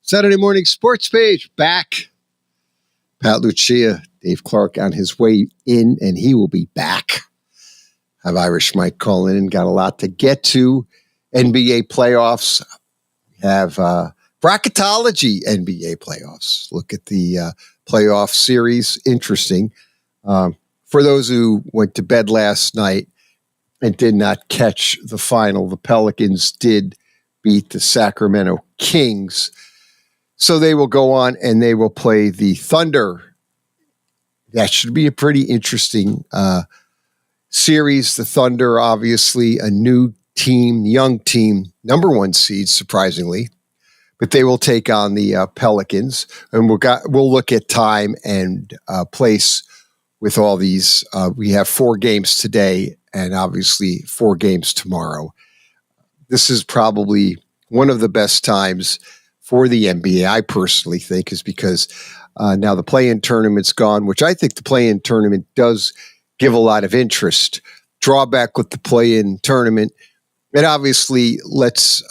Saturday morning sports page back. Pat Lucia, Dave Clark on his way in, and he will be back. Have Irish Mike calling in. Got a lot to get to. NBA playoffs. We have bracketology NBA playoffs. Look at the playoff series. Interesting. For those who went to bed last night and did not catch the final, the Pelicans did beat the Sacramento Kings. So they will go on and they will play the Thunder. That should be a pretty interesting series. The Thunder, obviously, a new team, young team, number one seed, surprisingly. But they will take on the Pelicans. And we'll look at time and place with all these. We have 4 games today and obviously 4 games tomorrow. This is probably one of the best times for the NBA, I personally think, is because now the play-in tournament's gone, which I think the play-in tournament does give a lot of interest. Drawback with the play-in tournament, it obviously lets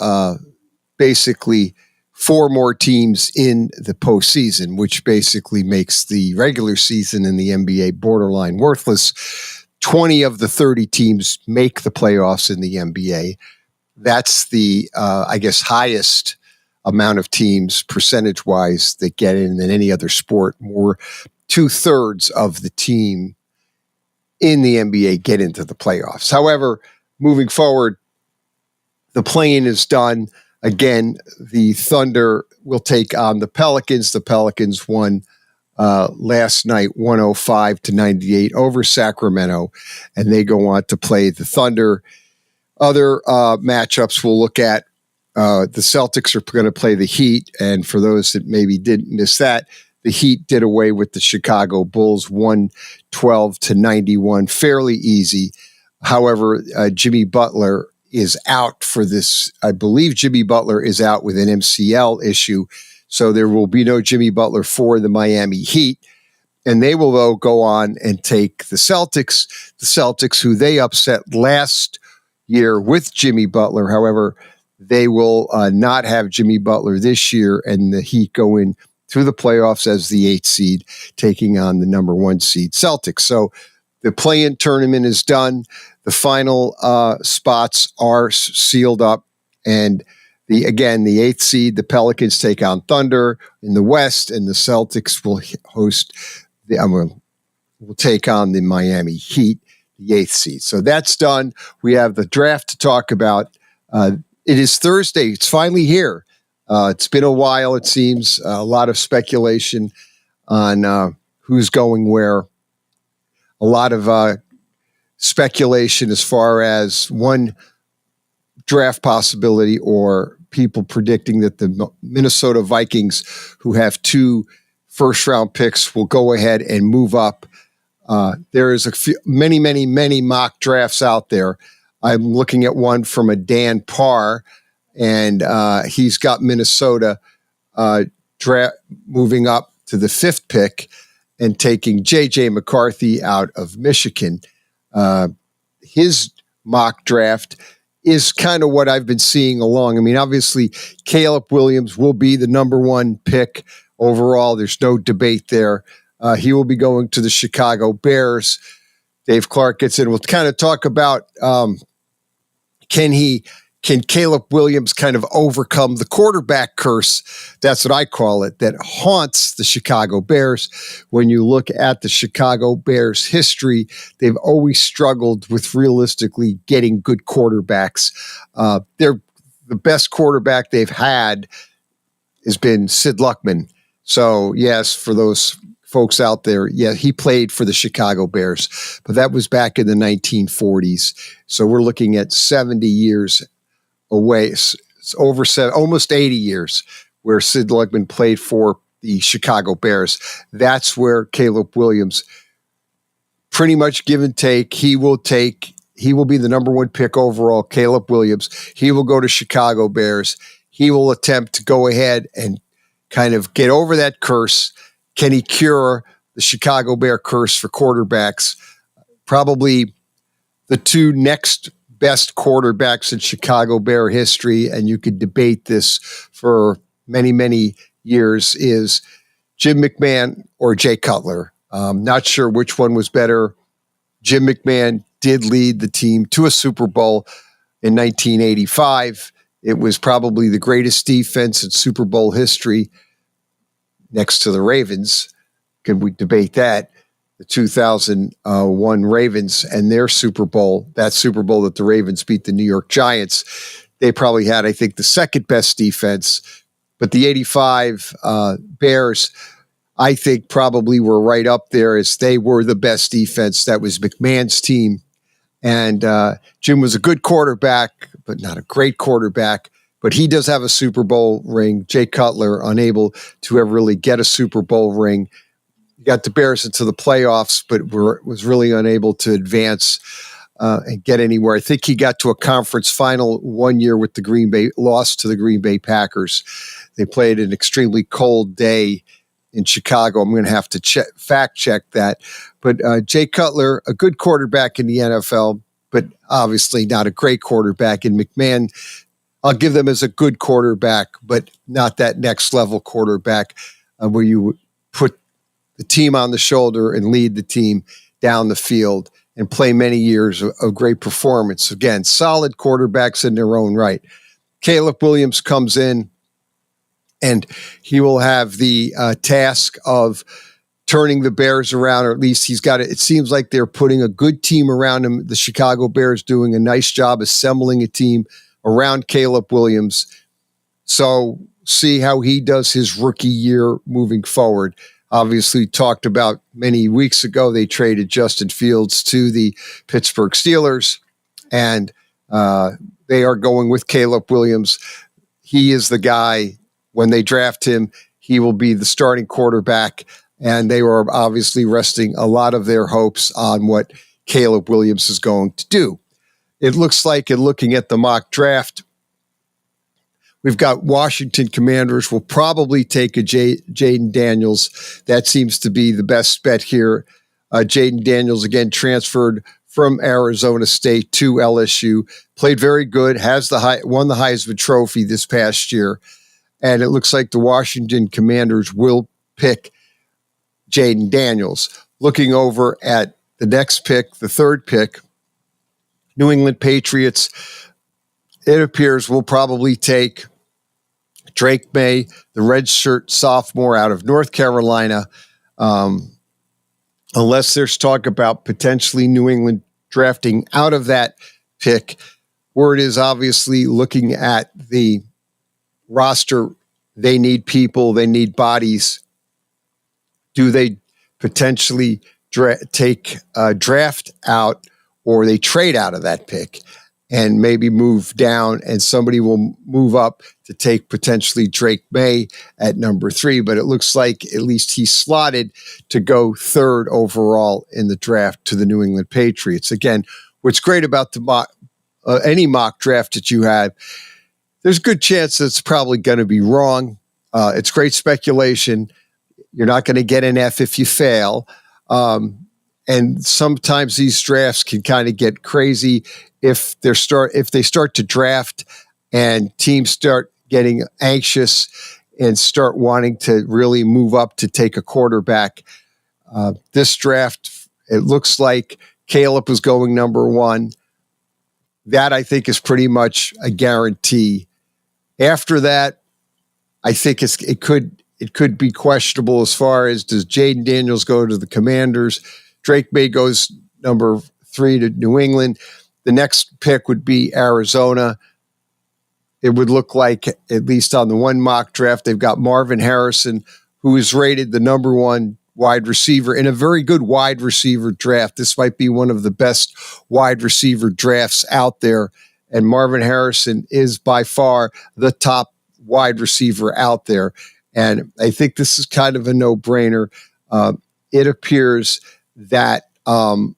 basically 4 more teams in the postseason, which basically makes the regular season in the NBA borderline worthless. 20 of the 30 teams make the playoffs in the NBA. That's the, highest amount of teams percentage-wise that get in than any other sport. More 2/3 of the team in the NBA get into the playoffs. However, moving forward, the play-in is done. Again, the Thunder will take on the Pelicans. The Pelicans won last night 105-98 over Sacramento, and they go on to play the Thunder. Other matchups we'll look at, the Celtics are going to play the Heat, and for those that maybe didn't miss that, the Heat did away with the Chicago Bulls 112-91, fairly easy. However, Jimmy Butler is out for this. I believe Jimmy Butler is out with an MCL issue, so there will be no Jimmy Butler for the Miami Heat. And they will, though, go on and take the Celtics who they upset last year with Jimmy Butler. However, they will not have Jimmy Butler this year, and the Heat go in through the playoffs as the 8th seed, taking on the number 1 seed Celtics. So the play-in tournament is done. The final spots are sealed up, and the 8th seed, the Pelicans take on Thunder in the West, and the Celtics will will take on the Miami Heat, the 8th seed. So that's done. We have the draft to talk about. It is Thursday. It's finally here. It's been a while, it seems. A lot of speculation on who's going where. A lot of speculation as far as one draft possibility or people predicting that the Minnesota Vikings, who have 2 first-round picks, will go ahead and move up. There is many mock drafts out there. I'm looking at one from a Dan Parr, and he's got Minnesota moving up to the 5th pick and taking J.J. McCarthy out of Michigan. His mock draft is kind of what I've been seeing along. I mean, obviously, Caleb Williams will be the number 1 pick overall. There's no debate there. He will be going to the Chicago Bears. Dave Clark gets in. We'll kind of talk about can Caleb Williams kind of overcome the quarterback curse? That's what I call it, that haunts the Chicago Bears. When you look at the Chicago Bears history, they've always struggled with realistically getting good quarterbacks. The best quarterback they've had has been Sid Luckman. So yes, for those folks out there, yeah, he played for the Chicago Bears, but that was back in the 1940s. So we're looking at 70 years away. It's over almost 80 years where Sid Luckman played for the Chicago Bears. That's where Caleb Williams, pretty much give and take, he will be the number 1 pick overall, Caleb Williams. He will go to Chicago Bears. He will attempt to go ahead and kind of get over that curse. Can he cure the Chicago Bear curse for quarterbacks? Probably the 2 next best quarterbacks in Chicago Bear history, and you could debate this for many, many years, is Jim McMahon or Jay Cutler. Not sure which one was better. Jim McMahon did lead the team to a Super Bowl in 1985. It was probably the greatest defense in Super Bowl history next to the Ravens. Could we debate that? The 2001 Ravens and their Super Bowl, that Super Bowl that the Ravens beat the New York Giants, they probably had, I think, the second best defense. But the 85 Bears, I think, probably were right up there as they were the best defense. That was McMahon's team. And Jim was a good quarterback, but not a great quarterback. But he does have a Super Bowl ring. Jay Cutler, unable to ever really get a Super Bowl ring. He got the Bears into the playoffs, but was really unable to advance and get anywhere. I think he got to a conference final one year with the Green Bay, lost to the Green Bay Packers. They played an extremely cold day in Chicago. I'm going to have to fact check that. But Jay Cutler, a good quarterback in the NFL, but obviously not a great quarterback. And McMahon, I'll give them as a good quarterback, but not that next level quarterback where you put the team on the shoulder and lead the team down the field and play many years of great performance. Again, solid quarterbacks in their own right. Caleb Williams comes in, and he will have the task of turning the Bears around, or at least he's got it. It seems like they're putting a good team around him. The Chicago Bears doing a nice job assembling a team around Caleb Williams. So see how he does his rookie year moving forward. Obviously, talked about many weeks ago, they traded Justin Fields to the Pittsburgh Steelers, and they are going with Caleb Williams. He is the guy. When they draft him, he will be the starting quarterback, and they were obviously resting a lot of their hopes on what Caleb Williams is going to do. It looks like, in looking at the mock draft, we've got Washington Commanders will probably take a Jaden Daniels. That seems to be the best bet here. Jaden Daniels, again, transferred from Arizona State to LSU, played very good, won the Heisman Trophy this past year. And it looks like the Washington Commanders will pick Jaden Daniels. Looking over at the next pick, the third pick, New England Patriots, it appears will probably take Drake May, the redshirt sophomore out of North Carolina, unless there's talk about potentially New England drafting out of that pick. Word is obviously looking at the roster, they need people, they need bodies. Do they potentially draft out, or they trade out of that pick and maybe move down, and somebody will move up to take potentially Drake May at number 3? But it looks like at least he's slotted to go third overall in the draft to the New England Patriots. Again, what's great about the any mock draft that you have, there's a good chance that it's probably going to be wrong. It's great speculation. You're not going to get an F if you fail. And sometimes these drafts can kind of get crazy if they start to draft and teams start getting anxious and start wanting to really move up to take a quarterback. This draft, it looks like Caleb was going number 1. That, I think, is pretty much a guarantee. After that, I think it could be questionable as far as, does Jaden Daniels go to the Commanders? Drake May goes number 3 to New England. The next pick would be Arizona. It would look like, at least on the one mock draft, they've got Marvin Harrison, who is rated the number 1 wide receiver in a very good wide receiver draft. This might be one of the best wide receiver drafts out there. And Marvin Harrison is by far the top wide receiver out there. And I think this is kind of a no-brainer. It appears that the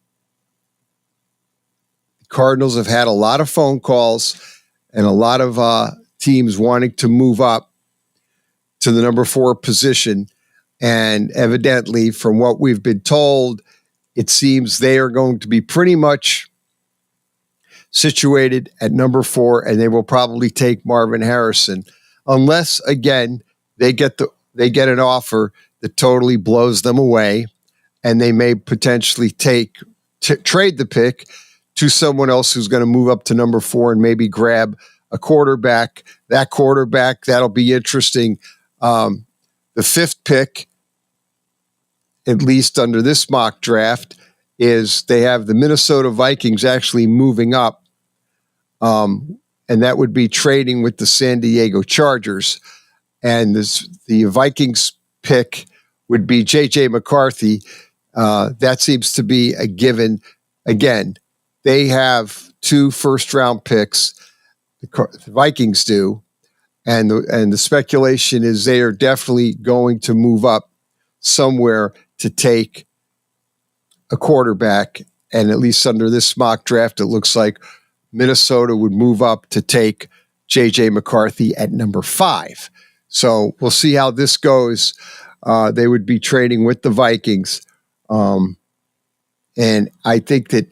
Cardinals have had a lot of phone calls and a lot of teams wanting to move up to the number 4 position. And evidently, from what we've been told, it seems they are going to be pretty much situated at number 4, and they will probably take Marvin Harrison, unless again they get an offer that totally blows them away, and they may potentially trade the pick to someone else who's going to move up to number 4 and maybe grab a quarterback. That quarterback, that'll be interesting. The 5th pick, at least under this mock draft, is they have the Minnesota Vikings actually moving up, and that would be trading with the San Diego Chargers. And the Vikings pick would be J.J. McCarthy. That seems to be a given. Again, they have 2 first-round picks. The Vikings do, and the speculation is they are definitely going to move up somewhere to take a quarterback. And at least under this mock draft, it looks like Minnesota would move up to take J.J. McCarthy at number 5. So we'll see how this goes. They would be trading with the Vikings. And I think that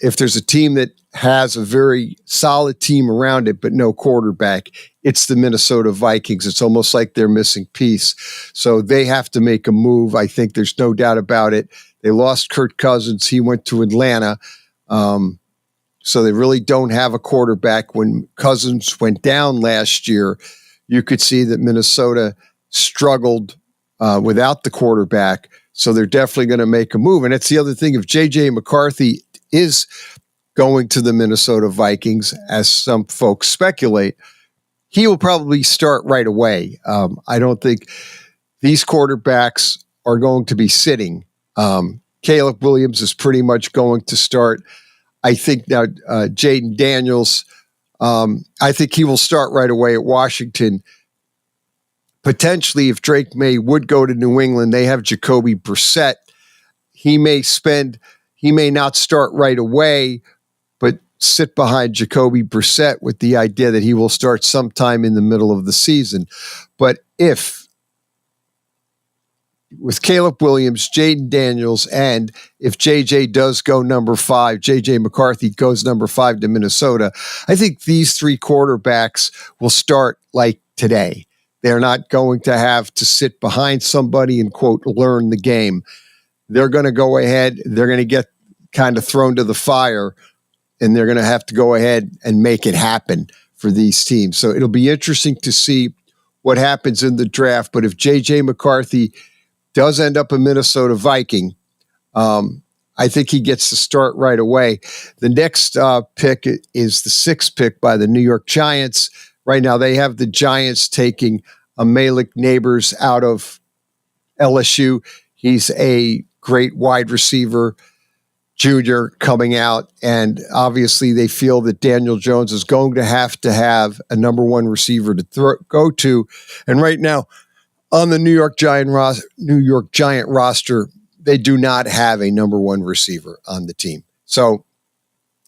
if there's a team that has a very solid team around it, but no quarterback, it's the Minnesota Vikings. It's almost like they're missing piece. So they have to make a move. I think there's no doubt about it. They lost Kirk Cousins. He went to Atlanta. So they really don't have a quarterback. When Cousins went down last year, you could see that Minnesota struggled without the quarterback. So they're definitely going to make a move. And that's the other thing. If J.J. McCarthy is going to the Minnesota Vikings, as some folks speculate, he will probably start right away. I don't think these quarterbacks are going to be sitting. Caleb Williams is pretty much going to start. I think now Jaden Daniels, I think he will start right away at Washington. Potentially, if Drake May would go to New England, they have Jacoby Brissett. He may not start right away, but sit behind Jacoby Brissett with the idea that he will start sometime in the middle of the season. But with Caleb Williams, Jaden Daniels, and if JJ does go number 5, JJ McCarthy goes number 5 to Minnesota, I think these 3 quarterbacks will start like today. They're not going to have to sit behind somebody and, quote, learn the game. They're going to go ahead. They're going to get kind of thrown to the fire, and they're going to have to go ahead and make it happen for these teams. So it'll be interesting to see what happens in the draft. But if J.J. McCarthy does end up a Minnesota Viking, I think he gets to start right away. The next pick is the 6th pick by the New York Giants. Right now, they have the Giants taking a Malik Neighbors out of LSU. He's a great wide receiver, junior coming out, and obviously they feel that Daniel Jones is going to have a number 1 receiver to go to. And right now, on the New York Giant roster, they do not have a number 1 receiver on the team. So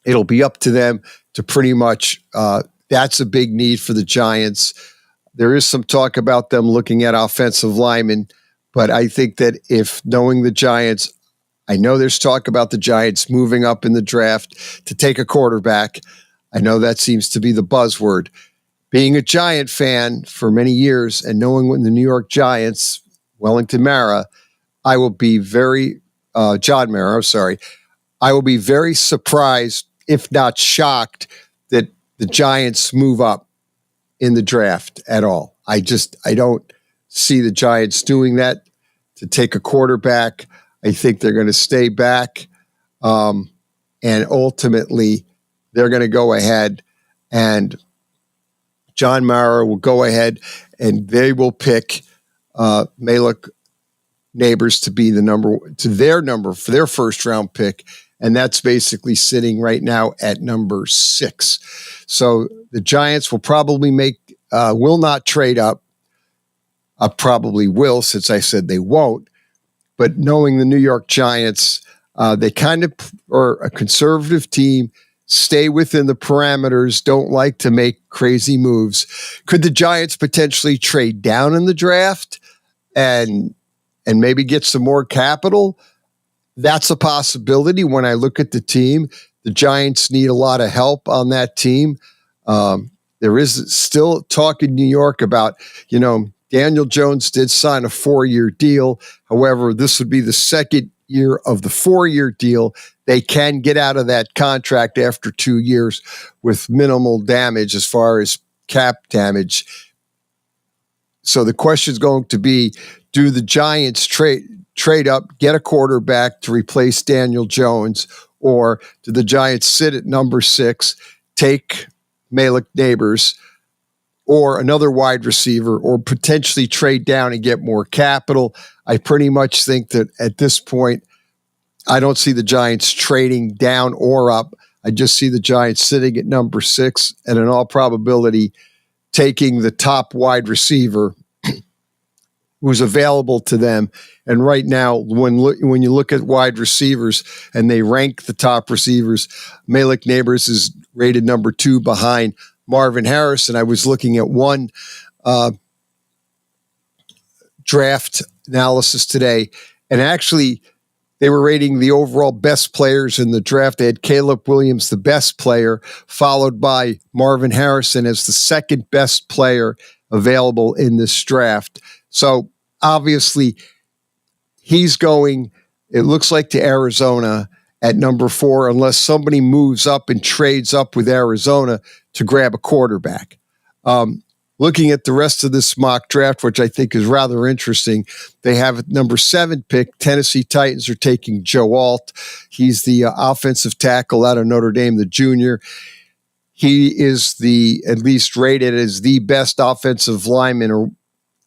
it'll be up to them to pretty much. That's a big need for the Giants. There is some talk about them looking at offensive linemen, but I think that if knowing the Giants, I know there's talk about the Giants moving up in the draft to take a quarterback. I know that seems to be the buzzword. Being a Giant fan for many years and knowing when the New York Giants, Wellington Mara, I will be very, John Mara, I'm sorry. I will be very surprised, if not shocked, that the Giants move up in the draft at all. I don't see the Giants doing that to take a quarterback. I think they're going to stay back. And ultimately, they're going to go ahead and John Mara will go ahead and they will pick Malik Neighbors to be for their first round pick. And that's basically sitting right now at number 6. So the Giants will probably will not trade up. I probably will, since I said they won't. But knowing the New York Giants, they kind of are a conservative team, stay within the parameters, don't like to make crazy moves. Could the Giants potentially trade down in the draft and maybe get some more capital? That's a possibility when I look at the team. the Giants need a lot of help on that team. There is still talk in New York about, Daniel Jones did sign a 4-year deal. However, this would be the second year of the 4-year deal. They can get out of that contract after 2 years with minimal damage as far as cap damage. So the question is going to be, do the Giants trade up, get a quarterback to replace Daniel Jones, or do the Giants sit at number 6, take Malik Neighbors or another wide receiver, or potentially trade down and get more capital? I pretty much think that at this point, I don't see the Giants trading down or up. I just see the Giants sitting at number 6 and in all probability taking the top wide receiver who's available to them. And right now, when you look at wide receivers and they rank the top receivers, Malik Neighbors is rated number 2 behind Marvin Harrison. I was looking at one draft analysis today, and actually they were rating the overall best players in the draft. They had Caleb Williams, the best player, followed by Marvin Harrison as the second best player available in this draft. So obviously he's going, it looks like, to Arizona at number 4, unless somebody moves up and trades up with Arizona to grab a quarterback. Looking at the rest of this mock draft, which I think is rather interesting, they have at number 7 pick, Tennessee Titans are taking Joe Alt. He's the offensive tackle out of Notre Dame, the junior. He is at least rated as the best offensive lineman, or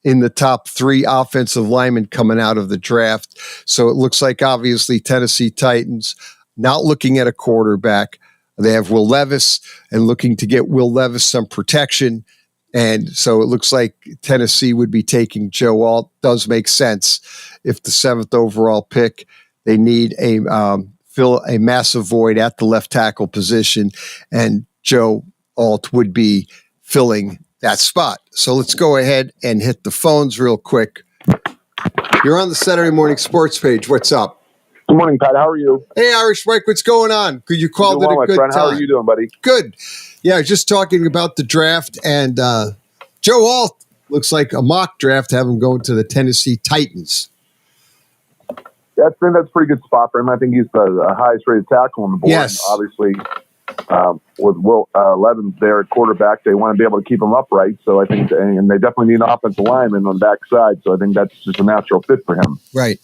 in the top 3 offensive linemen coming out of the draft. So it looks like, obviously, Tennessee Titans not looking at a quarterback. They have Will Levis and looking to get Will Levis some protection. And so it looks like Tennessee would be taking Joe Alt. Does make sense. If the 7th overall pick, they need fill a massive void at the left tackle position, and Joe Alt would be filling that spot. So let's go ahead and hit the phones real quick. You're on the Saturday Morning Sports page. What's up? Good morning, Pat. How are you? Hey, Irish Mike. What's going on? Could you call it a good time? How are you doing, buddy? Good. Yeah, just talking about the draft, and Joe Alt looks like a mock draft, have him going to the Tennessee Titans. That's a pretty good spot for him. I think he's the highest rated tackle on the board. Yes. Obviously, with Will Levis there at quarterback, they want to be able to keep him upright. So I think, and they definitely need an offensive lineman on the backside. So I think that's just a natural fit for him. Right.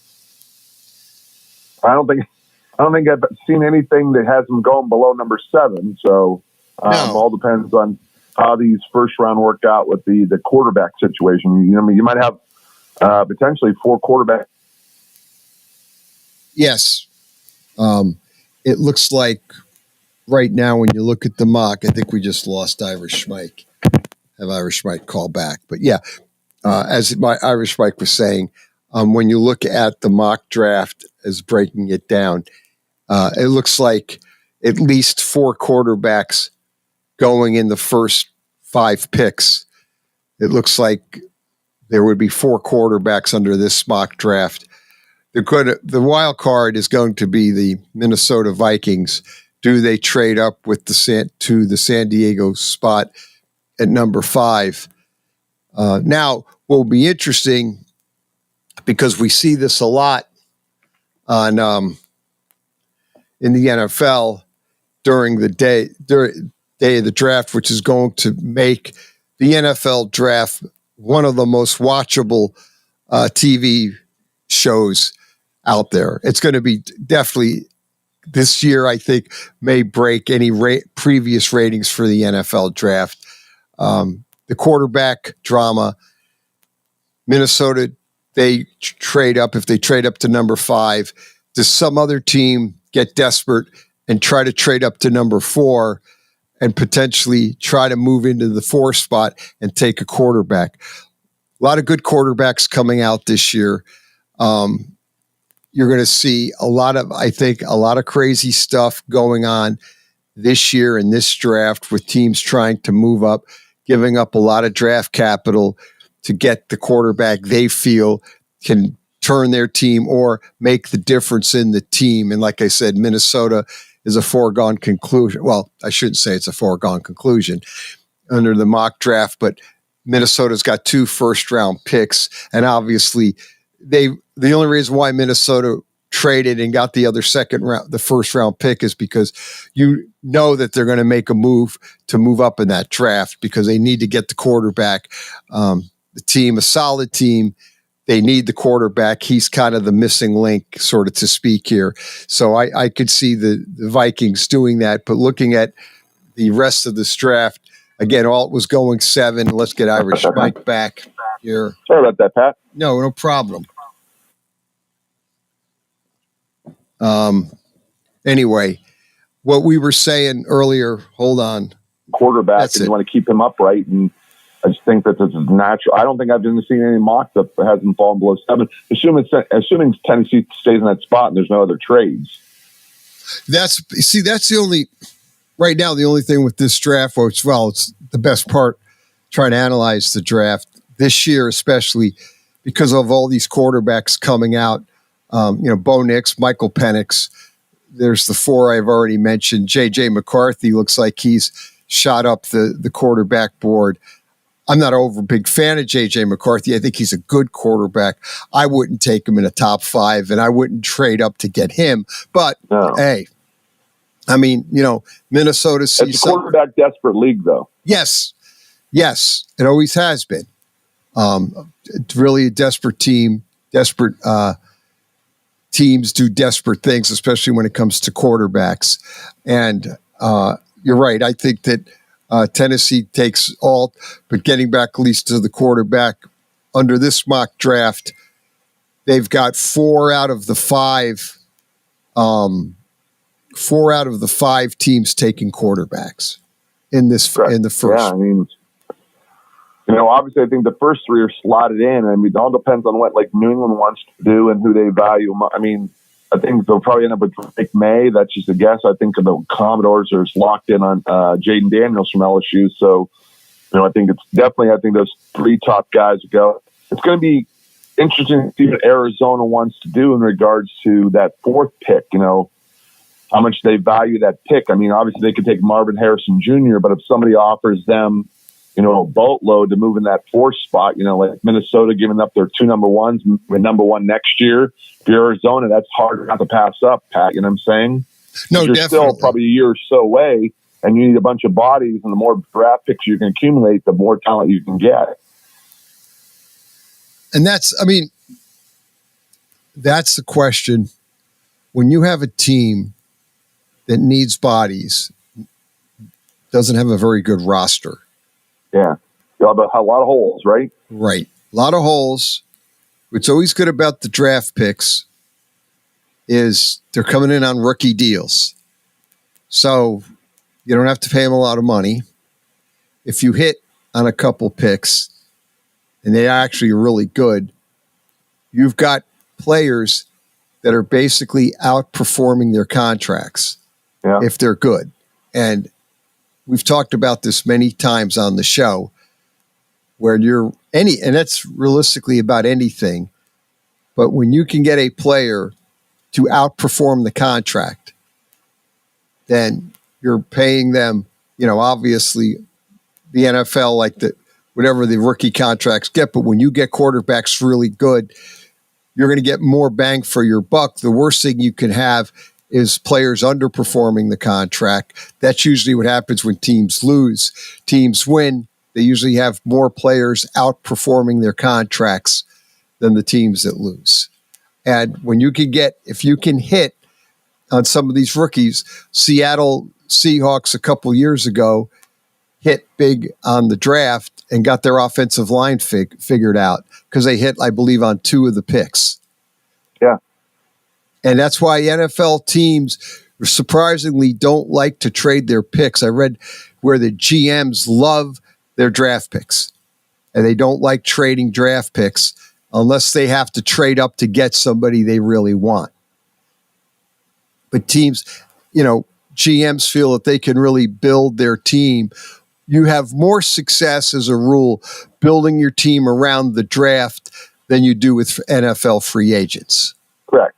I don't think I've seen anything that has him going below number 7. So all depends on how these first round work out with the quarterback situation. You might have potentially 4 quarterbacks. Yes. It looks like right now when you look at the mock, I think we just lost Irish Mike. Have Irish Mike call back. But yeah, as my Irish Mike was saying, when you look at the mock draft as breaking it down, it looks like at least 4 quarterbacks going in the first 5 picks. It looks like there would be 4 quarterbacks under this mock draft. The wild card is going to be the Minnesota Vikings. Do they trade up with to the San Diego spot at number 5? Now, what will be interesting, because we see this a lot on in the NFL during the day of the draft, which is going to make the NFL draft one of the most watchable TV shows out there. It's going to be definitely this year, I think, may break any previous ratings for the NFL draft. The quarterback drama, Minnesota, they trade up. If they trade up to number 5, does some other team get desperate and try to trade up to number 4 and potentially try to move into the 4 spot and take a quarterback? A lot of good quarterbacks coming out this year. You're going to see a lot of crazy stuff going on this year in this draft, with teams trying to move up, giving up a lot of draft capital to get the quarterback they feel can turn their team or make the difference in the team. And like I said, Minnesota is a foregone conclusion. Well, I shouldn't say it's a foregone conclusion under the mock draft, but Minnesota's got 2 first-round picks, and obviously the only reason why Minnesota traded and got the first-round pick is because you know that they're going to make a move to move up in that draft because they need to get the quarterback. A solid team, they need the quarterback. He's kind of the missing link, sort of to speak here. So I could see the Vikings doing that, but looking at the rest of this draft, again, all was going 7. Let's get Irish Mike back here. Sorry about that, Pat. No problem. Anyway, what we were saying earlier, hold on. Quarterback, and you want to keep him upright. And I just think that this is natural. I don't think I've even seen any mock that hasn't fallen below 7. Assuming Tennessee stays in that spot and there's no other trades. That's the only, right now, the only thing with this draft, it's the best part, trying to analyze the draft this year, especially because of all these quarterbacks coming out. Bo Nix, Michael Penix. There's the 4 I've already mentioned. J.J. McCarthy looks like he's shot up the quarterback board. I'm not a big fan of J.J. McCarthy. I think he's a good quarterback. I wouldn't take him in a top 5, and I wouldn't trade up to get him. But, Hey, I mean, Minnesota sees it's a quarterback desperate league, though. Yes, it always has been. It's really a desperate team. Teams do desperate things, especially when it comes to quarterbacks. And you're right. I think that Tennessee takes all, but getting back at least to the quarterback, under this mock draft, they've got 4 out of the 5 teams taking quarterbacks in the first. Yeah, I mean, obviously, I think the first 3 are slotted in. I mean, it all depends on what New England wants to do and who they value. I mean, I think they'll probably end up with Drake May. That's just a guess. I think the Commodores are locked in on Jaden Daniels from LSU. So, I think it's definitely, those 3 top guys go. It's going to be interesting to see what Arizona wants to do in regards to that 4th pick. How much they value that pick. I mean, obviously, they could take Marvin Harrison Jr., but if somebody offers them, a boatload to move in that 4th spot, like Minnesota giving up their 2 number 1s, with number 1 next year. For Arizona, that's hard not to pass up, Pat. You know what I'm saying? No, you're definitely. Still probably a year or so away, and you need a bunch of bodies, and the more draft picks you can accumulate, the more talent you can get. And that's the question. When you have a team that needs bodies, doesn't have a very good roster. Yeah. You'll have a lot of holes, right? Right. A lot of holes. What's always good about the draft picks is they're coming in on rookie deals. So you don't have to pay them a lot of money. If you hit on a couple picks and they actually are really good, you've got players that are basically outperforming their contracts if they're good. And we've talked about this many times on the show where and that's realistically about anything, but when you can get a player to outperform the contract, then you're paying them, obviously the NFL, whatever the rookie contracts get, but when you get quarterbacks really good, you're going to get more bang for your buck. The worst thing you can have is players underperforming the contract. That's usually what happens when teams lose. Teams win, they usually have more players outperforming their contracts than the teams that lose. And if you can hit on some of these rookies, Seattle Seahawks a couple years ago hit big on the draft and got their offensive line figured out because they hit, I believe, on 2 of the picks. Yeah. And that's why NFL teams surprisingly don't like to trade their picks. I read where the GMs love their draft picks, and they don't like trading draft picks unless they have to trade up to get somebody they really want. But teams, GMs feel that they can really build their team. You have more success as a rule building your team around the draft than you do with NFL free agents. Correct.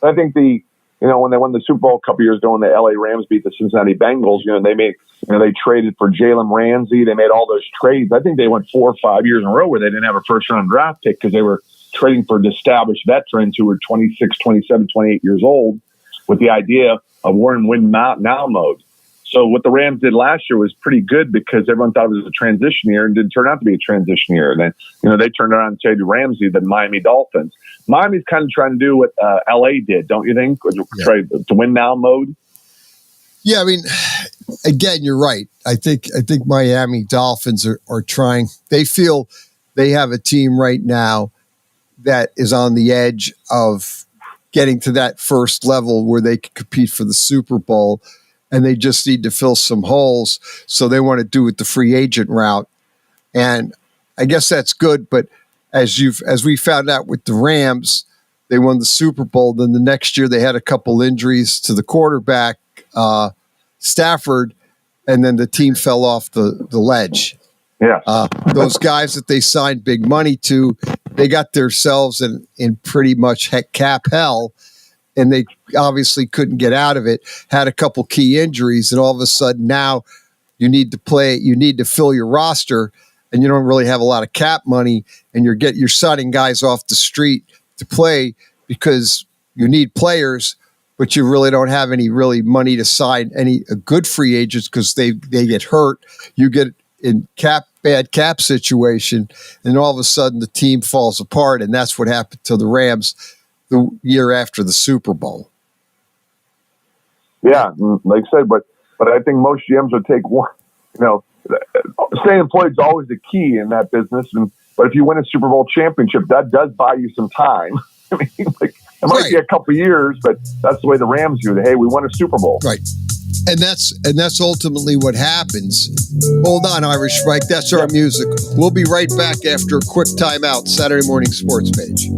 I think the when they won the Super Bowl a couple years ago, when the LA Rams beat the Cincinnati Bengals, they traded for Jalen Ramsey. They made all those trades. I think they went 4 or 5 years in a row where they didn't have a first-round draft pick because they were trading for established veterans who were 26, 27, 28 years old with the idea of we're in win now mode. So what the Rams did last year was pretty good because everyone thought it was a transition year and didn't turn out to be a transition year. And then, they turned around and traded Ramsey, the Miami Dolphins. Miami's kind of trying to do what LA did, don't you think? Try to win now mode. Yeah, I mean, again, you're right. I think Miami Dolphins are trying. They feel they have a team right now that is on the edge of getting to that first level where they can compete for the Super Bowl, and they just need to fill some holes. So they want to do it the free agent route. And I guess that's good, but as we found out with the Rams, they won the Super Bowl. Then the next year they had a couple injuries to the quarterback, Stafford, and then the team fell off the ledge. Yeah. Those guys that they signed big money to, they got themselves in pretty much cap hell, and they obviously couldn't get out of it, had a couple key injuries, and all of a sudden now you need to fill your roster, and you don't really have a lot of cap money, and you're signing guys off the street to play because you need players, but you really don't have any really money to sign any good free agents because they get hurt. You get in bad cap situation, and all of a sudden the team falls apart, and that's what happened to the Rams the year after the Super Bowl. Yeah, like I said, but I think most GMs would take one. Staying employed is always the key in that business, but if you win a Super Bowl championship, that does buy you some time. I mean, it might be a couple of years, but that's the way the Rams do it. Hey, we won a Super Bowl, right? And that's ultimately what happens. Hold on, Irish Mike. That's our music. We'll be right back after a quick timeout. Saturday Morning Sports Page.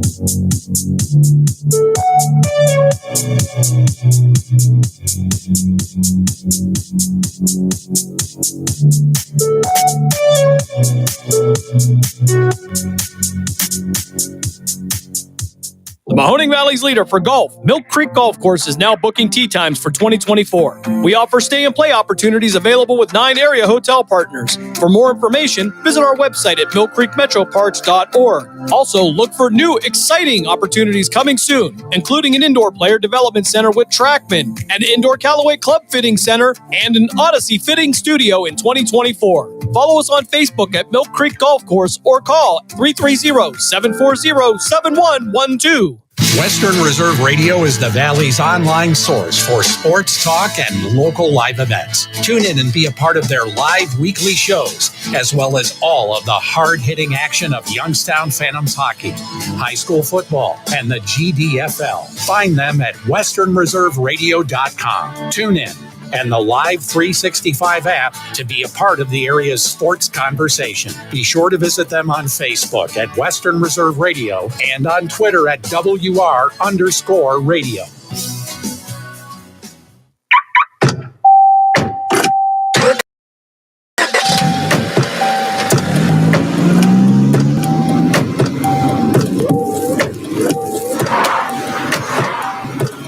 The Mahoning Valley's leader for golf, Milk Creek Golf Course, is now booking tee times for 2024. We offer stay and play opportunities available with 9 area hotel partners. For more information, visit our website at millcreekmetroparks.org. Also, look for new, exciting opportunities coming soon, including an indoor player development center with Trackman, an indoor Callaway Club Fitting Center, and an Odyssey Fitting Studio in 2024. Follow us on Facebook at Milk Creek Golf Course or call 330-740-7112. Western Reserve Radio is the Valley's online source for sports talk and local live events. Tune in and be a part of their live weekly shows, as well as all of the hard-hitting action of Youngstown Phantoms hockey, high school football, and the GDFL. Find them at westernreserveradio.com. Tune in and the Live 365 app to be a part of the area's sports conversation. Be sure to visit them on Facebook at Western Reserve Radio and on Twitter at WR_radio.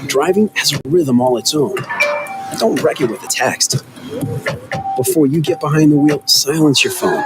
Driving has a rhythm all its own. Don't wreck it with a text. Before you get behind the wheel, silence your phone.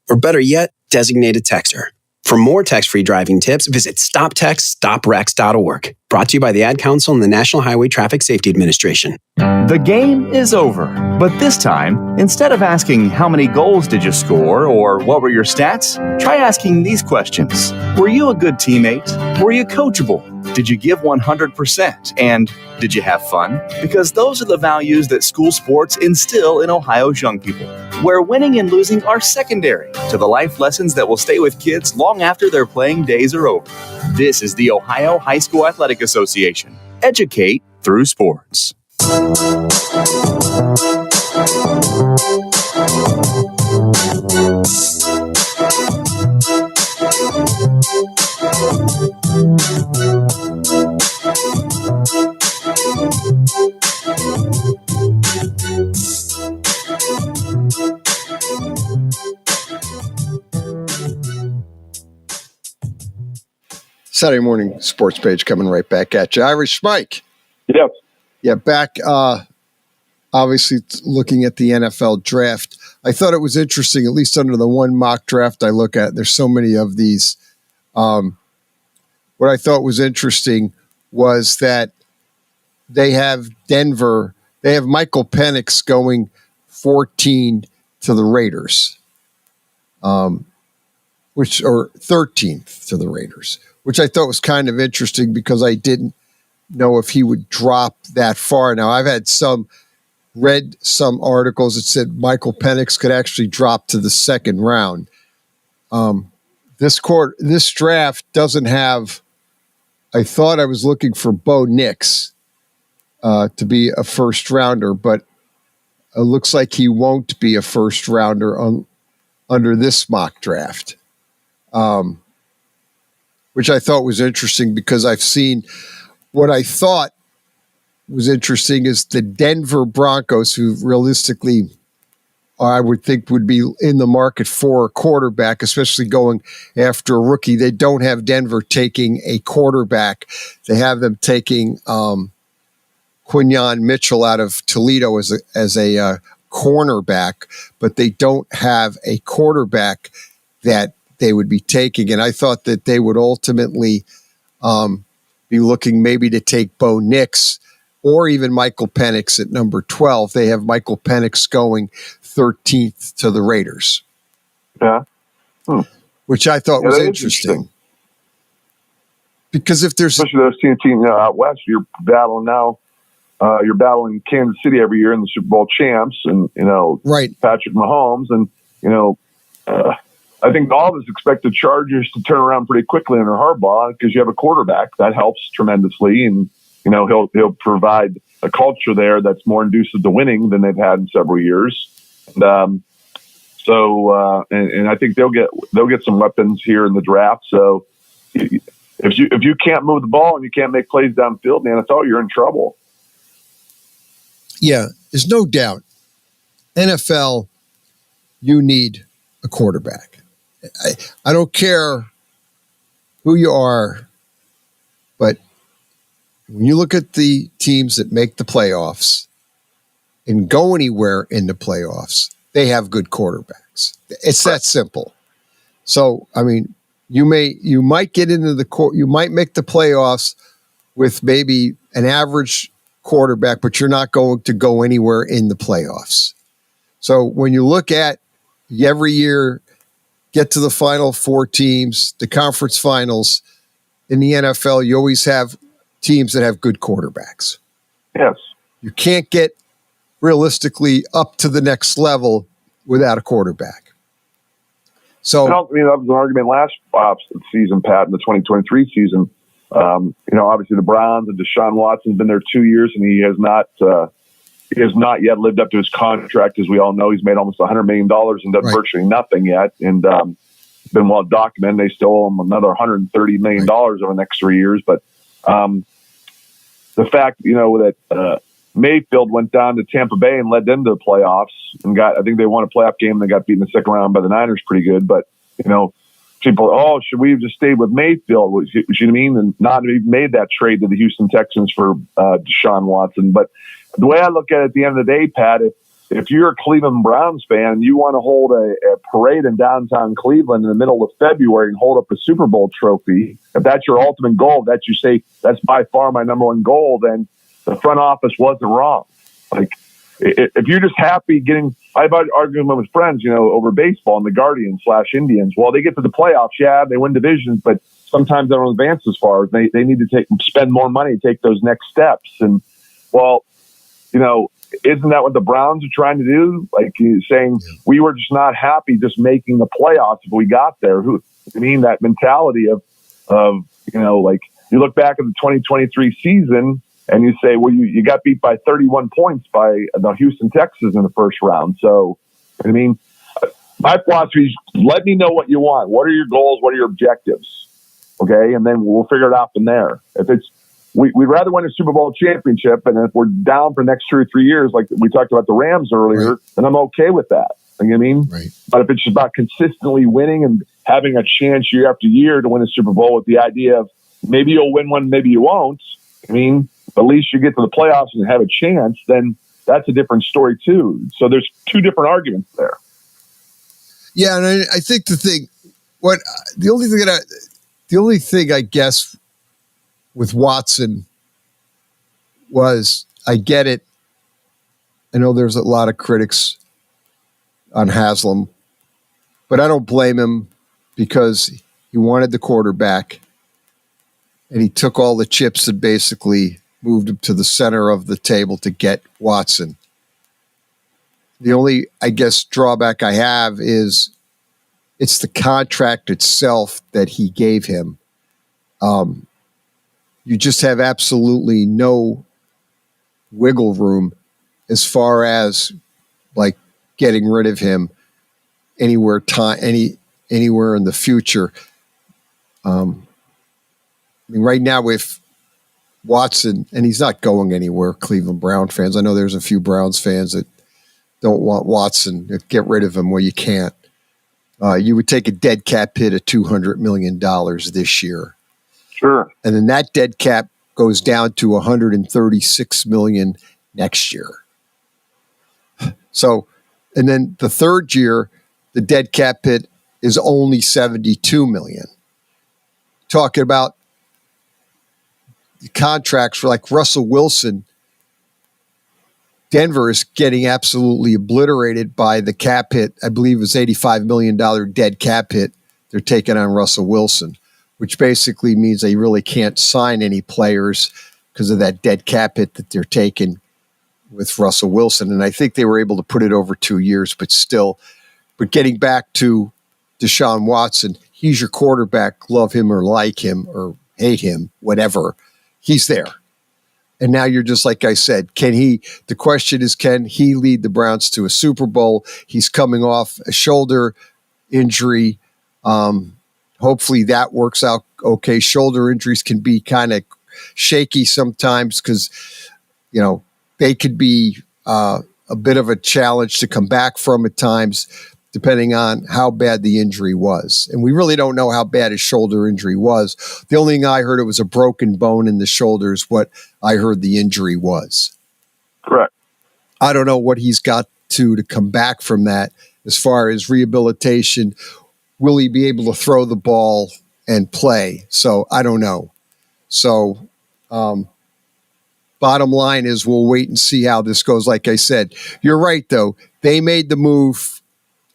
Or better yet, designate a texter. For more text-free driving tips, visit stoptextstoprex.org. Brought to you by the Ad Council and the National Highway Traffic Safety Administration. The game is over, but this time, instead of asking how many goals did you score or what were your stats, try asking these questions. Were you a good teammate? Were you coachable? Did you give 100%? And did you have fun? Because those are the values that school sports instill in Ohio's young people, where winning and losing are secondary to the life lessons that will stay with kids long after their playing days are over. This is the Ohio High School Athletic Association. Educate through sports. Saturday Morning Sports Page coming right back at you. Irish Mike, Yes. Yeah, back obviously looking at the NFL draft, I thought it was interesting, at least under the one mock draft I look at. There's so many of these. What I thought was interesting was that they have Denver. They have Michael Penix going 14 to the Raiders, or 13th to the Raiders, which I thought was kind of interesting because I didn't know if he would drop that far. Now, I've read some articles that said Michael Penix could actually drop to the second round. This draft doesn't have. I thought I was looking for Bo Nix to be a first rounder, but it looks like he won't be a first rounder under this mock draft, which I thought was interesting because I've seen what I thought was interesting is the Denver Broncos, who realistically I would think would be in the market for a quarterback, especially going after a rookie. They don't have Denver taking a quarterback. They have them taking Quinyon Mitchell out of Toledo as a cornerback, but they don't have a quarterback that they would be taking. And I thought that they would ultimately be looking maybe to take Bo Nix or even Michael Penix at number 12. They have Michael Penix going 13th to the Raiders. Yeah. Which I thought was interesting. Because if there's... Especially those teams out west, you're battling now. You're battling Kansas City every year in the Super Bowl champs and, right. Patrick Mahomes. And, I think all of us expect the Chargers to turn around pretty quickly under Harbaugh because you have a quarterback. That helps tremendously. And, he'll provide a culture there that's more conducive to winning than they've had in several years. And I think they'll get some weapons here in the draft. So if you can't move the ball and you can't make plays downfield in the NFL, you're in trouble. Yeah, there's no doubt. NFL, you need a quarterback. I don't care who you are, but when you look at the teams that make the playoffs and go anywhere in the playoffs, they have good quarterbacks. It's that simple. So, I mean, you might get into you might make the playoffs with maybe an average quarterback, but you're not going to go anywhere in the playoffs. So when you look at every year, get to the final four teams, the conference finals in the NFL, you always have teams that have good quarterbacks. Yes. You can't get realistically up to the next level without a quarterback. So, that was an argument last season, Pat, in the 2023 season. Obviously the Browns and Deshaun Watson's been there 2 years, and he has not yet lived up to his contract. As we all know, he's made almost $100 million and done virtually nothing yet. And been well documented. They still owe him another $130 million over the next 3 years. But the fact, that Mayfield went down to Tampa Bay and led them to the playoffs and I think they won a playoff game and they got beaten in the second round by the Niners pretty good. But, people, should we have just stayed with Mayfield? You know what I mean? And not even made that trade to the Houston Texans for Deshaun Watson. But the way I look at it at the end of the day, Pat, if you're a Cleveland Browns fan and you want to hold a parade in downtown Cleveland in the middle of February and hold up a Super Bowl trophy, if that's your ultimate goal, that you say that's by far my number one goal, then the front office wasn't wrong. Like, if you're just happy I've argued with friends, over baseball and the Guardians / Indians. Well, they get to the playoffs, they win divisions, but sometimes they don't advance as far. They need to spend more money to take those next steps. And isn't that what the Browns are trying to do? Like saying we were just not happy just making the playoffs if we got there. That mentality of you look back at the 2023 season and you say, well, you got beat by 31 points by the Houston Texans in the first round. So, my philosophy is let me know what you want. What are your goals? What are your objectives? Okay. And then we'll figure it out from there. If it's, we'd rather win a Super Bowl championship. And if we're down for the next 2 or 3 years, like we talked about the Rams earlier, then I'm okay with that. You know what I mean? Right. But if it's just about consistently winning and having a chance year after year to win a Super Bowl with the idea of maybe you'll win one, maybe you won't. at least you get to the playoffs and have a chance, then that's a different story too. So there's two different arguments there. Yeah, and I think the only thing I guess with Watson was, I get it. I know there's a lot of critics on Haslam, but I don't blame him because he wanted the quarterback and he took all the chips and basically moved him to the center of the table to get Watson. The only, I guess, drawback I have is it's the contract itself that he gave him. You just have absolutely no wiggle room as far as like getting rid of him anywhere in the future. I mean, right now with Watson, and he's not going anywhere, Cleveland Brown fans. I know there's a few Browns fans that don't want Watson. Get rid of him. Well, you can't. You would take a dead cap hit of $200 million this year. Sure. And then that dead cap goes down to $136 million next year. So, and then the third year, the dead cap hit is only $72 million. Talking about the contracts for like Russell Wilson, Denver is getting absolutely obliterated by the cap hit. I believe it was $85 million dead cap hit they're taking on Russell Wilson, which basically means they really can't sign any players because of that dead cap hit that they're taking with Russell Wilson. And I think they were able to put it over 2 years, but still. But getting back to Deshaun Watson, he's your quarterback, love him or like him or hate him, whatever. He's there. And now you're just like I said, the question is, can he lead the Browns to a Super Bowl? He's coming off a shoulder injury. Hopefully that works out okay. Shoulder injuries can be kind of shaky sometimes because, they could be a bit of a challenge to come back from at times, depending on how bad the injury was. And we really don't know how bad his shoulder injury was. The only thing I heard, it was a broken bone in the shoulder is what I heard the injury was. Correct. I don't know what he's got to come back from that as far as rehabilitation. Will he be able to throw the ball and play? So I don't know. So bottom line is we'll wait and see how this goes. Like I said, you're right, though. They made the move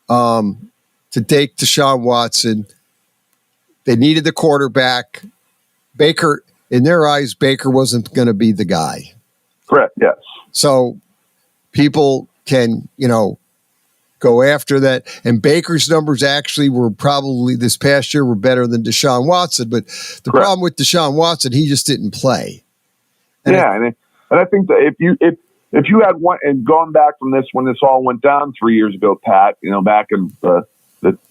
to take Deshaun Watson. They needed the quarterback. Baker, in their eyes, Baker wasn't going to be the guy. Correct, yes. So people can, go after that. And Baker's numbers actually were probably this past year were better than Deshaun Watson. But the problem with Deshaun Watson, he just didn't play. And and I think that if you had one, and going back from this when this all went down 3 years ago, Pat, back in the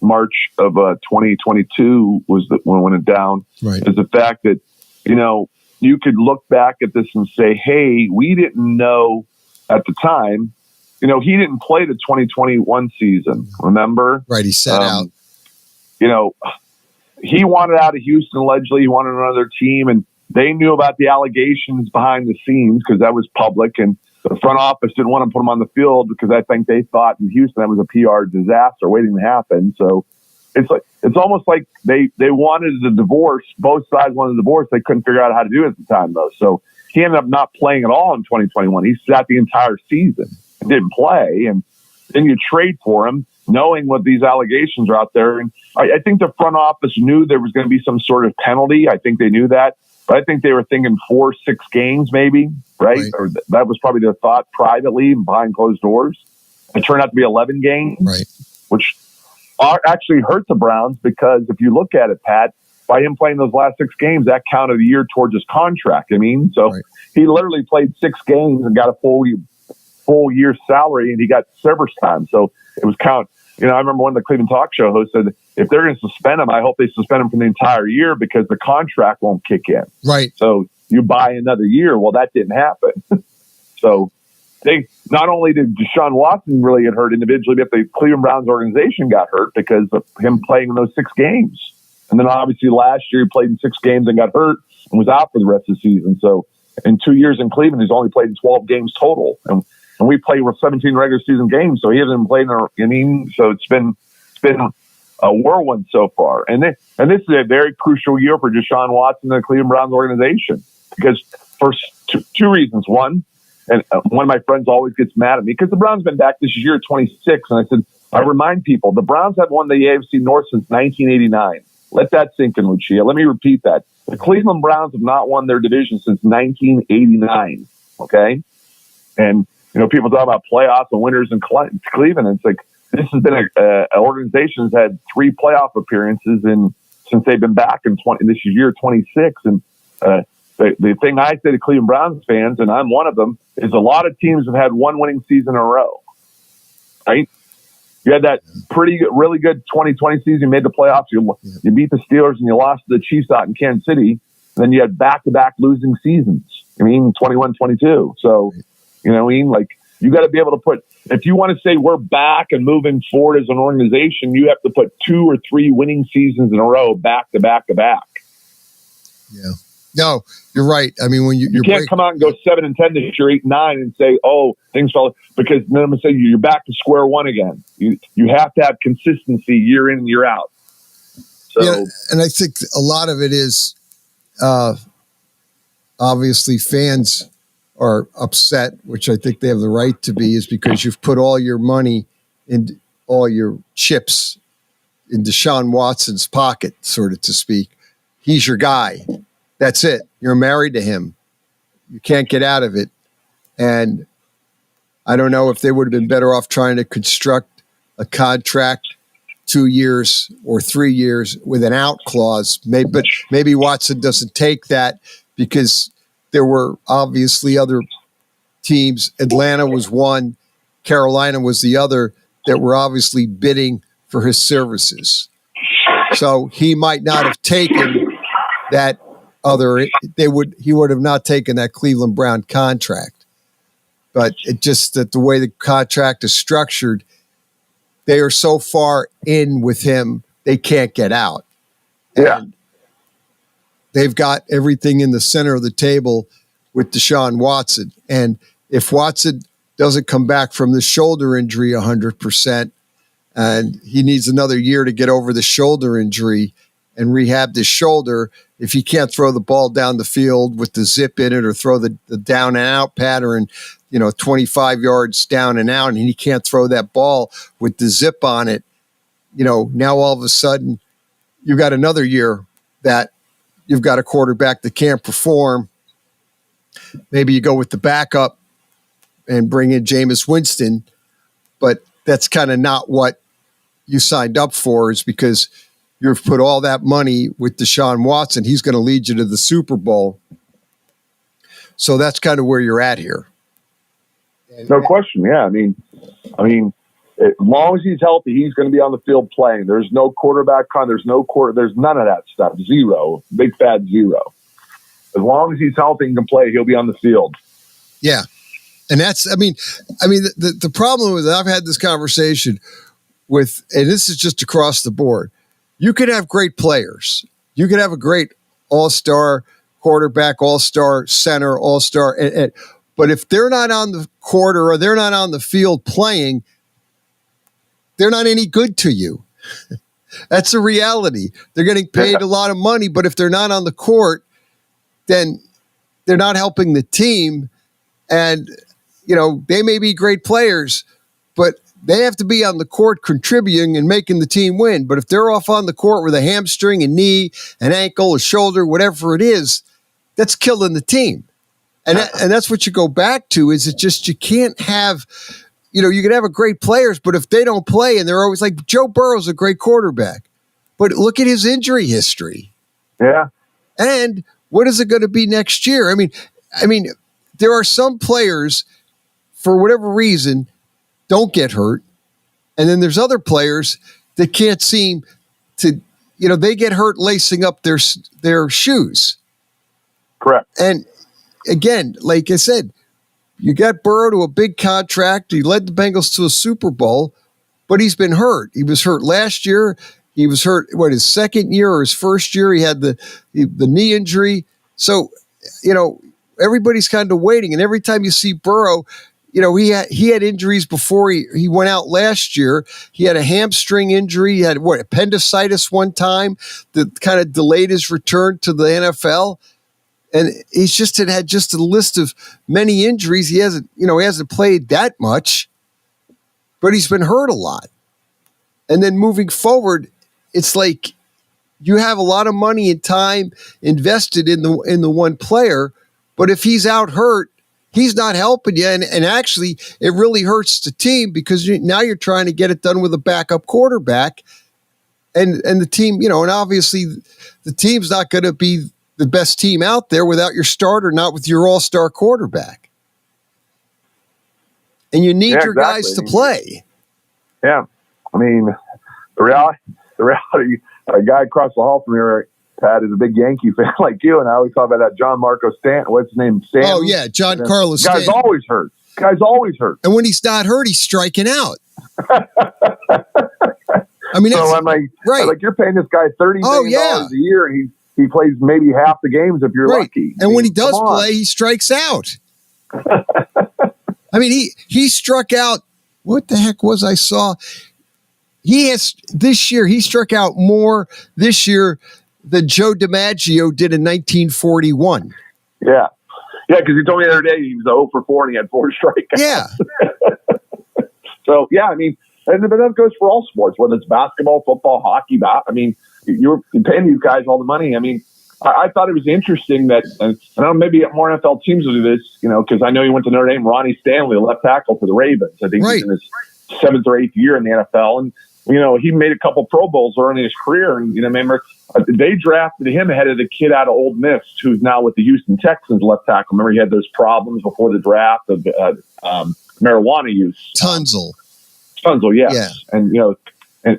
March of 2022 was when it went down. Right. Is the fact that you could look back at this and say, hey, we didn't know at the time. He didn't play the 2021 season. Remember? Right. He sat out. He wanted out of Houston. Allegedly, he wanted another team, and they knew about the allegations behind the scenes because that was public, and the front office didn't want to put him on the field because I think they thought in Houston that was a PR disaster waiting to happen. So it's almost like they wanted the divorce. Both sides wanted the divorce. They couldn't figure out how to do it at the time, though. So he ended up not playing at all in 2021. He sat the entire season and didn't play, and then you trade for him knowing what these allegations are out there. And I think the front office knew there was going to be some sort of penalty. I think they knew that. But I think they were thinking 4-6 games maybe, right? Or that was probably their thought privately behind closed doors. It turned out to be 11 games, right? Which actually hurt the Browns because if you look at it, Pat, by him playing those last 6 games, that counted a year towards his contract. So he literally played 6 games and got a full year's salary, and he got severance time. So it was count. I remember one of the Cleveland talk show hosts said, if they're going to suspend him, I hope they suspend him for the entire year because the contract won't kick in. Right. So you buy another year. Well, that didn't happen. So they not only did Deshaun Watson really get hurt individually, but the Cleveland Browns organization got hurt because of him playing in those 6 games. And then obviously last year he played in 6 games and got hurt and was out for the rest of the season. So in 2 years in Cleveland, he's only played 12 games total. And we play with 17 regular season games, so he hasn't played in our inning. So it's been a whirlwind so far. And this is a very crucial year for Deshaun Watson and the Cleveland Browns organization, because for two reasons. One, and one of my friends always gets mad at me because the Browns have been back this year 26. And I said, I remind people, the Browns have won the AFC North since 1989. Let that sink in, Lucia. Let me repeat that. The Cleveland Browns have not won their division since 1989. Okay? And, people talk about playoffs and winners in Cleveland. And it's like, this has been an organization that's had 3 playoff appearances since they've been back in this is year 26. And the thing I say to Cleveland Browns fans, and I'm one of them, is a lot of teams have had one winning season in a row. Right? You had that really good 2020 season. You made the playoffs. You beat the Steelers and you lost to the Chiefs out in Kansas City. And then you had back-to-back losing seasons. 21-22. So, you got to be able to put, if you want to say we're back and moving forward as an organization, you have to put 2 or 3 winning seasons in a row, back to back to back. Yeah. No, you're right. I mean, when you can't come out and go 7-10 this year, 8-9, and say, "Oh, things fell," because then I'm gonna say you're back to square one again. You have to have consistency year in and year out. So, yeah, and I think a lot of it is obviously fans are upset, which I think they have the right to be, is because you've put all your money and all your chips in Deshaun Watson's pocket, sort of to speak. He's your guy. That's it. You're married to him. You can't get out of it. And I don't know if they would have been better off trying to construct a contract 2 years or 3 years with an out clause. But maybe Watson doesn't take that because there were obviously other teams. Atlanta was one. Carolina was the other that were obviously bidding for his services. So he might not have taken that he would have not taken that Cleveland Brown contract. But it just that the way the contract is structured, they are so far in with him, they can't get out. Yeah. And they've got everything in the center of the table with Deshaun Watson. And if Watson doesn't come back from the shoulder injury 100%, and he needs another year to get over the shoulder injury and rehab the shoulder, if he can't throw the ball down the field with the zip in it or throw the down and out pattern, 25 yards down and out, and he can't throw that ball with the zip on it, now all of a sudden you've got another year that you've got a quarterback that can't perform. Maybe you go with the backup and bring in Jameis Winston, but that's kind of not what you signed up for, is because you've put all that money with Deshaun Watson. He's going to lead you to the Super Bowl. So that's kind of where you're at here. No question. Yeah. I mean, as long as he's healthy, he's going to be on the field playing. There's no quarterback there's none of that stuff. Zero. Big fat zero. As long as he's healthy and can play, he'll be on the field. Yeah. And that's, the problem is I've had this conversation with, and this is just across the board. You could have great players. You could have a great all-star quarterback, all-star center, all-star. But if they're not on the court or they're not on the field playing, they're not any good to you. That's the reality. They're getting paid a lot of money, but if they're not on the court, then they're not helping the team. And, they may be great players, but they have to be on the court contributing and making the team win. But if they're off on the court with a hamstring, a knee, an ankle, a shoulder, whatever it is, that's killing the team. And that's what you go back to, is it just you can't have, you can have a great players, but if they don't play, and they're always like, Joe Burrow's a great quarterback, but look at his injury history. Yeah. And what is it going to be next year? I mean, there are some players, for whatever reason, don't get hurt. And then there's other players that can't seem to, they get hurt lacing up their shoes. Correct. And again, like I said, you got Burrow to a big contract. He led the Bengals to a Super Bowl, but he's been hurt. He was hurt last year. He was hurt, his second year or his first year? He had the knee injury. So, everybody's kind of waiting. And every time you see Burrow, he had injuries before he went out last year. He had a hamstring injury. He had appendicitis one time that kind of delayed his return to the NFL. And he's just had just a list of many injuries. He hasn't played that much, but he's been hurt a lot. And then moving forward, it's like you have a lot of money and time invested in the one player, but if he's out hurt, he's not helping you. And actually, it really hurts the team because now you're trying to get it done with a backup quarterback. And the team, and obviously the team's not going to be the best team out there without your starter, not with your all-star quarterback. And you need your guys to play. Yeah. I mean, the reality, a guy across the hall from here, Pat, is a big Yankee fan like you, and I always talk about that John Marco Stanton. What's his name? Stanton? Oh, yeah, John Carlos Stanton. Guy's always hurt. And when he's not hurt, he's striking out. I mean, so I'm like, right. Like you're paying this guy $30 million a year, and he plays maybe half the games if you're lucky. And when he does play, he strikes out. I mean, he struck out. What the heck was I saw? He struck out more this year than Joe DiMaggio did in 1941. Yeah. Yeah, because he told me the other day he was 0 for 4 and he had 4 strikeouts. Yeah. So, yeah, I mean, but that goes for all sports, whether it's basketball, football, hockey. I mean, you're paying these guys all the money. I mean, I thought it was interesting that, and I don't know, maybe more NFL teams will do this, because I know he went to Notre Dame, Ronnie Stanley, a left tackle for the Ravens. I think he's in his 7th or 8th year in the NFL. And, he made a couple Pro Bowls early in his career. And, remember, they drafted him ahead of the kid out of Ole Miss, who's now with the Houston Texans left tackle. Remember, he had those problems before the draft of marijuana use. Tunzel, yes. Yeah. And,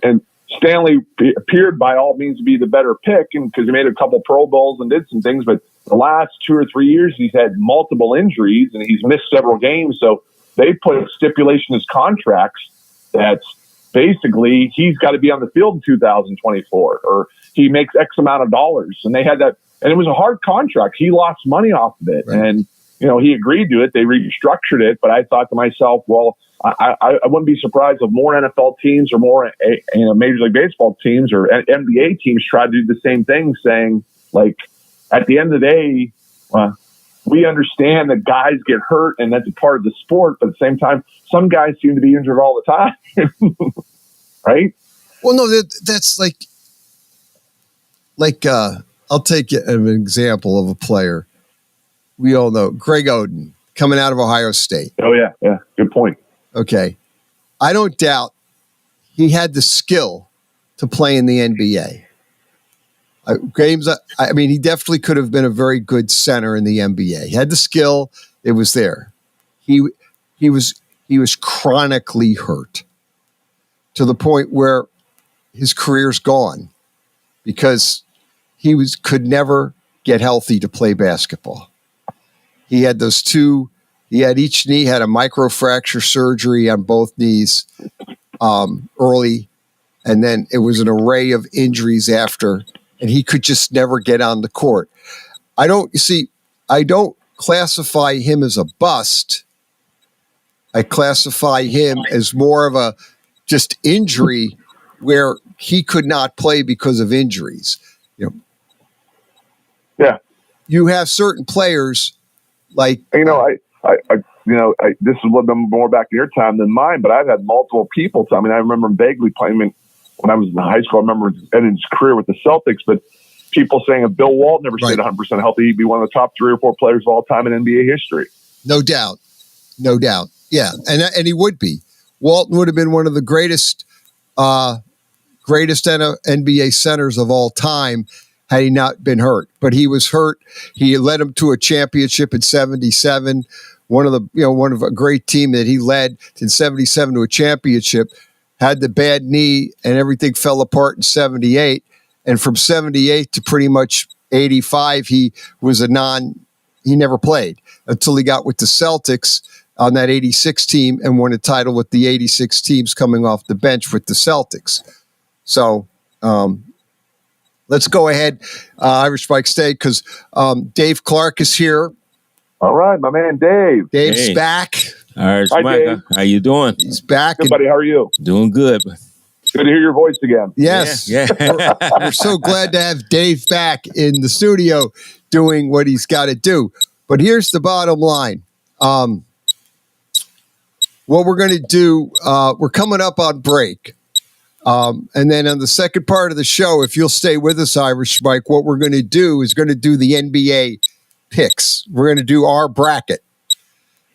and Stanley appeared by all means to be the better pick because he made a couple Pro Bowls and did some things. But the last 2 or 3 years, he's had multiple injuries and he's missed several games. So they put a stipulation in his contracts that's basically he's got to be on the field in 2024 or he makes X amount of dollars. And they had that. And it was a hard contract. He lost money off of it. Right. And, he agreed to it. They restructured it. But I thought to myself, well, I wouldn't be surprised if more NFL teams or more Major League Baseball teams or NBA teams try to do the same thing, saying, like, at the end of the day, we understand that guys get hurt and that's a part of the sport. But at the same time, some guys seem to be injured all the time. Right? Well, no, that's like I'll take an example of a player. We all know Greg Oden coming out of Ohio State. Oh, yeah. Yeah. Good point. Okay. I don't doubt he had the skill to play in the NBA. He definitely could have been a very good center in the NBA. He had the skill. It was there. He was chronically hurt to the point where his career's gone because he could never get healthy to play basketball. He had each knee had a microfracture surgery on both knees early, and then it was an array of injuries after, and he could just never get on the court. I don't classify him as a bust. I classify him as more of a just injury where he could not play because of injuries. Yeah. You have certain players like this is a little bit more back in your time than mine, but I've had multiple people. I remember vaguely playing when I was in high school. I remember ending his career with the Celtics, but people saying if Bill Walton never stayed 100% healthy, he'd be one of the top 3 or 4 players of all time in NBA history. No doubt. Yeah, and he would be. Walton would have been one of the greatest NBA centers of all time had he not been hurt. But he was hurt. He led him to a championship in '77. One of a great team that he led in '77 to a championship. Had the bad knee and everything fell apart in '78. And from '78 to pretty much '85, he never played until he got with the Celtics on that '86 team and won a title with the '86 teams coming off the bench with the Celtics. So let's go ahead. Irish Bike State, because Dave Clark is here. All right, my man Dave. Dave's back. All right, Hi, Mike. Dave. How you doing? He's back. Good, buddy. How are you? Doing good. Good to hear your voice again. Yes. Yeah. We're so glad to have Dave back in the studio doing what he's got to do. But here's the bottom line. What we're going to do, we're coming up on break. And then on the second part of the show, if you'll stay with us, Irish Mike, what we're going to do is going to do the NBA picks. We're going to do our bracket.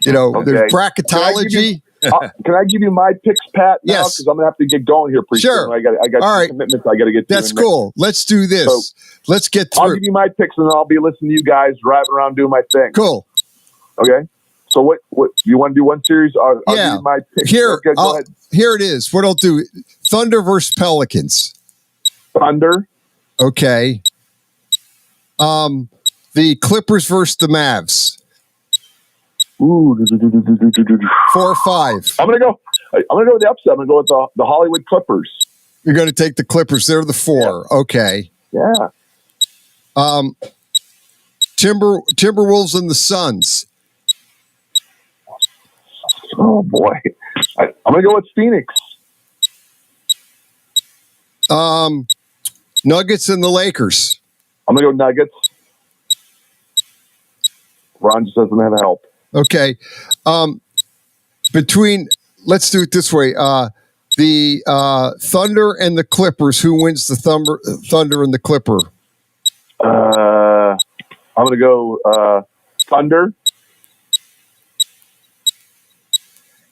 You know, there's bracketology. Can I give you my picks, Pat? Now? Yes. Because I'm gonna have to get going here pretty soon. I got All right. commitments I got to get to. That's cool. Let's do this. So, let's get through. I'll give you my picks, and then I'll be listening to you guys driving around doing my thing. Cool. Okay. So what you want to do one series? I'll give you my picks. Here, okay, go ahead. Here it is. What I'll do: Thunder versus Pelicans. Thunder. Okay. The Clippers versus the Mavs. Ooh. 4-5. I'm gonna go with the upset. I'm gonna go with the Hollywood Clippers. You're going to take the Clippers. They're the 4. Yeah. Okay. Yeah. Timberwolves and the Suns. Oh boy. I'm gonna go with Phoenix. Nuggets and the Lakers. I'm gonna go Nuggets. Ron just doesn't have help. Okay. Let's do it this way. The Thunder and the Clippers. Who wins the Thunder and the Clipper? I'm going to go Thunder.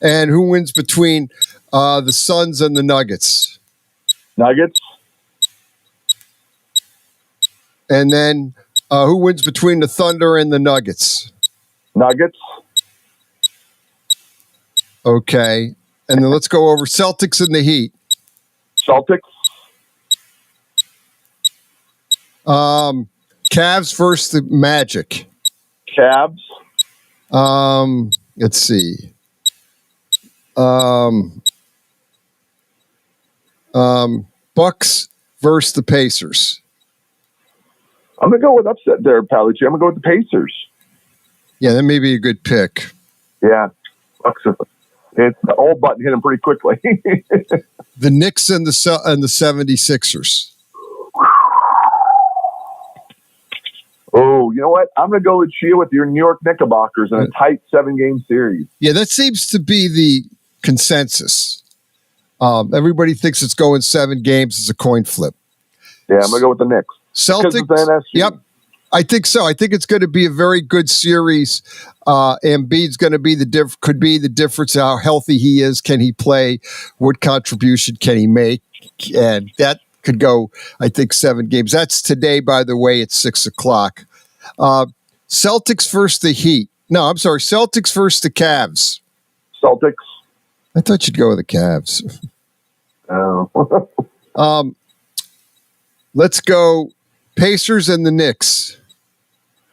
And who wins between the Suns and the Nuggets? Nuggets. And then who wins between the Thunder and the Nuggets? Nuggets. Okay. And then let's go over Celtics and the Heat. Celtics. Cavs versus the Magic. Cavs. Let's see. Bucks versus the Pacers. I'm going to go with upset there, Palucci. I'm going to go with the Pacers. Yeah, that may be a good pick. Yeah. It's the old button hit him pretty quickly. The Knicks and the 76ers. Oh, you know what? I'm going to go with you with your New York Knickerbockers in a tight 7-game series. Yeah, that seems to be the consensus. Everybody thinks it's going 7 games. It's a coin flip. Yeah, I'm going to go with the Knicks. Celtics. Yep. I think so. I think it's going to be a very good series. Embiid's going to be could be the difference. How healthy he is. Can he play? What contribution can he make? And that could go, I think, 7 games. That's today, by the way, at 6:00. Celtics versus the Heat. No, I'm sorry. Celtics versus the Cavs. Celtics. I thought you'd go with the Cavs. Oh. Let's go Pacers and the Knicks.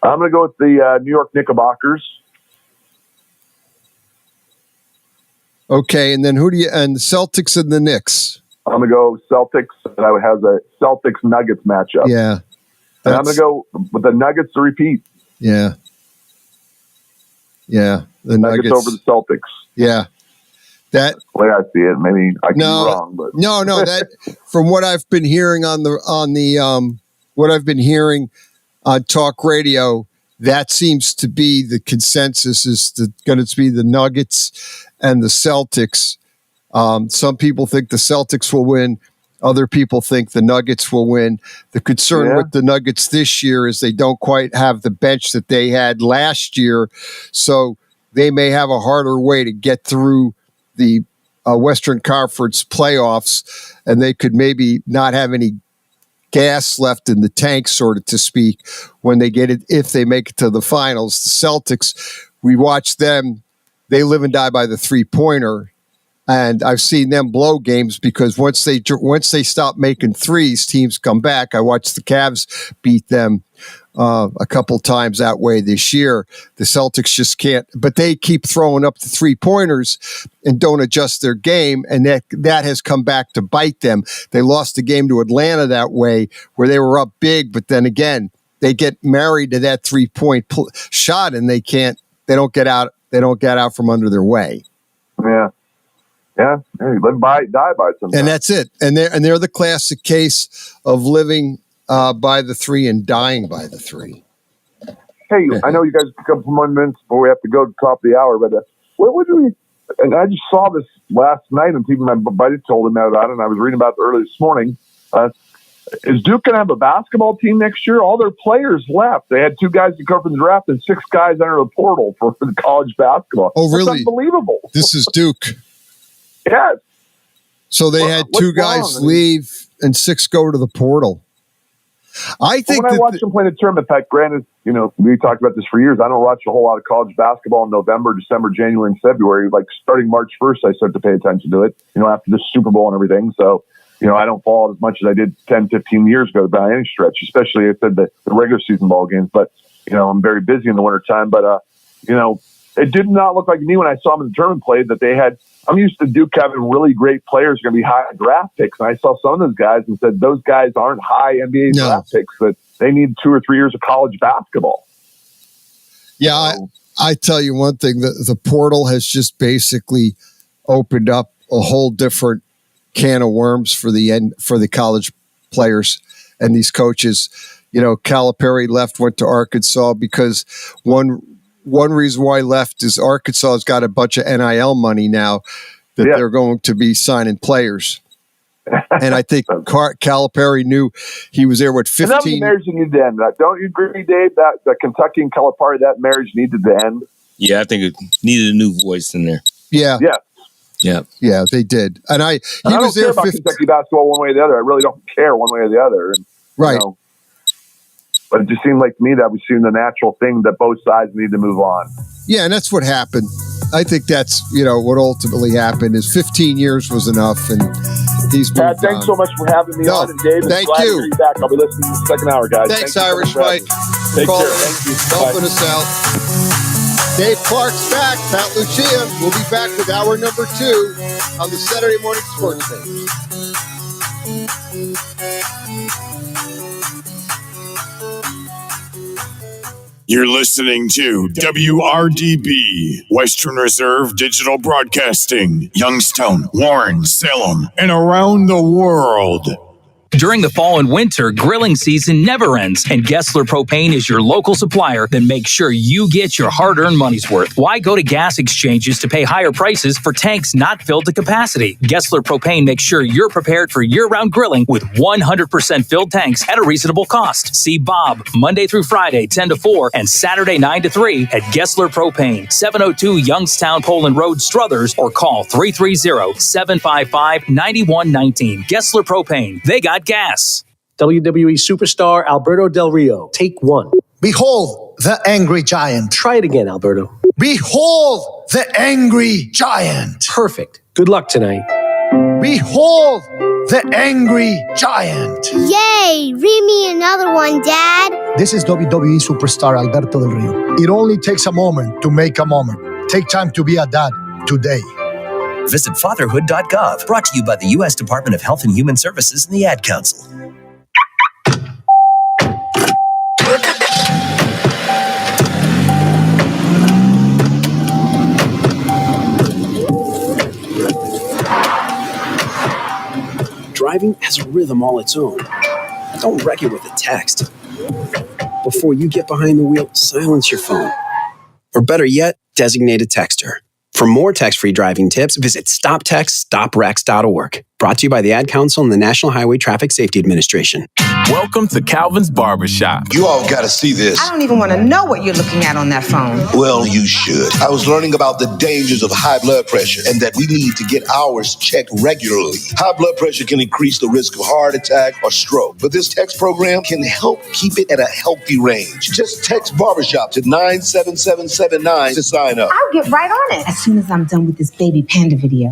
I'm going to go with the New York Knickerbockers. Okay, and then and the Celtics and the Knicks? I'm going to go Celtics, and I would have a Celtics-Nuggets matchup. Yeah. And I'm going to go with the Nuggets to repeat. Yeah. Yeah, the Nuggets over the Celtics. Yeah. That the way I see it, maybe I can be wrong, but no. That from what I've been hearing what I've been hearing on talk radio, that seems to be the consensus is going to be the Nuggets and the Celtics. Some people think the Celtics will win. Other people think the Nuggets will win. The concern with the Nuggets this year is they don't quite have the bench that they had last year, so they may have a harder way to get through the Western Conference playoffs, and they could maybe not have any gas left in the tank, sort of to speak, when they get it, if they make it to the finals. The Celtics, we watch them, they live and die by the three-pointer, and I've seen them blow games because once they stop making threes, teams come back. I watched the Cavs beat them a couple times that way this year. The Celtics just can't, but they keep throwing up the three-pointers and don't adjust their game, and that has come back to bite them. They lost the game to Atlanta that way, where they were up big, but then again, they get married to that 3-point shot, and they don't get out from under their way. Yeah. Yeah, you live by it, die by it sometimes. And that's it. And they're the classic case of living by the 3 and dying by the 3. Hey, I know you guys have a couple more minutes before we have to go to the top of the hour, but what would we? And I just saw this last night, and even my buddy told me about it, and I was reading about it early this morning. Is Duke going to have a basketball team next year? All their players left. They had 2 guys to come from the draft and 6 guys enter the portal for the college basketball. Oh, really? That's unbelievable. This is Duke. Yes. So they had 2 guys leave and 6 go to the portal. I think when I watch them play the tournament, Pat, granted, we talked about this for years. I don't watch a whole lot of college basketball in November, December, January, and February. Like starting March 1st, I start to pay attention to it, after the Super Bowl and everything. So, I don't follow it as much as I did 10, 15 years ago by any stretch, especially I said the regular season ball games. But, I'm very busy in the wintertime. But, it did not look like to me when I saw them in the tournament play that they had. I'm used to Duke having really great players going to be high draft picks. And I saw some of those guys and said, those guys aren't high NBA draft picks, that they need 2 or 3 years of college basketball. Yeah, so, I tell you one thing, the portal has just basically opened up a whole different can of worms for the college players and these coaches. Calipari went to Arkansas because one reason why he left is Arkansas has got a bunch of NIL money now that they're going to be signing players. And I think Calipari knew he was there with 15. And that marriage needed to end. Don't you agree, Dave, that the Kentucky and Calipari, that marriage needed to end? Yeah, I think it needed a new voice in there. Yeah. Yeah. Yeah, they did. And he was there about Kentucky basketball one way or the other. I really don't care one way or the other. And, right. But it just seemed like to me that was the natural thing that both sides need to move on. Yeah, and that's what happened. I think that's, what ultimately happened is 15 years was enough, and he's moved Pat, thanks so much for having me on. And Dave, thank glad you. to hear you back. I'll be listening to the second hour, guys. Thanks Irish Mike. Take care. Thank you. Helping us out. Dave Clark's back. Pat Lucia. We'll be back with hour number 2 on the Saturday Morning Sports Page. You're listening to WRDB, Western Reserve Digital Broadcasting, Youngstown, Warren, Salem, and around the world. During the fall and winter, grilling season never ends, and Gessler Propane is your local supplier that makes sure you get your hard-earned money's worth. Why go to gas exchanges to pay higher prices for tanks not filled to capacity? Gessler Propane makes sure you're prepared for year-round grilling with 100% filled tanks at a reasonable cost. See Bob Monday through Friday, 10 to 4, and Saturday, 9 to 3 at Gessler Propane, 702 Youngstown Poland Road, Struthers, or call 330-755-9119. Gessler Propane. They got gas. WWE superstar Alberto Del Rio. Take 1. Behold the angry giant. Try it again, Alberto. Behold the angry giant. Perfect. Good luck tonight. Behold the angry giant. Yay! Read me another one, Dad. This is WWE superstar Alberto Del Rio. It only takes a moment to make a moment. Take time to be a dad today. Visit fatherhood.gov. Brought to you by the U.S. Department of Health and Human Services and the Ad Council. Driving has a rhythm all its own. Don't wreck it with a text. Before you get behind the wheel, silence your phone. Or better yet, designate a texter. For more text-free driving tips, visit stoptextstoprex.org. Brought to you by the Ad Council and the National Highway Traffic Safety Administration. Welcome to Calvin's Barbershop. You all got to see this. I don't even want to know what you're looking at on that phone. Well, you should. I was learning about the dangers of high blood pressure and that we need to get ours checked regularly. High blood pressure can increase the risk of heart attack or stroke, but this text program can help keep it at a healthy range. Just text Barbershop to 97779 to sign up. I'll get right on it as soon as I'm done with this baby panda video.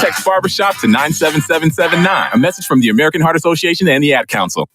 Text Barbershop to 97779. A message from the American Heart Association and the Ad Council.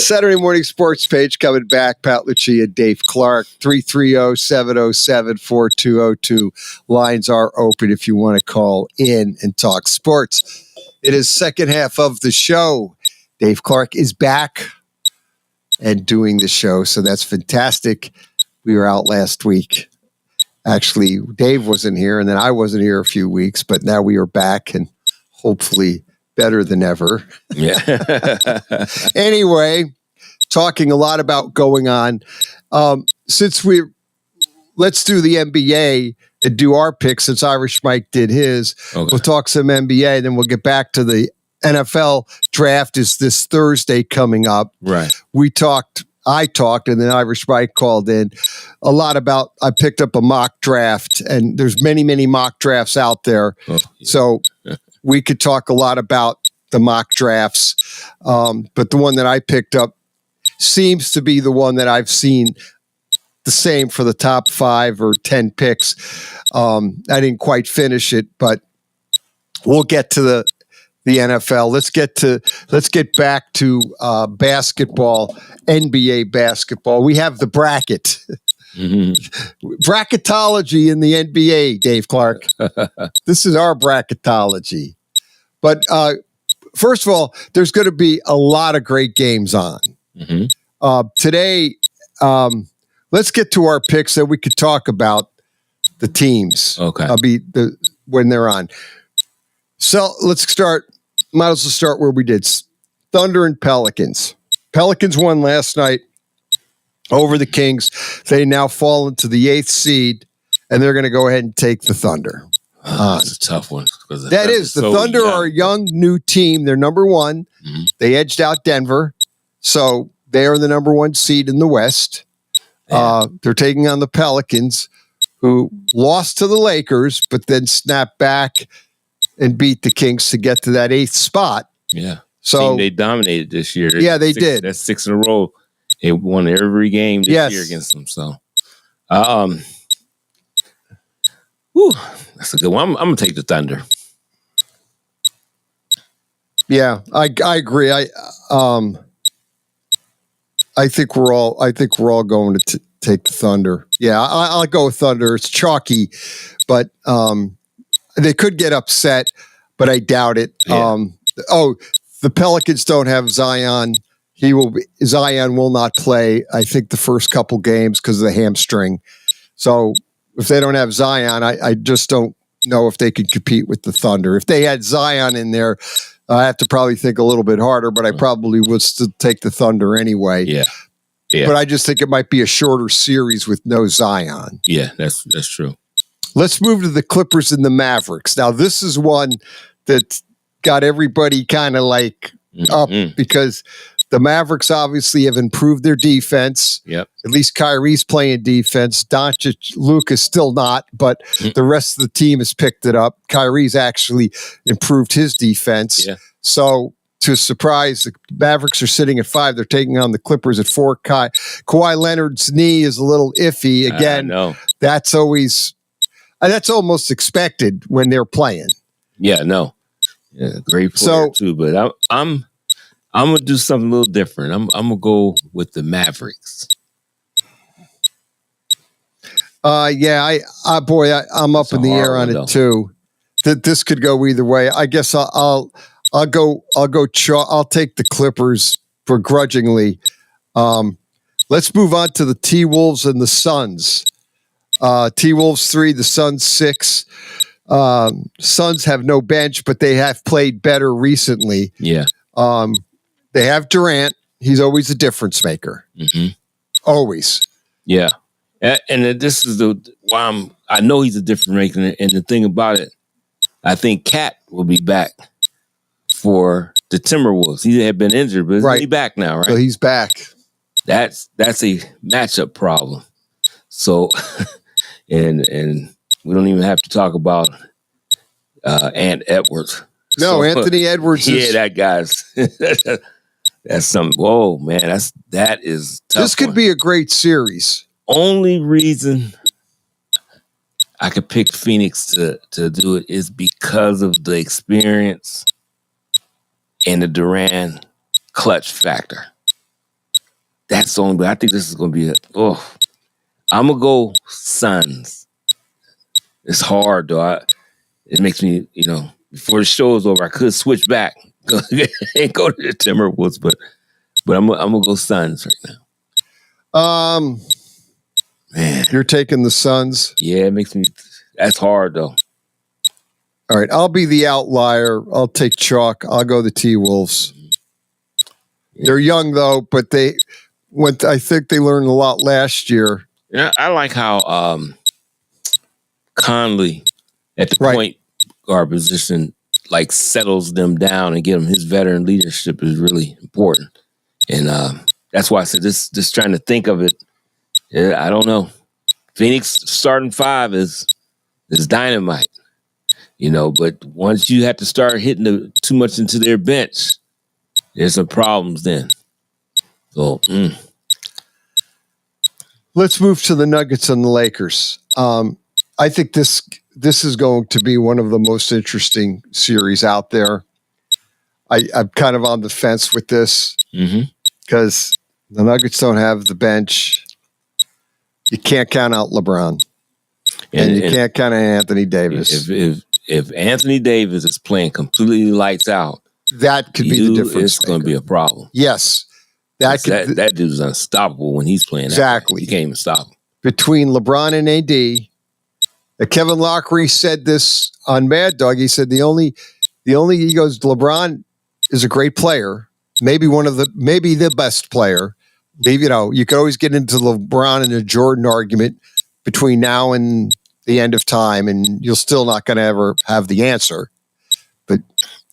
Saturday Morning Sports Page coming back. Pat Lucia, Dave Clark, 330-707-4202. Lines are open if you want to call in and talk sports. It is second half of the show. Dave Clark is back and doing the show, so that's fantastic. We were out last week. Actually, Dave wasn't here, and then I wasn't here a few weeks, but now we are back and hopefully better than ever. Yeah. Anyway, talking a lot about going on. Let's do the NBA and do our picks since Irish Mike did his. Okay. We'll talk some NBA, then we'll get back to the NFL draft is this Thursday coming up. Right. I talked, and then Irish Mike called in a lot about, I picked up a mock draft, and there's many, many mock drafts out there. Oh, yeah. So we could talk a lot about the mock drafts. But the one that I picked up seems to be the one that I've seen the same for the top 5 or 10 picks. I didn't quite finish it, but we'll get to the NFL. Let's get back to basketball, NBA basketball. We have the bracket. Mm-hmm. Bracketology in the NBA, Dave Clark. This is our bracketology. But first of all, there's going to be a lot of great games on. Mm-hmm. Today, let's get to our picks so we could talk about the teams. Okay. When they're on. So let's start. Might as well start where we did. Thunder and Pelicans. Pelicans won last night over the Kings. They now fall into the 8th seed, and they're going to go ahead and take the Thunder. That's a tough one. The Thunder are a young, new team. They're number 1. Mm-hmm. They edged out Denver, so they are the number 1 seed in the West. Yeah. They're taking on the Pelicans, who lost to the Lakers, but then snapped back and beat the Kings to get to that 8th spot. Yeah. So they dominated this year. Yeah, they did. That's 6 in a row. They won every game this year against them. So, that's a good one. I'm going to take the Thunder. Yeah, I agree. I think we're all going to take the Thunder. Yeah, I'll go with Thunder. It's chalky, but they could get upset, but I doubt it. Yeah. The Pelicans don't have Zion. Zion will not play, I think, the first couple games because of the hamstring. So if they don't have Zion, I just don't know if they could compete with the Thunder. If they had Zion in there, I have to probably think a little bit harder, but I probably would still take the Thunder anyway. Yeah. But I just think it might be a shorter series with no Zion. Yeah, that's true. Let's move to the Clippers and the Mavericks. Now, this is one that got everybody kind of like up because the Mavericks obviously have improved their defense. Yep. At least Kyrie's playing defense. Doncic, Luca's still not, but the rest of the team has picked it up. Kyrie's actually improved his defense. Yeah. So, to surprise, the Mavericks are sitting at 5. They're taking on the Clippers at 4. Kawhi Leonard's knee is a little iffy. Again, that's almost expected when they're playing. Yeah, no. Yeah, great player too, but I'm gonna do something a little different. I'm gonna go with the Mavericks. I'm up in the air on it too. That this could go either way. I guess I'll take the Clippers begrudgingly. Let's move on to the T-Wolves and the Suns. T-Wolves 3, the Suns 6. Suns have no bench, but they have played better recently. Yeah. They have Durant. He's always a difference maker. Mm-hmm. Always. Yeah. And this is why I know he's a difference maker. And the thing about it, I think Cat will be back for the Timberwolves. He had been injured, but he's back now, right? So he's back. That's a matchup problem. So, and we don't even have to talk about Ant Edwards. No, Anthony Edwards. That guy's. That's something. Whoa, man, that is tough. This could be a great series. Only reason I could pick Phoenix to do it is because of the experience and the Durant clutch factor. That's the only way. I think this is going to be I'm going to go Suns. It's hard, though. It makes me, before the show is over, I could switch back and go to the Timberwolves, but I'm going to go Suns right now. Man. You're taking the Suns? Yeah, it makes me, that's hard, though. All right, I'll be the outlier. I'll take chalk. I'll go the T-Wolves. Yeah. They're young, though, but I think they learned a lot last year. Yeah, I like how Conley at the point guard position settles them down and get them his veteran leadership is really important. And that's why I said just trying to think of it. Yeah, I don't know. Phoenix starting 5 is dynamite. But once you have to start hitting too much into their bench, there's some problems then. So, Let's move to the Nuggets and the Lakers. I think this is going to be one of the most interesting series out there. I'm kind of on the fence with this because the Nuggets don't have the bench. You can't count out LeBron, and you can't count out Anthony Davis. If Anthony Davis is playing completely lights out, that could be the difference. It's going to be a problem. Yes. That dude's unstoppable when he's playing. Exactly. You can't even stop him. Between LeBron and AD, Kevin Lockery said this on Mad Dog. He said he goes, LeBron is a great player, maybe the best player. You could always get into LeBron and the Jordan argument between now and the end of time, and you're still not going to ever have the answer. But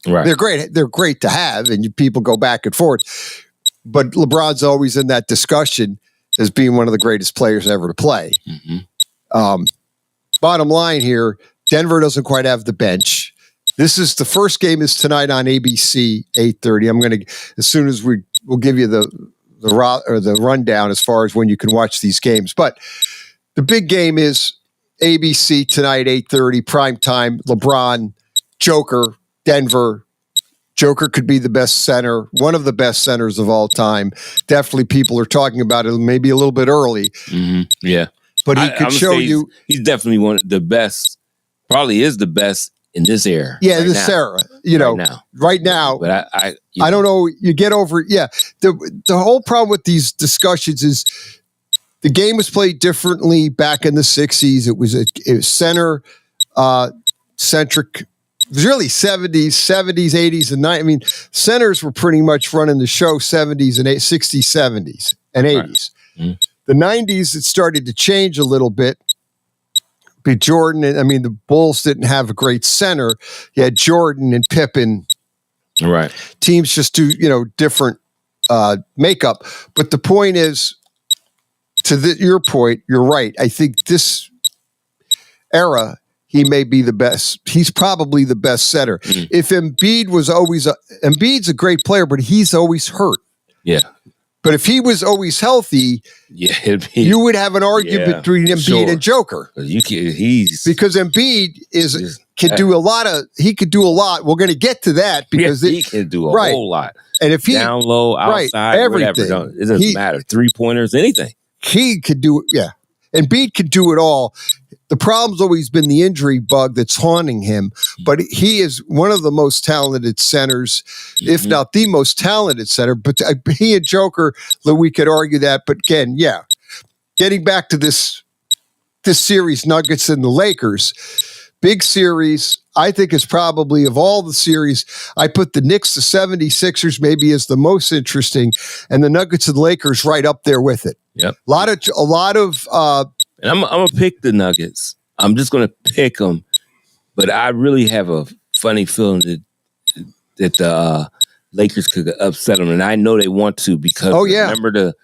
they're great. They're great to have, and people go back and forth. But LeBron's always in that discussion as being one of the greatest players ever to play. Mm-hmm. Bottom line here, Denver doesn't quite have the bench. This is the first game is tonight on ABC 8:30. I'm going to, as soon as we'll give you the rundown as far as when you can watch these games. But the big game is ABC tonight, 8:30, primetime. LeBron, Joker, Denver. Joker could be the best center, one of the best centers of all time. Definitely people are talking about it maybe a little bit early. Mm-hmm. Yeah. But he could show you. He's definitely one of the best, probably is the best in this era. Yeah, this era. Right now. But I don't know. You get over it. Yeah. The whole problem with these discussions is the game was played differently back in the 60s. It was center centric. It was really 70s, 80s, and 90s. I mean, centers were pretty much running the show 70s and 60s, 70s, and 80s. Right. Mm-hmm. The 90s, it started to change a little bit. But Jordan, the Bulls didn't have a great center. You had Jordan and Pippen. Right. Teams just do, different makeup. But the point is, your point, you're right. I think this era, he may be the best. He's probably the best center. Mm-hmm. If Embiid was always Embiid's a great player, but he's always hurt. Yeah. But if he was always healthy, you would have an argument between Embiid and Joker. Because Embiid can do a lot. He could do a lot. We're going to get to that because he can do a whole lot. And if he down low, outside, everything, whatever, it doesn't matter. 3-pointers, anything. He could do it. Yeah. Embiid could do it all. The problem's always been the injury bug that's haunting him, but he is one of the most talented centers, if not the most talented center. But he and Joker, we could argue that. But again, getting back to this series, Nuggets and the Lakers, big series. I think is probably of all the series, I put the Knicks, the 76ers maybe as the most interesting, and the Nuggets and the Lakers right up there with it. Yep. A lot of. And I'm gonna pick the Nuggets. I'm just gonna pick them, but I really have a funny feeling that the Lakers could upset them, and I know they want to because remember the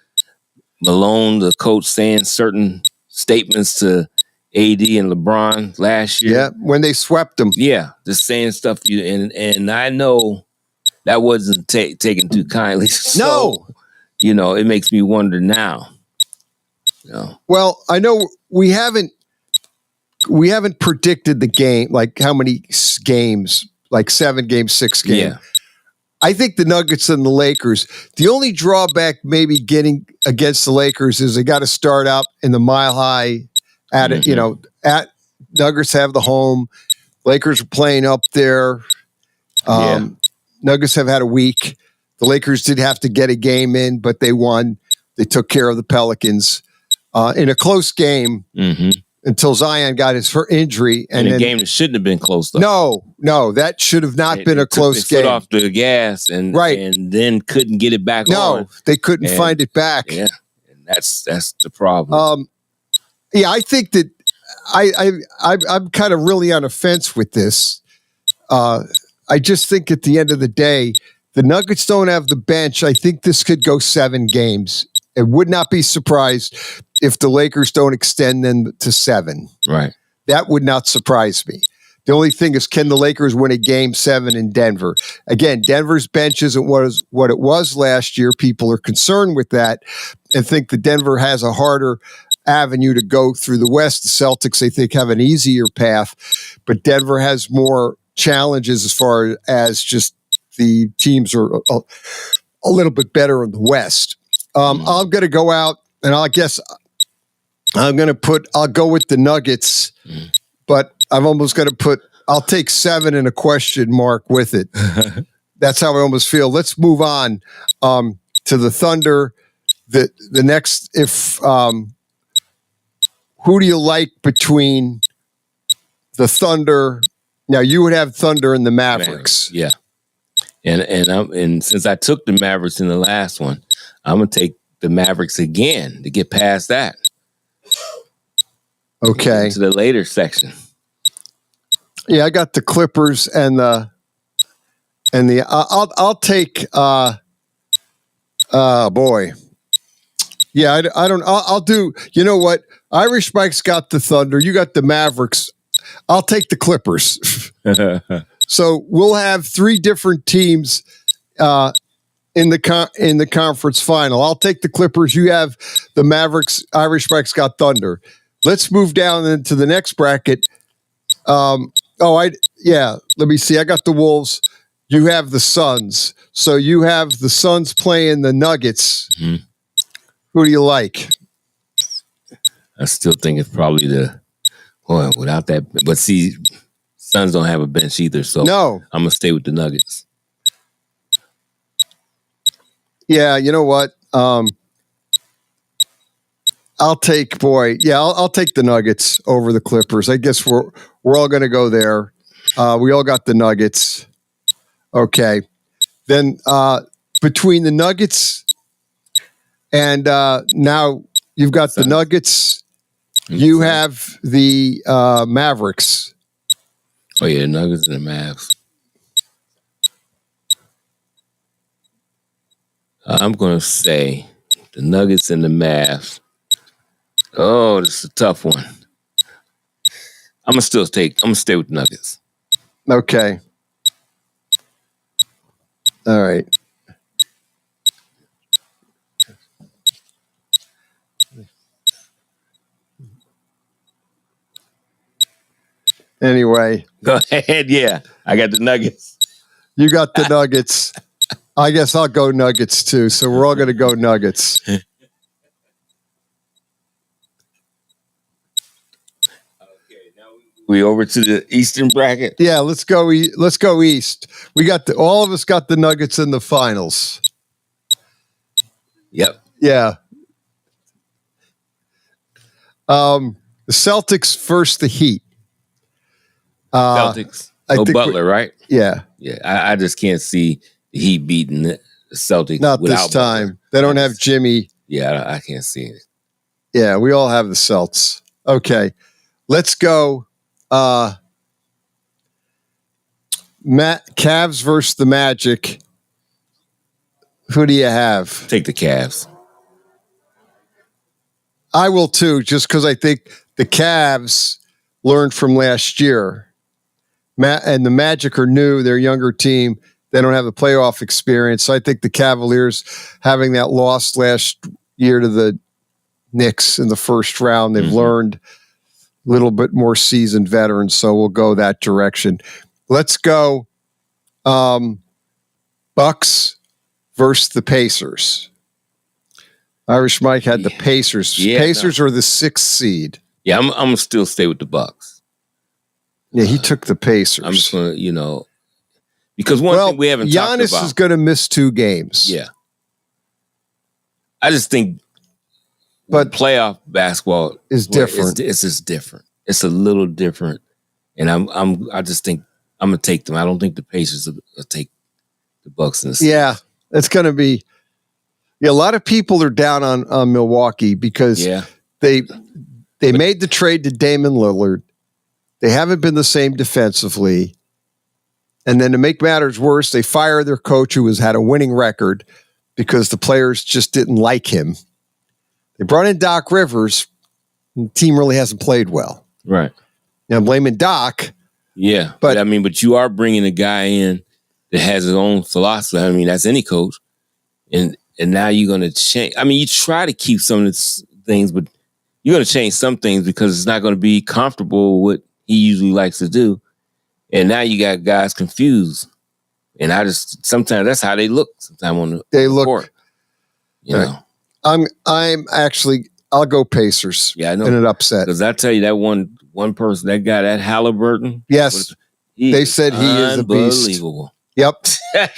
Malone, the coach, saying certain statements to AD and LeBron last year. Yeah, when they swept them. Yeah, just saying stuff. And I know that wasn't taken too kindly. So, no, it makes me wonder now. Well, I know we haven't predicted the game, like how many games, like 7 games, 6 games. I think the Nuggets and the Lakers, the only drawback maybe getting against the Lakers is they got to start out in the Mile High at Nuggets have the home. Lakers are playing up there. Nuggets have had a week. The Lakers did have to get a game in, but they won. They took care of the Pelicans in a close game until Zion got his injury. And a game that shouldn't have been close, though. No, that should have not been a close game. Foot off the gas and then couldn't get it back on. No, they couldn't find it back. Yeah, and that's the problem. I think that I'm kind of really on a fence with this. I just think at the end of the day, the Nuggets don't have the bench. I think this could go 7 games. I would not be surprised if the Lakers don't extend them to 7. Right. That would not surprise me. The only thing is, can the Lakers win a game 7 in Denver? Again, Denver's bench isn't what it was last year. People are concerned with that and think that Denver has a harder avenue to go through the West. The Celtics, they think, have an easier path, but Denver has more challenges as far as just the teams are a little bit better in the West. I'm going to go out, and I guess I'll go with the Nuggets, but I'm almost going to I'll take 7 and a question mark with it. That's how I almost feel. Let's move on to the Thunder. The next, who do you like between the Thunder? Now you would have Thunder and the Mavericks. Yeah. And since I took the Mavericks in the last one, I'm gonna take the Mavericks again to get past that. Okay. To the later section. Yeah, I got the Clippers and the I'll take boy. Yeah, I'll do, you know what? Irish Mike's got the Thunder, you got the Mavericks. I'll take the Clippers. So we'll have 3 different teams in the conference final. Me take the Clippers. You have the Mavericks. Irish Mike's got Thunder. Let's move down into the next bracket. Let me see. I got the Wolves. You have the Suns. So you have the Suns playing the Nuggets. Mm-hmm. Who do you like? I still think it's probably without that. But see, Suns don't have a bench either. So no, I'm going to stay with the Nuggets. Yeah, you know what? I'll take the Nuggets over the Clippers. I guess we're all going to go there. We all got the Nuggets. Okay. Then between the Nuggets and now you've got the Nuggets, you have the Mavericks. Oh, yeah, the Nuggets and the Mavs. I'm going to say the Nuggets and the Mavs. Oh, this is a tough one. I'm going to stay with the Nuggets. Okay. All right. Anyway. Go ahead. Yeah, I got the Nuggets. You got the Nuggets. I guess I'll go Nuggets too. So we're all going to go Nuggets. We over to the Eastern bracket. Yeah, let's go. Let's go East. We got all of us got the Nuggets in the finals. Yep. Yeah. The Celtics versus the Heat. Celtics. No Butler, right? Yeah. Yeah. I just can't see the Heat beating the Celtics. Not this time. Butler. They don't have Jimmy. Yeah, I can't see it. Yeah, we all have the Celts. Okay. Let's go. Cavs versus the Magic. Who do you have? Take the Cavs. I will too, just because I think the Cavs learned from last year. And the Magic are new. They're a younger team. They don't have the playoff experience. So I think the Cavaliers, having that loss last year to the Knicks in the first round, they've learned a little bit more seasoned veterans. So we'll go that direction. Let's go. Bucks versus the Pacers. Irish Mike had the Pacers. Yeah, Pacers are the 6th seed. Yeah, I'm gonna still stay with the Bucks. Yeah, he took the Pacers. I'm just gonna, because one thing we haven't talked about. Giannis is going to miss 2 games. Yeah, I just think, but playoff basketball is different. It's just different. It's a little different, and I just think I'm gonna take them. I don't think the Pacers will take the Bucks in the series. Yeah, it's going to be. Yeah, a lot of people are down on Milwaukee because they made the trade to Damian Lillard. They haven't been the same defensively. And then to make matters worse, they fired their coach who has had a winning record because the players just didn't like him. They brought in Doc Rivers, and the team really hasn't played well. Right. Now I'm blaming Doc. Yeah, but you are bringing a guy in that has his own philosophy. I mean, that's any coach. And now you're going to change. I mean, you try to keep some of the things, but you're going to change some things because it's not going to be comfortable with what he usually likes to do. And now you got guys confused. And sometimes that's how they look. Sometimes on the court. You know. I'm actually, I'll go Pacers. Yeah, I know. In an upset. Because I tell you, that one person, that guy, that Halliburton. Yes. They said he is a beast. Unbelievable. Yep.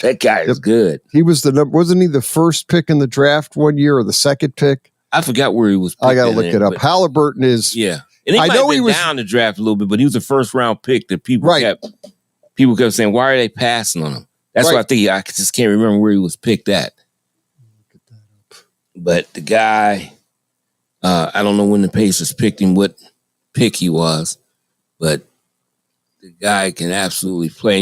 That guy is good. He was wasn't he the first pick in the draft one year or the second pick? I forgot where he was picked. I got to look it up. Halliburton is. Yeah. And I know he was down the draft a little bit, but he was a first round pick that people kept saying, why are they passing on him? That's why I just can't remember where he was picked at. But the guy, I don't know when the Pacers picked him, what pick he was, but the guy can absolutely play.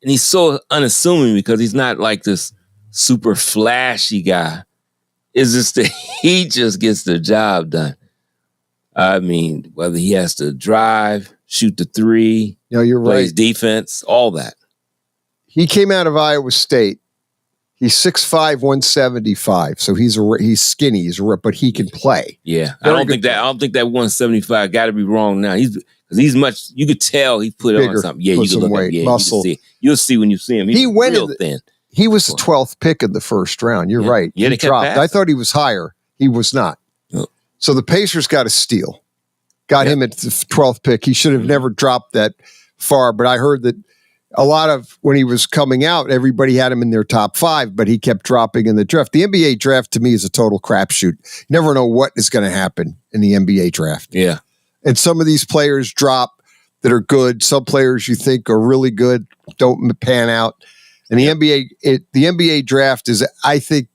And he's so unassuming because he's not like this super flashy guy. It's just that he just gets the job done. I mean, whether he has to drive, shoot the 3, you're plays right. defense, all that. He came out of Iowa State. He's 6'5", 175. So he's skinny, but he can play. Yeah, I don't think that 175 got to be wrong now. He's much. You could tell he put on something. Yeah, you can look weight, up. Yeah, muscle. You'll see when you see him. He's real thin. He was the 12th pick in the first round. You're right. Yeah, he dropped. I thought he was higher. He was not. Oh. So the Pacers got a steal. Got him at the 12th pick. He should have never dropped that far. But I heard that a lot of when he was coming out, everybody had him in their top 5, but he kept dropping in the draft. The NBA draft to me is a total crapshoot. You never know what is going to happen in the NBA draft. Yeah. And some of these players drop that are good. Some players you think are really good don't pan out. And the NBA draft is, I think,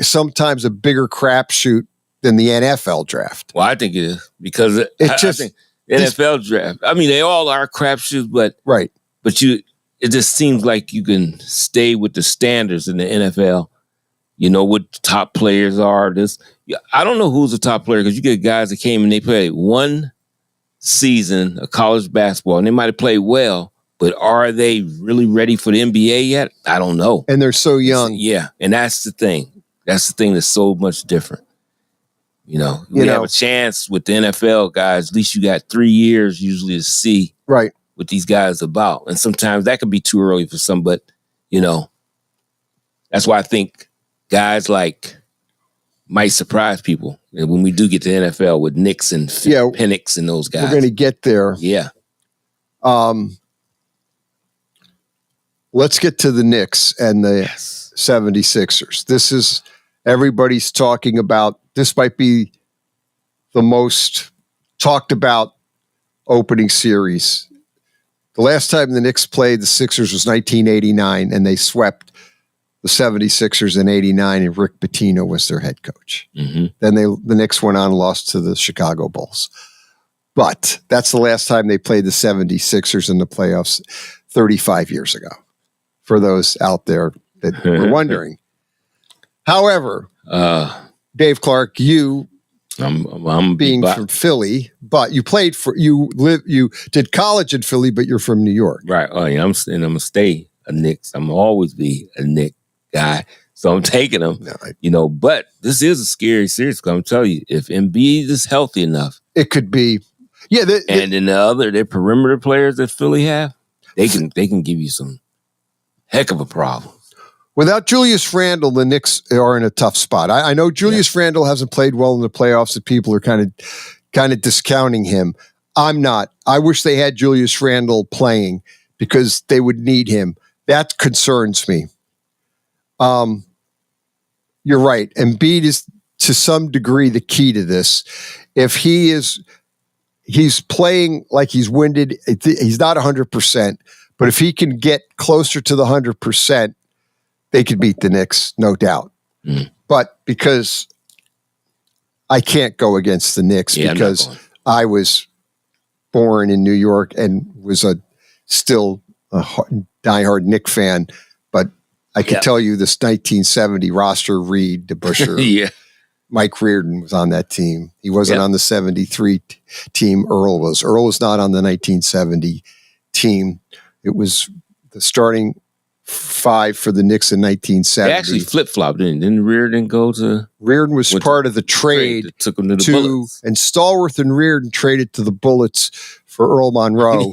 sometimes a bigger crapshoot than the NFL draft. Well, I think it is because I think the NFL draft. I mean, they all are crapshoots, but right. But it just seems like you can stay with the standards in the NFL. You know what the top players are. I don't know who's the top player because you get guys that came and they played one season of college basketball and they might have played well, but are they really ready for the NBA yet? I don't know. And they're so young. Yeah, and that's the thing. That's the thing that's so much different. You know, we have a chance with the NFL guys. At least you got 3 years usually to see right what these guys are about. And sometimes that could be too early for some, but, that's why I think guys like might surprise people. And when we do get to the NFL with Knicks and Penix and those guys. We're going to get there. Yeah. Let's get to the Knicks and the 76ers. This is, everybody's talking about, this might be the most talked about opening series. The last time the Knicks played the Sixers was 1989, and they swept the 76ers in 89, and Rick Pitino was their head coach. Mm-hmm. Then the Knicks went on and lost to the Chicago Bulls. But that's the last time they played the 76ers in the playoffs 35 years ago, for those out there that were wondering. However, Dave Clark, I'm being from Philly, but you did college in Philly, but you're from New York. Right. Oh, yeah, I'm going to stay a Knicks. I'm going to always be a Knicks guy. So I'm taking them, but this is a scary series. Because I'm telling you, if Embiid is healthy enough, it could be. Yeah. And then the perimeter players that Philly have, they can give you some heck of a problem. Without Julius Randle, the Knicks are in a tough spot. I know Julius Randle hasn't played well in the playoffs, and people are kind of discounting him. I'm not. I wish they had Julius Randle playing because they would need him. That concerns me. You're right. Embiid is to some degree the key to this. If he's playing like he's winded, he's not 100%, but if he can get closer to the 100%, they could beat the Knicks, no doubt. But because I can't go against the Knicks because I was born in New York and was still a diehard Knick fan, but I can tell you this 1970 roster, Reed, DeBusschere, Mike Reardon was on that team. He wasn't on the 73 team. Earl was. Earl was not on the 1970 team. It was the starting five for the Knicks in 1970. They actually flip-flopped, didn't Reardon go to... Reardon was part of the trade that took him to the Bullets. And Stallworth and Reardon traded to the Bullets for Earl Monroe,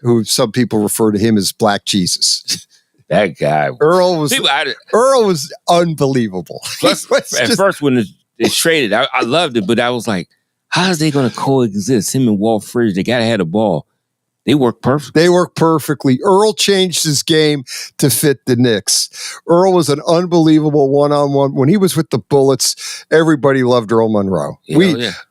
who some people refer to him as Black Jesus. That guy. Earl was unbelievable. Plus, at first when they traded, I loved it, but I was like, how is they going to coexist? Him and Walt Frazier, they got to have the ball. They work perfectly. They work perfectly. Earl changed his game to fit the Knicks. Earl was an unbelievable one-on-one. When he was with the Bullets, everybody loved Earl Monroe.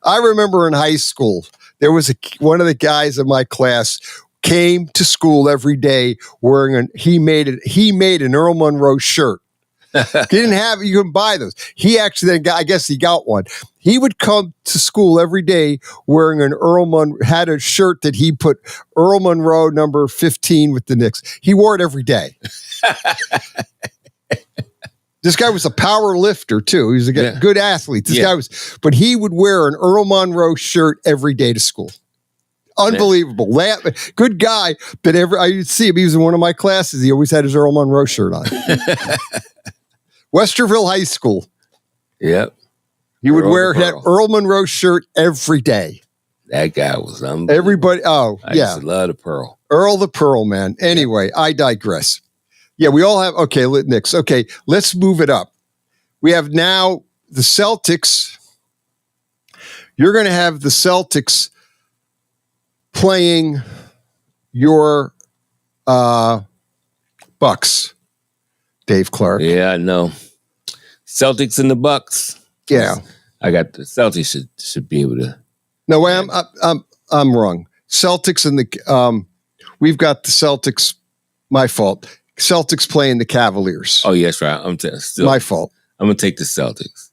I remember in high school, there was one of the guys in my class came to school every day wearing he made an Earl Monroe shirt. You couldn't buy those. He actually then got, I guess he got one. He would come to school every day wearing had a shirt that he put Earl Monroe number 15 with the Knicks. He wore it every day. This guy was a power lifter too. He was a good athlete. This guy but he would wear an Earl Monroe shirt every day to school. Unbelievable. Good guy. But I see him. He was in one of my classes. He always had his Earl Monroe shirt on. Westerville High School. Yep. He would wear that Earl Monroe shirt every day. That guy was unbelievable. Everybody. I used to love the Pearl. Earl the Pearl, man. Anyway, I digress. Yeah, we all have. Okay, Knicks. Okay, let's move it up. We have now the Celtics. You're going to have the Celtics playing your Bucks, Dave Clark. Yeah, I know. Celtics and the Bucks. Yeah, I got the Celtics should be able to. No, I'm wrong. Celtics and the we've got the Celtics. My fault. Celtics playing the Cavaliers. Oh, yes, right. Still my fault. I'm gonna take the Celtics.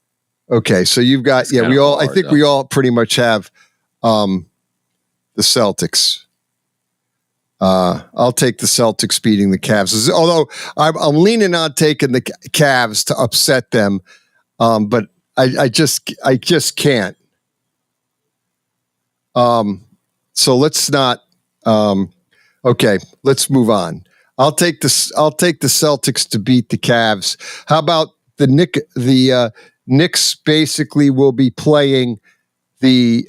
Okay, so you've got we all. I think we all pretty much have the Celtics. I'll take the Celtics beating the Cavs. Although I'm leaning on taking the Cavs to upset them, but I just can't. So let's not. Okay, let's move on. I'll take the Celtics to beat the Cavs. How about the Knicks? Basically, will be playing the.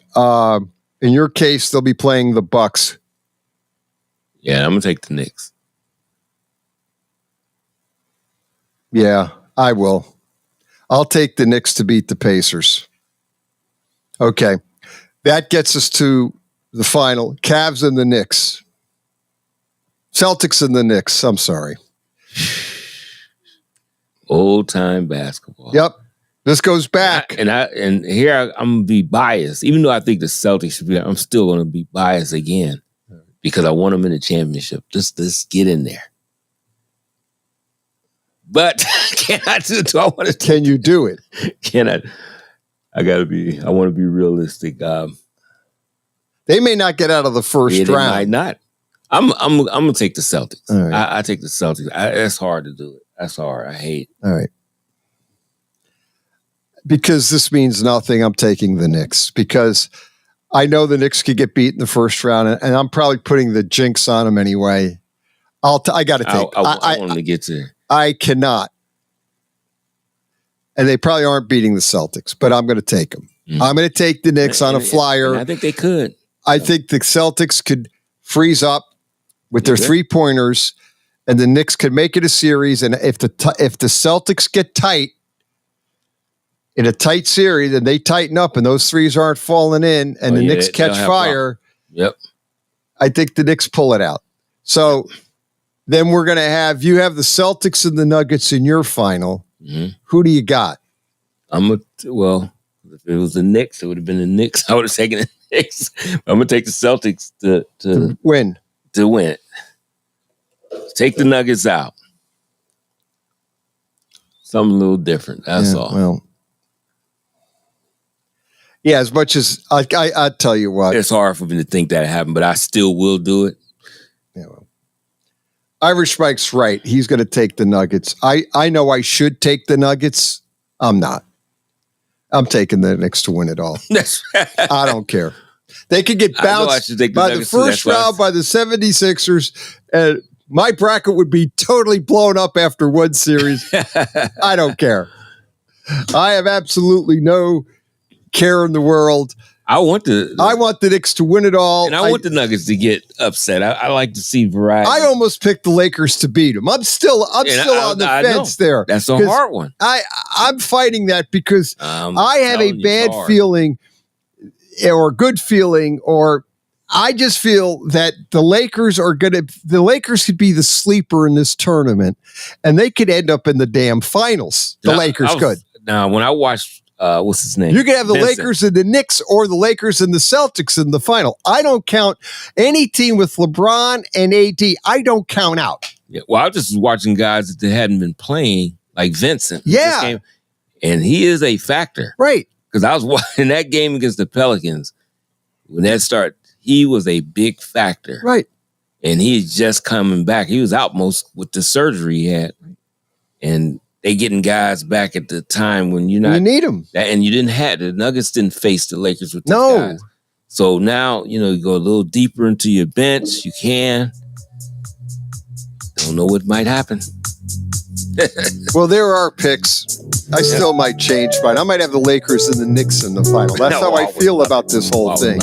In your case, they'll be playing the Bucks. Yeah, I'm gonna take the Knicks. Yeah, I will. I'll take the Knicks to beat the Pacers. Okay, that gets us to the final: Cavs and the Knicks. Celtics and the Knicks. I'm sorry. Old time basketball. Yep. This goes back. And here I'm gonna be biased. Even though I think the Celtics should be, I'm still gonna be biased again because I want them in the championship. Just get in there. But can I do it? Can you do it? Can I? I want to be realistic. They may not get out of the first round. They might not. I'm gonna take the Celtics. Right. I take the Celtics. It's hard to do it. That's hard. I hate. All right. Because this means nothing, I'm taking the Knicks because I know the Knicks could get beat in the first round, and I'm probably putting the jinx on them anyway. I got to take. I want them to get to. I cannot, and they probably aren't beating the Celtics, but I'm going to take them. Mm-hmm. I'm going to take the Knicks on a flyer. I think they could. I think the Celtics could freeze up with their 3-pointers and the Knicks could make it a series. And if the Celtics get tight in a tight series, and they tighten up, and those threes aren't falling in, and the Knicks catch fire, I think the Knicks pull it out. So then we're going to have you have the Celtics and the Nuggets in your final. Mm-hmm. Who do you got? If it was the Knicks, it would have been the Knicks. I would have taken the Knicks. I'm going to take the Celtics to win. To win it. Take the Nuggets out. Something a little different. That's all. Well, yeah, as much as I tell you what. It's hard for me to think that happened, but I still will do it. Yeah, well. Irish Mike's right. He's going to take the Nuggets. I know I should take the Nuggets. I'm not. I'm taking the Knicks to win it all. I don't care. They could get bounced by the first round by the 76ers, and my bracket would be totally blown up after one series. I don't care. I have absolutely no care in the world. I want the Knicks to win it all. And I want the Nuggets to get upset. I like to see variety. I almost picked the Lakers to beat them. I'm still on the fence there. That's a hard one. I'm fighting that because I have a bad feeling or a good feeling, or I just feel that the Lakers could be the sleeper in this tournament, and they could end up in the damn finals. The Lakers could. Now, when I watched what's his name? You can have the Lakers and the Knicks or the Lakers and the Celtics in the final. I don't count any team with LeBron and AD. I don't count out. Yeah, well, I was just watching guys that hadn't been playing, like Vincent. Yeah. And he is a factor. Right. Because I was watching that game against the Pelicans. When that started, he was a big factor. Right. And he's just coming back. He was out most with the surgery he had. And they getting guys back at the time when you need them, and you didn't have the Nuggets didn't face the Lakers with these guys. So now you go a little deeper into your bench. You don't know what might happen. Well, there are picks. I still might change mine. I might have the Lakers and the Knicks in the final. That's how I feel about this whole thing.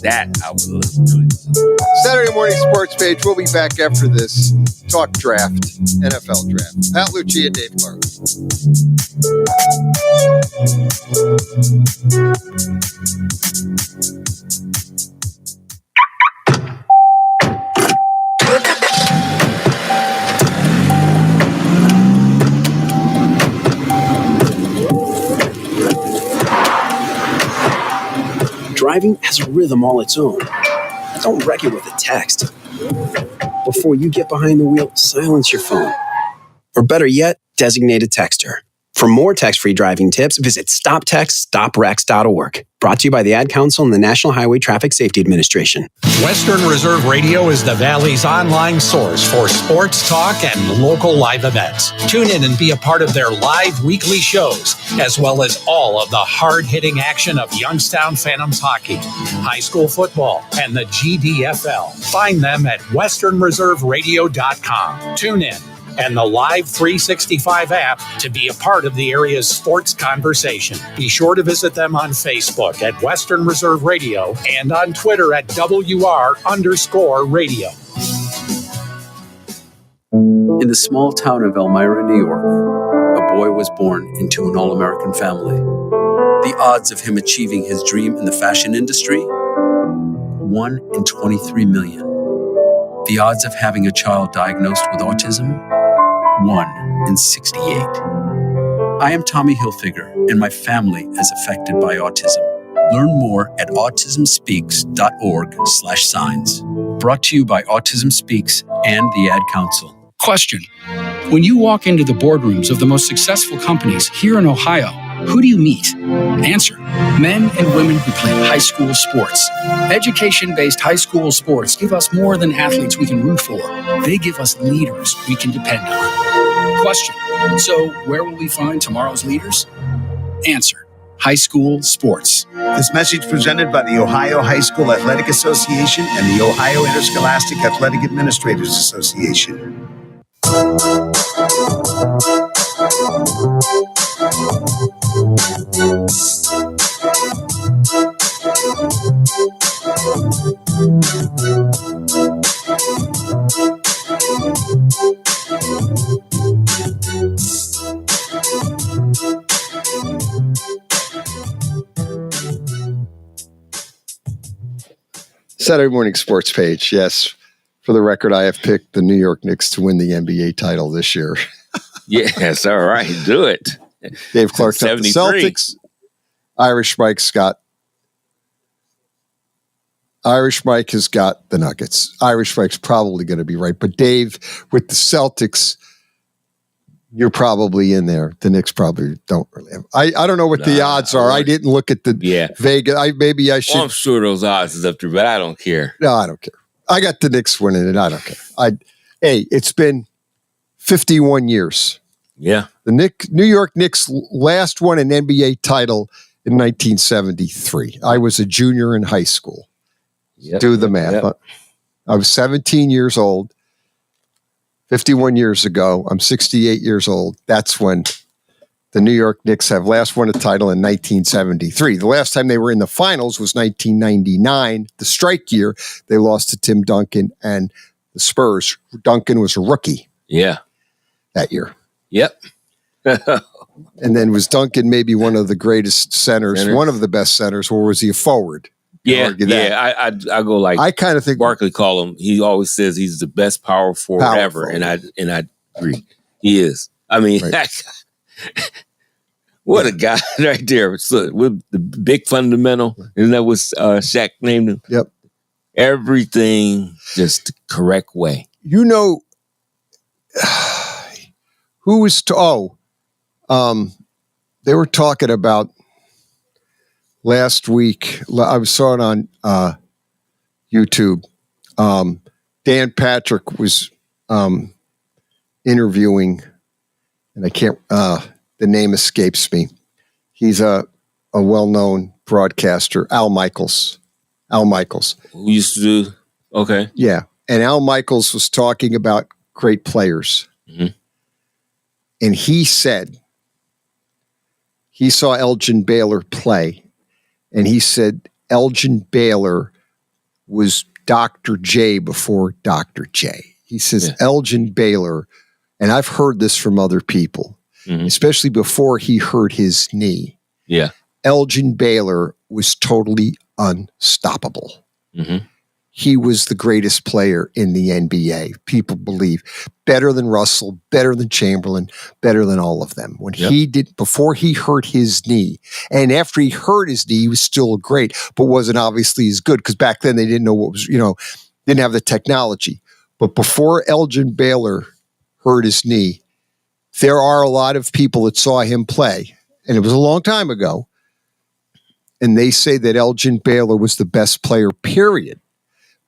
That I would love to. Saturday morning sports page. We'll be back after this. Talk draft, NFL draft. Pat Lucia, Dave Clark. Driving has a rhythm all its own. Don't wreck it with a text. Before you get behind the wheel, silence your phone. Or better yet, designate a texter. For more text-free driving tips, visit stoptextstoprex.org. Brought to you by the Ad Council and the National Highway Traffic Safety Administration. Western Reserve Radio is the Valley's online source for sports talk and local live events. Tune in and be a part of their live weekly shows, as well as all of the hard-hitting action of Youngstown Phantoms hockey, high school football, and the GDFL. Find them at westernreserveradio.com. Tune in and the Live 365 app to be a part of the area's sports conversation. Be sure to visit them on Facebook at Western Reserve Radio and on Twitter at WR_radio. In the small town of Elmira, New York, a boy was born into an all-American family. The odds of him achieving his dream in the fashion industry? 1 in 23 million. The odds of having a child diagnosed with autism? 1 in 68. I am Tommy Hilfiger, and my family is affected by autism. Learn more at autismspeaks.org/signs. Brought to you by Autism Speaks and the Ad Council. Question. When you walk into the boardrooms of the most successful companies here in Ohio, who do you meet? Answer. Men and women who play high school sports. Education-based high school sports give us more than athletes we can root for. They give us leaders we can depend on. Question. So where will we find tomorrow's leaders? Answer. High school sports. This message presented by the Ohio High School Athletic Association and the Ohio Interscholastic Athletic Administrators Association. Saturday Morning Sports Page. Yes. For the record, I have picked the New York Knicks to win the NBA title this year. Yes, all right. Do it. Dave Clark got the 73. Celtics. Irish Mike has got the Nuggets. Irish Mike's probably going to be right. But Dave, with the Celtics, you're probably in there. The Knicks probably don't really have. I don't know what the odds are. I didn't look at the Vegas. Maybe I should. Well, I'm sure those odds is up there, but I don't care. No, I don't care. I got the Knicks winning it. I don't care. It's been 51 years. Yeah. The New York Knicks last won an NBA title in 1973. I was a junior in high school. Do the math. Yep. I was 17 years old. 51 years ago. I'm 68 years old. That's when the New York Knicks have last won a title in 1973. The last time they were in the finals was 1999, the strike year. They lost to Tim Duncan and the Spurs. Duncan was a rookie. Yeah. That year. Yep. And then was Duncan maybe one of the greatest centers, one of the best centers, or was he a forward? Yeah, I go like I kind of think Barkley call him. He always says he's the best power forward ever, and I agree. He is. I mean, what a guy right there. So, with the big fundamental, isn't that what Shaq named him? Yep. Everything just the correct way. You know, who was they were talking about last week. I saw it on YouTube. Dan Patrick was interviewing, and I can't. The name escapes me. He's a well-known broadcaster, Al Michaels. Who used to do? Okay. Yeah, and Al Michaels was talking about great players, and he said he saw Elgin Baylor play. And he said Elgin Baylor was Dr. J before Dr. J. He says Elgin Baylor, and I've heard this from other people, especially before he hurt his knee. Yeah. Elgin Baylor was totally unstoppable. He was the greatest player in the NBA. People believe better than Russell, better than Chamberlain, better than all of them. When he did, before he hurt his knee, and after he hurt his knee, he was still great, but wasn't obviously as good because back then they didn't know what was, didn't have the technology. But before Elgin Baylor hurt his knee, there are a lot of people that saw him play, and it was a long time ago, and they say that Elgin Baylor was the best player, period.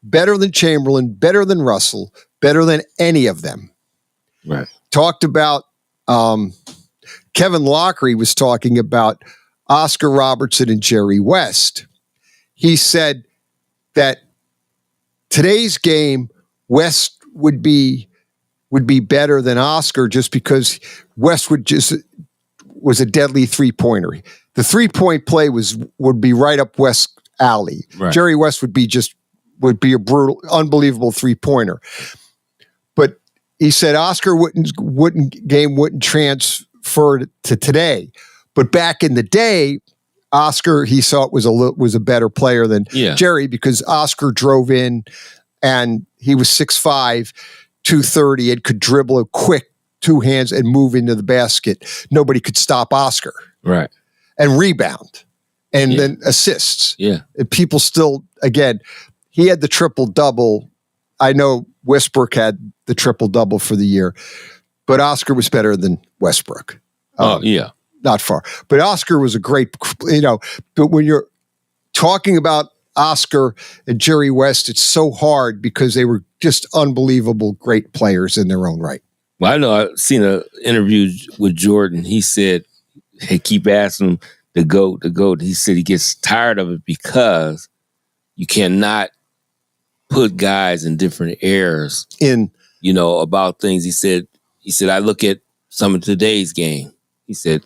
Better than Chamberlain, better than Russell, better than any of them. Right. Talked about Kevin Lockery was talking about Oscar Robertson and Jerry West. He said that today's game, West would be better than Oscar just because West was a deadly three-pointer. The three-point play would be right up West's alley. Right. Jerry West would be a brutal, unbelievable three-pointer. But he said Oscar wouldn't transfer to today. But back in the day, Oscar, he saw it was a better player than Jerry because Oscar drove in and he was 6'5", 230, and could dribble a quick two hands and move into the basket. Nobody could stop Oscar. Right. And rebound. And then assists. Yeah. And people still, again, he had the triple-double. I know Westbrook had the triple-double for the year, but Oscar was better than Westbrook. Not far. But Oscar was a great, but when you're talking about Oscar and Jerry West, it's so hard because they were just unbelievable great players in their own right. Well, I know I've seen an interview with Jordan. He said, they keep asking him the GOAT. He said he gets tired of it because you cannot put guys in different eras about things. He said, I look at some of today's game. He said,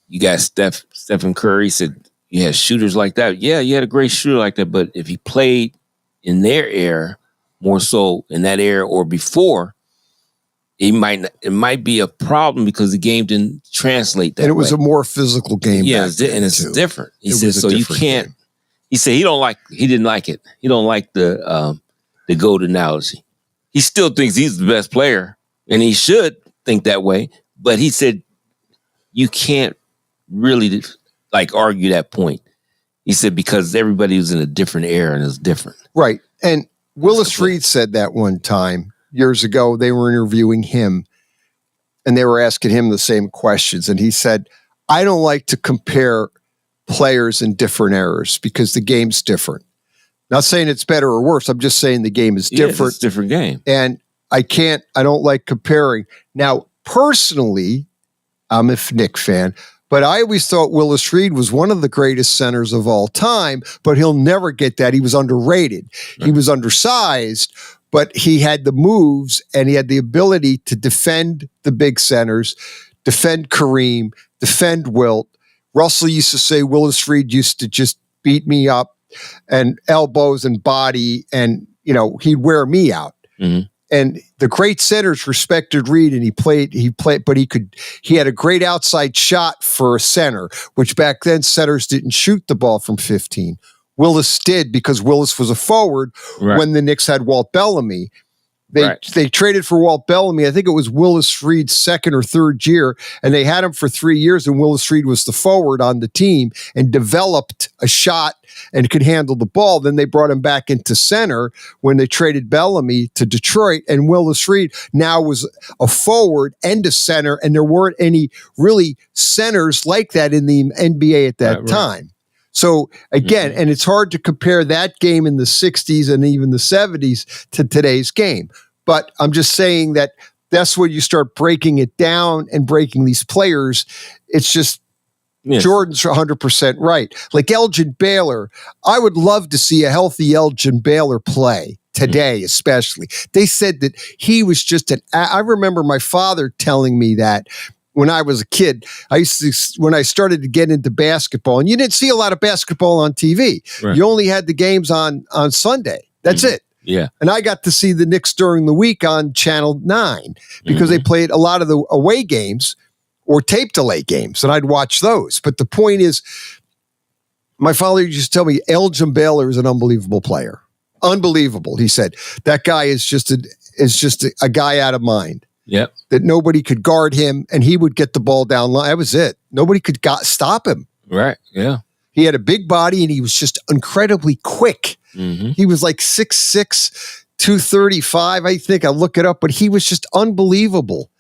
you got Stephen Curry. He said, you had shooters like that. Yeah, you had a great shooter like that. But if he played in their era, more so in that era or before, it might be a problem because the game didn't translate that way. And it was a more physical game. Yeah, and it's different. He said, so you can't. He said he didn't like it. He don't like the GOAT analogy. He still thinks he's the best player, and he should think that way. But he said you can't really argue that point. He said because everybody was in a different era and it's different. Right. And Willis Reed said that one time years ago. They were interviewing him, and they were asking him the same questions. And he said, I don't like to compare players in different eras because the game's different. Not saying it's better or worse. I'm just saying the game is different. It's a different game. And I don't like comparing. Now, personally, I'm a Knicks fan, but I always thought Willis Reed was one of the greatest centers of all time, but he'll never get that. He was underrated. Right. He was undersized, but he had the moves and he had the ability to defend the big centers, defend Kareem, defend Wilt. Russell used to say Willis Reed used to just beat me up and elbows and body, and he'd wear me out. Mm-hmm. And the great centers respected Reed, and he played, but he had a great outside shot for a center, which back then centers didn't shoot the ball from 15. Willis did because Willis was a forward when the Knicks had Walt Bellamy. They traded for Walt Bellamy. I think it was Willis Reed's second or third year, and they had him for 3 years, and Willis Reed was the forward on the team and developed a shot and could handle the ball. Then they brought him back into center when they traded Bellamy to Detroit, and Willis Reed now was a forward and a center, and there weren't any really centers like that in the NBA at that time. So again, and it's hard to compare that game in the 60s and even the 70s to today's game. But I'm just saying that that's when you start breaking it down and breaking these players. It's just Jordan's 100% right. Like Elgin Baylor, I would love to see a healthy Elgin Baylor play today, especially. They said that he was just I remember my father telling me that when I was a kid. When I started to get into basketball, and you didn't see a lot of basketball on TV. Right. You only had the games on Sunday. That's it. Yeah. And I got to see the Knicks during the week on Channel 9 because they played a lot of the away games or tape delay games, and I'd watch those. But the point is, my father used to tell me Elgin Baylor is an unbelievable player. Unbelievable. He said, that guy is just a guy out of mind. Yep. That nobody could guard him, and he would get the ball down line. That was it. Nobody could stop him. Right. Yeah. He had a big body, and he was just incredibly quick. Mm-hmm. He was like 6'6", 235, I think. I'll look it up, but he was just unbelievable.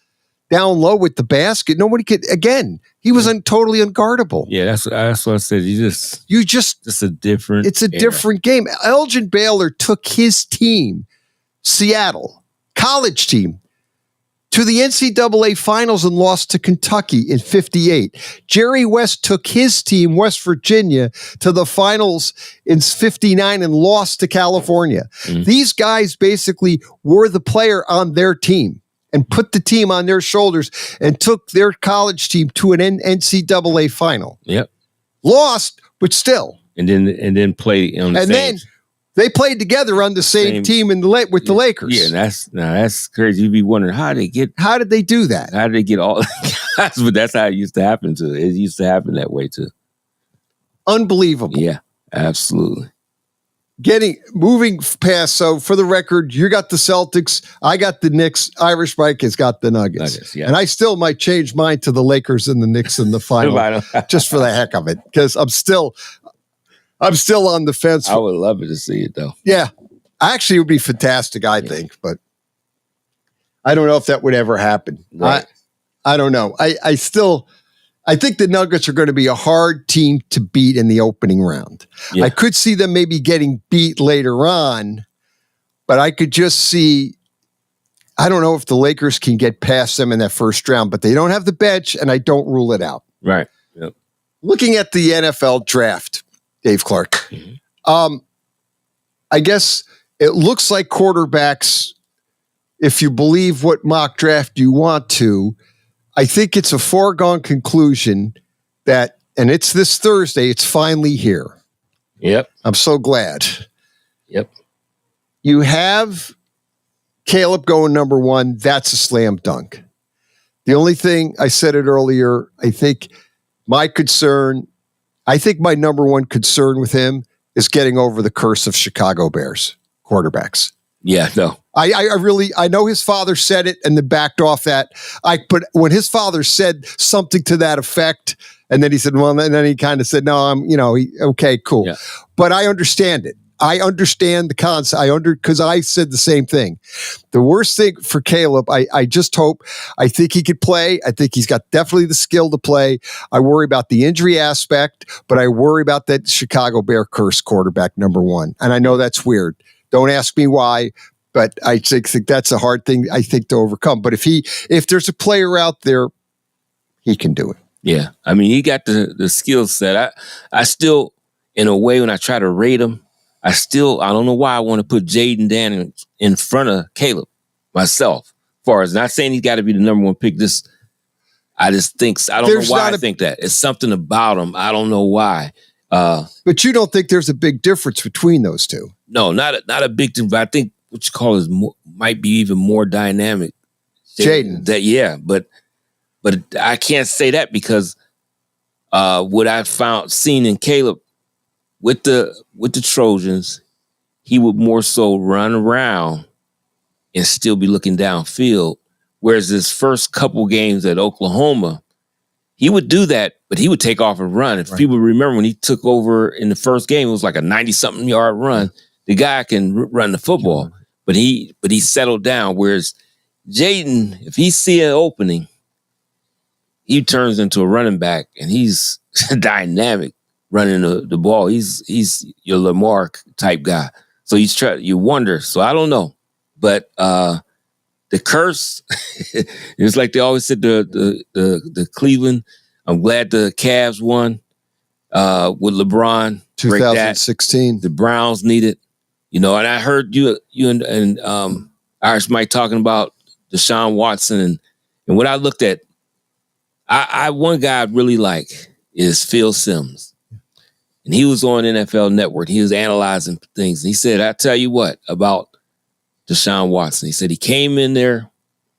Down low with the basket. Nobody could, again, he was totally unguardable. Yeah, that's what I said. It's a different different game. Elgin Baylor took his team, Seattle, college team, to the NCAA finals and lost to Kentucky in 58. Jerry West took his team, West Virginia, to the finals in 59 and lost to California. Mm-hmm. These guys basically were the player on their team and put the team on their shoulders and took their college team to an NCAA final. Yep. Lost, but still. And then played on the same. Then they played together on the same team with the Lakers. Yeah, that's crazy. You'd be wondering how did they do that? How did they get all guys? But that's how it used to happen too. It used to happen that way too. Unbelievable. Yeah, absolutely. Moving past, so for the record, you got the Celtics, I got the Knicks, Irish Mike has got the Nuggets. Yeah. And I still might change mine to the Lakers and the Knicks in the final just for the heck of it, because I'm still on the fence. I would love it to see it though. Yeah. Actually, it would be fantastic, I think, but I don't know if that would ever happen. Right. I don't know. I think the Nuggets are going to be a hard team to beat in the opening round. Yeah. I could see them maybe getting beat later on, but I could just see, I don't know if the Lakers can get past them in that first round, but they don't have the bench, and I don't rule it out. Right. Yep. Looking at the NFL draft, Dave Clark, mm-hmm. I guess it looks like quarterbacks, if you believe what mock draft you want to, I think it's a foregone conclusion that, and it's this Thursday, it's finally here. Yep. I'm so glad. Yep. You have Caleb going number one. That's a slam dunk. The only thing, I said it earlier, I think my number one concern with him is getting over the curse of Chicago Bears quarterbacks. Yeah, no. I know his father said it and then backed off that. But when his father said something to that effect, and then he said, well, and then he kind of said, no, okay, cool. Yeah. But I understand it. I understand the concept. Because I said the same thing. The worst thing for Caleb, I think he could play. I think he's got definitely the skill to play. I worry about the injury aspect, but I worry about that Chicago Bear curse quarterback number one. And I know that's weird. Don't ask me why, but I think that's a hard thing, I think, to overcome. But if there's a player out there, he can do it. Yeah. I mean, he got the skill set. I still, in a way, when I try to rate him, I don't know why I want to put Jaden Daniels in front of Caleb myself. As far as not saying he's got to be the number one pick, I just think, I don't know why I think that. It's something about him. I don't know why. But you don't think there's a big difference between those two? No, not a big difference. But I think what you call is might be even more dynamic. Jaden. But I can't say that because what I've seen in Caleb with the Trojans, he would more so run around and still be looking downfield. Whereas his first couple games at Oklahoma, he would do that, but he would take off and run. If people remember when he took over in the first game, it was like a 90-something yard run. The guy can run the football, but he settled down. Whereas Jaden, if he see an opening, he turns into a running back, and he's dynamic running the ball. He's your Lamar type guy. So you wonder. So I don't know, but the curse, it's like they always said, the Cleveland. I'm glad the Cavs won with LeBron. 2016. The Browns need it. And I heard you and Irish Mike talking about Deshaun Watson. And what I looked at, one guy I really like is Phil Simms. And he was on NFL Network. He was analyzing things. And he said, I tell you what about Deshaun Watson. He said he came in there.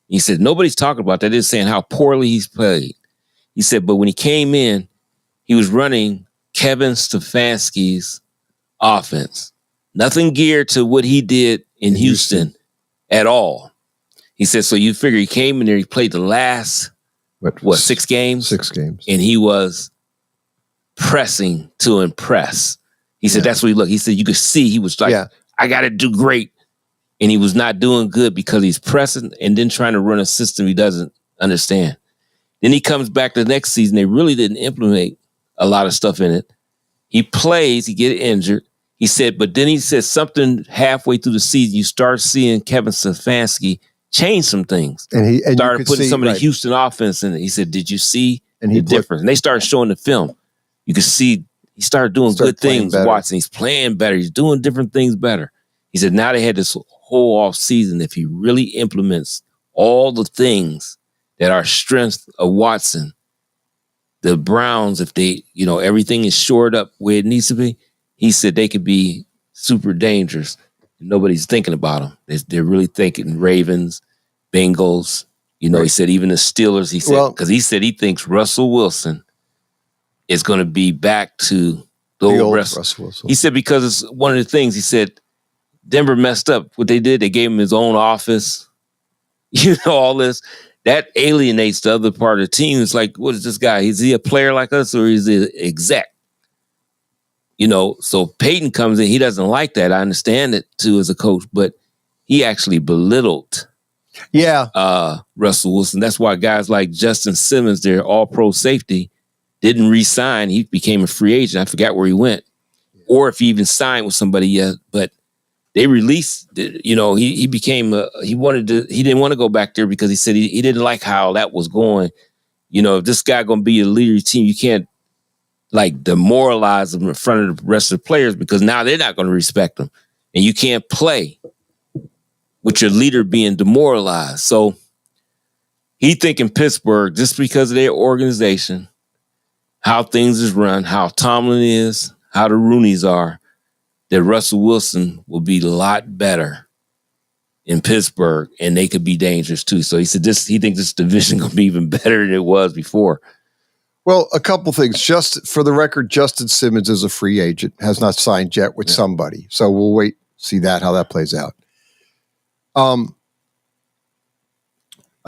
He said, nobody's talking about that. They're saying how poorly he's played. He said, but when he came in, he was running Kevin Stefanski's offense. Nothing geared to what he did in Houston at all. He said, so you figure he came in there, he played the last, 6 games? 6 games. And he was pressing to impress. He said, that's what he looked. He said, you could see he was like, I got to do great. And he was not doing good because he's pressing and then trying to run a system he doesn't understand. Then he comes back the next season. They really didn't implement a lot of stuff in it. He plays, he get injured. He said, but then he said something halfway through the season, you start seeing Kevin Stefanski change some things. And he started putting some of the Houston offense in it. He said, did you see the difference? And they started showing the film. You could see he started doing good things. Watson, he's playing better. He's doing different things better. He said, now they had this whole off season. If he really implements all the things that are strengths of Watson, the Browns, if they, everything is shored up where it needs to be, he said they could be super dangerous. Nobody's thinking about them. They're really thinking Ravens, Bengals. He said even the Steelers, he said, because he said he thinks Russell Wilson is going to be back to the old Russell Wilson. He said because it's one of the things, he said, Denver messed up. What they did, they gave him his own office. All this. That alienates the other part of the team. It's like, what is this guy? Is he a player like us or is he an exec? So Peyton comes in. He doesn't like that. I understand it too as a coach, but he actually belittled Russell Wilson. That's why guys like Justin Simmons, their all-pro safety, didn't re-sign. He became a free agent. I forgot where he went or if he even signed with somebody yet, but they released, he became, he didn't want to go back there because he said he didn't like how that was going. If this guy going to be a leader of your team, you can't demoralize them in front of the rest of the players because now they're not going to respect them. And you can't play with your leader being demoralized. So he thinking Pittsburgh, just because of their organization, how things is run, how Tomlin is, how the Rooneys are, that Russell Wilson will be a lot better in Pittsburgh and they could be dangerous too. So he said he thinks this division going to be even better than it was before. Well, a couple things. Just for the record, Justin Simmons is a free agent, has not signed yet with somebody. So we'll wait, see how that plays out. I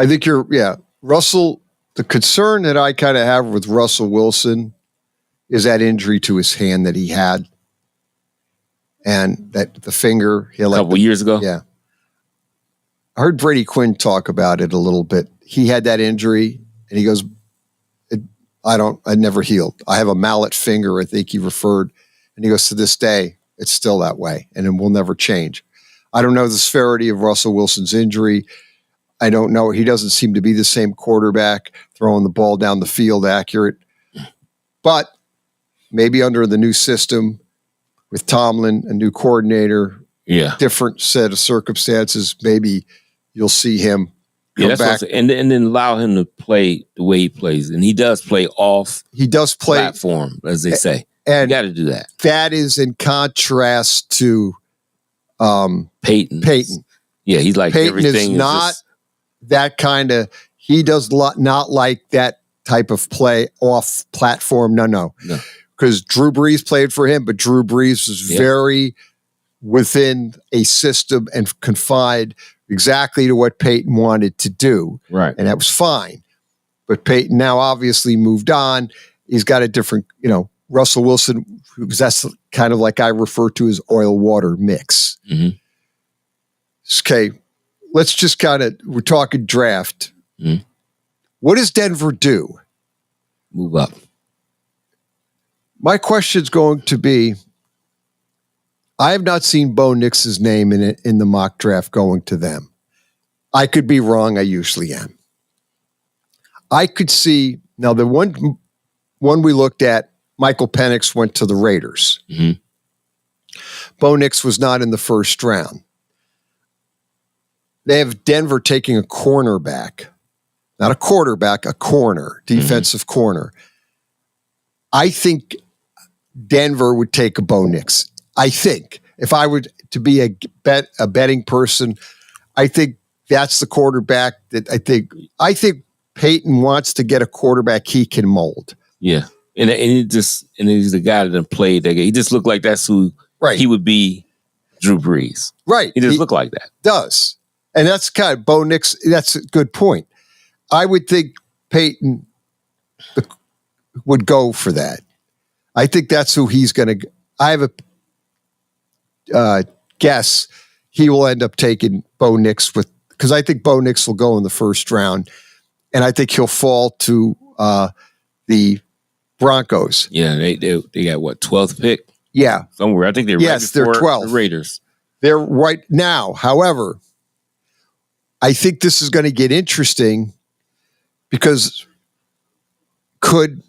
think Russell, the concern that I kind of have with Russell Wilson is that injury to his hand that he had. And that the finger. A couple years ago? Yeah. I heard Brady Quinn talk about it a little bit. He had that injury, and he goes, I never healed. I have a mallet finger, I think he referred. And he goes, to this day, it's still that way, and it will never change. I don't know the severity of Russell Wilson's injury. I don't know. He doesn't seem to be the same quarterback throwing the ball down the field accurate. But maybe under the new system with Tomlin, a new coordinator, different set of circumstances, maybe you'll see him come back. And then allow him to play the way he plays. And he does play off platform, as they say. And you got to do that. That is in contrast to Peyton. Yeah, he's like Peyton everything is not that kind of, he does not like that type of play off platform. No. Because Drew Brees played for him, but Drew Brees was very within a system and confined exactly to what Peyton wanted to do. Right. And that was fine. But Peyton now obviously moved on. He's got a different, Russell Wilson, that's kind of like I refer to as oil water mix. Mm-hmm. Okay. Let's just we're talking draft. Mm-hmm. What does Denver do? Move up. My question is going to be, I have not seen Bo Nix's name in the mock draft going to them. I could be wrong. I usually am. I could see, now the one we looked at, Michael Penix went to the Raiders. Mm-hmm. Bo Nix was not in the first round. They have Denver taking a cornerback, not a quarterback, a corner, defensive corner. I think Denver would take a Bo Nix. I think if I were to be a betting person, I think that's the quarterback that I think Peyton wants to get a quarterback he can mold. Yeah. And he's the guy that played that game. He just looked like that's who he would be, Drew Brees. Right. He just looked like that. Does. And that's kind of Bo Nix. That's a good point. I would think Peyton would go for that. I think that's who he's going to. I have a guess he will end up taking Bo Nix because I think Bo Nix will go in the first round, and I think he'll fall to the Broncos. Yeah, they got what, 12th pick? Yeah, somewhere. I think they're they're 12th. The Raiders. They're right now. However, I think this is going to get interesting because could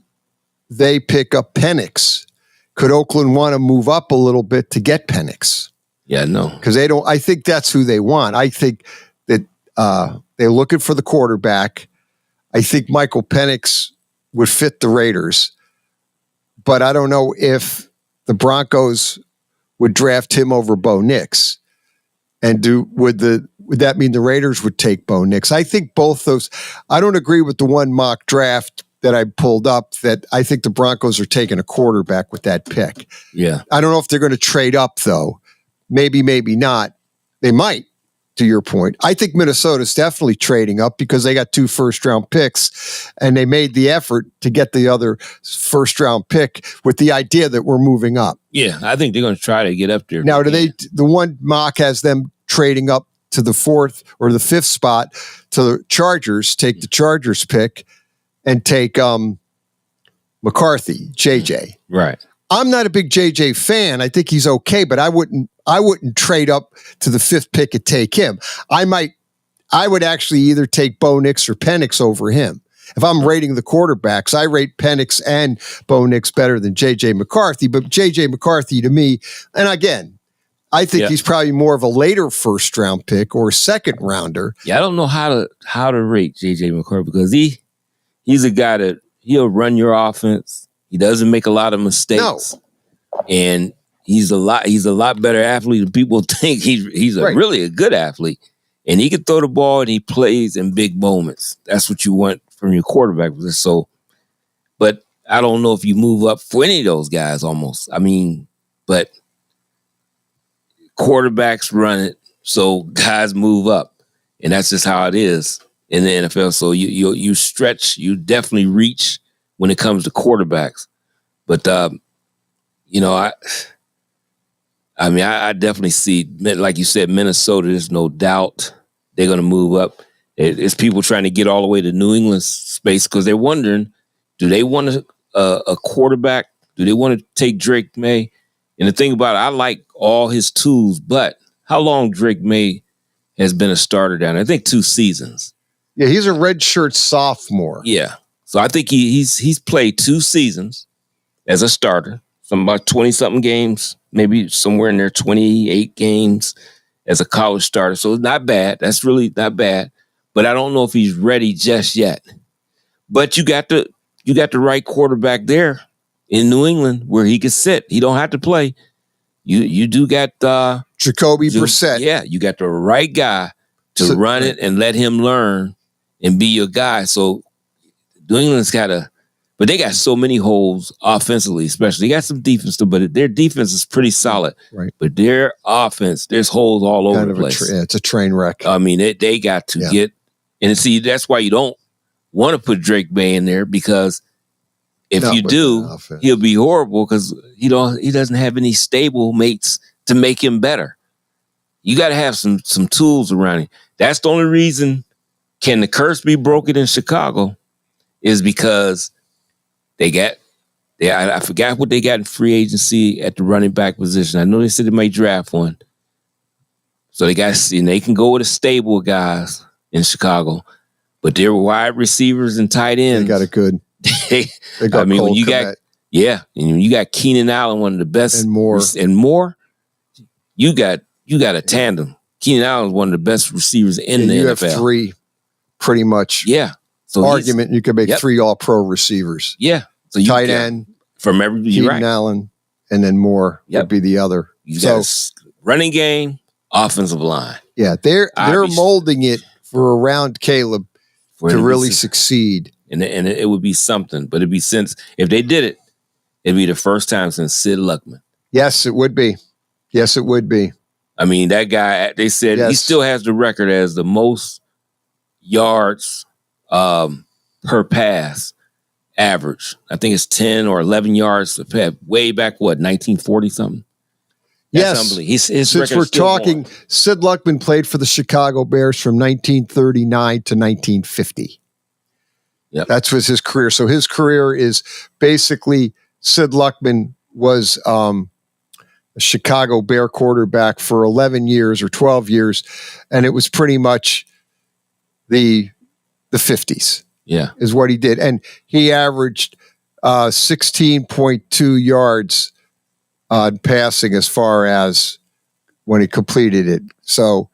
they pick up Penix? Could Oakland want to move up a little bit to get Penix? Yeah, no. Because they don't. I think that's who they want. I think that they're looking for the quarterback. I think Michael Penix would fit the Raiders, but I don't know if the Broncos would draft him over Bo Nix. And would that mean the Raiders would take Bo Nix? I think both those. I don't agree with the one mock draft that I pulled up that I think the Broncos are taking a quarterback with that pick. Yeah. I don't know if they're going to trade up though. Maybe not. They might, to your point. I think Minnesota's definitely trading up because they got 2 first-round picks and they made the effort to get the other first-round pick with the idea that we're moving up. Yeah, I think they're going to try to get up there. Now, the one mock has them trading up to the 4th or the 5th spot to the Chargers, take the Chargers pick and take McCarthy, JJ. Right. I'm not a big JJ fan. I think he's okay, but I wouldn't trade up to the 5th pick and take him. I would actually either take Bo Nix or Penix over him. If I'm rating the quarterbacks, I rate Penix and Bo Nix better than JJ McCarthy, but JJ McCarthy to me, and again, I think he's probably more of a later first round pick or a second rounder. Yeah, I don't know how to rate JJ McCarthy because he's a guy that he'll run your offense. He doesn't make a lot of mistakes. No. And he's a lot better athlete than people think. He's really a good athlete. And he can throw the ball and he plays in big moments. That's what you want from your quarterback. So But I don't know if you move up for any of those guys almost. I mean, but quarterbacks run it, so guys move up. And that's just how it is in the NFL. So you stretch, you definitely reach when it comes to quarterbacks. But I definitely see, like you said, Minnesota. There's no doubt they're going to move up. It's people trying to get all the way to New England space because they're wondering, do they want a quarterback? Do they want to take Drake May? And the thing about it, I like all his tools, but how long Drake May has been a starter down there? I think 2 seasons. Yeah, he's a redshirt sophomore. Yeah. So I think he's played 2 seasons as a starter, some about 20-something games, maybe somewhere in there, 28 games as a college starter. So it's not bad. That's really not bad. But I don't know if he's ready just yet. But you got the right quarterback there in New England where he can sit. He don't have to play. You do got Jacoby Brissett. Yeah, you got the right guy to run it and let him learn and be your guy. So New England's but they got so many holes offensively, especially. They got some defense too, but their defense is pretty solid. Right. But their offense, there's holes all over the place. It's a train wreck. I mean, they got to get, and see, that's why you don't want to put Drake May in there, because if you do, he'll be horrible because he doesn't have any stable mates to make him better. You got to have some tools around him. That's the only reason can the curse be broken in Chicago is because I forgot what they got in free agency at the running back position. I know they said they might draft one. So they can go with a stable guys in Chicago, but their wide receivers and tight ends. They got it good. When you got Keenan Allen, one of the best, and more, you got a tandem. Keenan Allen is one of the best receivers in the NFL. You have 3, pretty much. Yeah. So argument you could make 3 All-Pro receivers. Yeah. So you tight end from everybody. Keenan Allen, and then Moore would be the other. You got running game, offensive line. Yeah, they're molding it for around Caleb to really succeed. And it would be something, but it'd be if they did it, it'd be the first time since Sid Luckman. Yes, it would be. Yes, it would be. I mean, that guy, they said he still has the record as the most yards per pass average. I think it's 10 or 11 yards way back, 1940 something? That's unbelievable. His Since we're talking, Sid Luckman played for the Chicago Bears from 1939 to 1950. Yep. That was his career. So his career is basically Sid Luckman was a Chicago Bear quarterback for 11 years or 12 years, and it was pretty much the 50s. Yeah, is what he did. And he averaged 16.2 yards on passing as far as when he completed it. So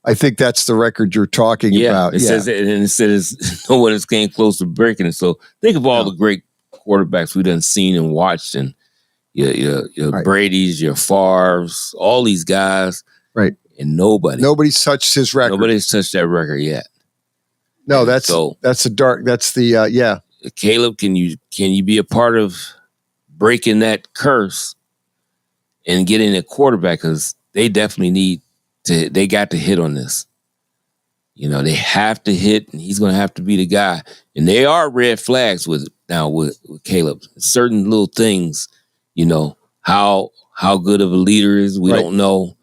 I think that's the record you're talking about. It says no one came close to breaking it. So think of all the great quarterbacks we done seen and watched, and your Brady's, your Favre's, all these guys. Right. And nobody's touched his record. Nobody's touched that record yet. No, that's the Caleb, can you be a part of breaking that curse and getting a quarterback? Because they definitely they got to hit on this. They have to hit, and he's going to have to be the guy. And there are red flags with Caleb. Certain little things, how good of a leader is. We don't know.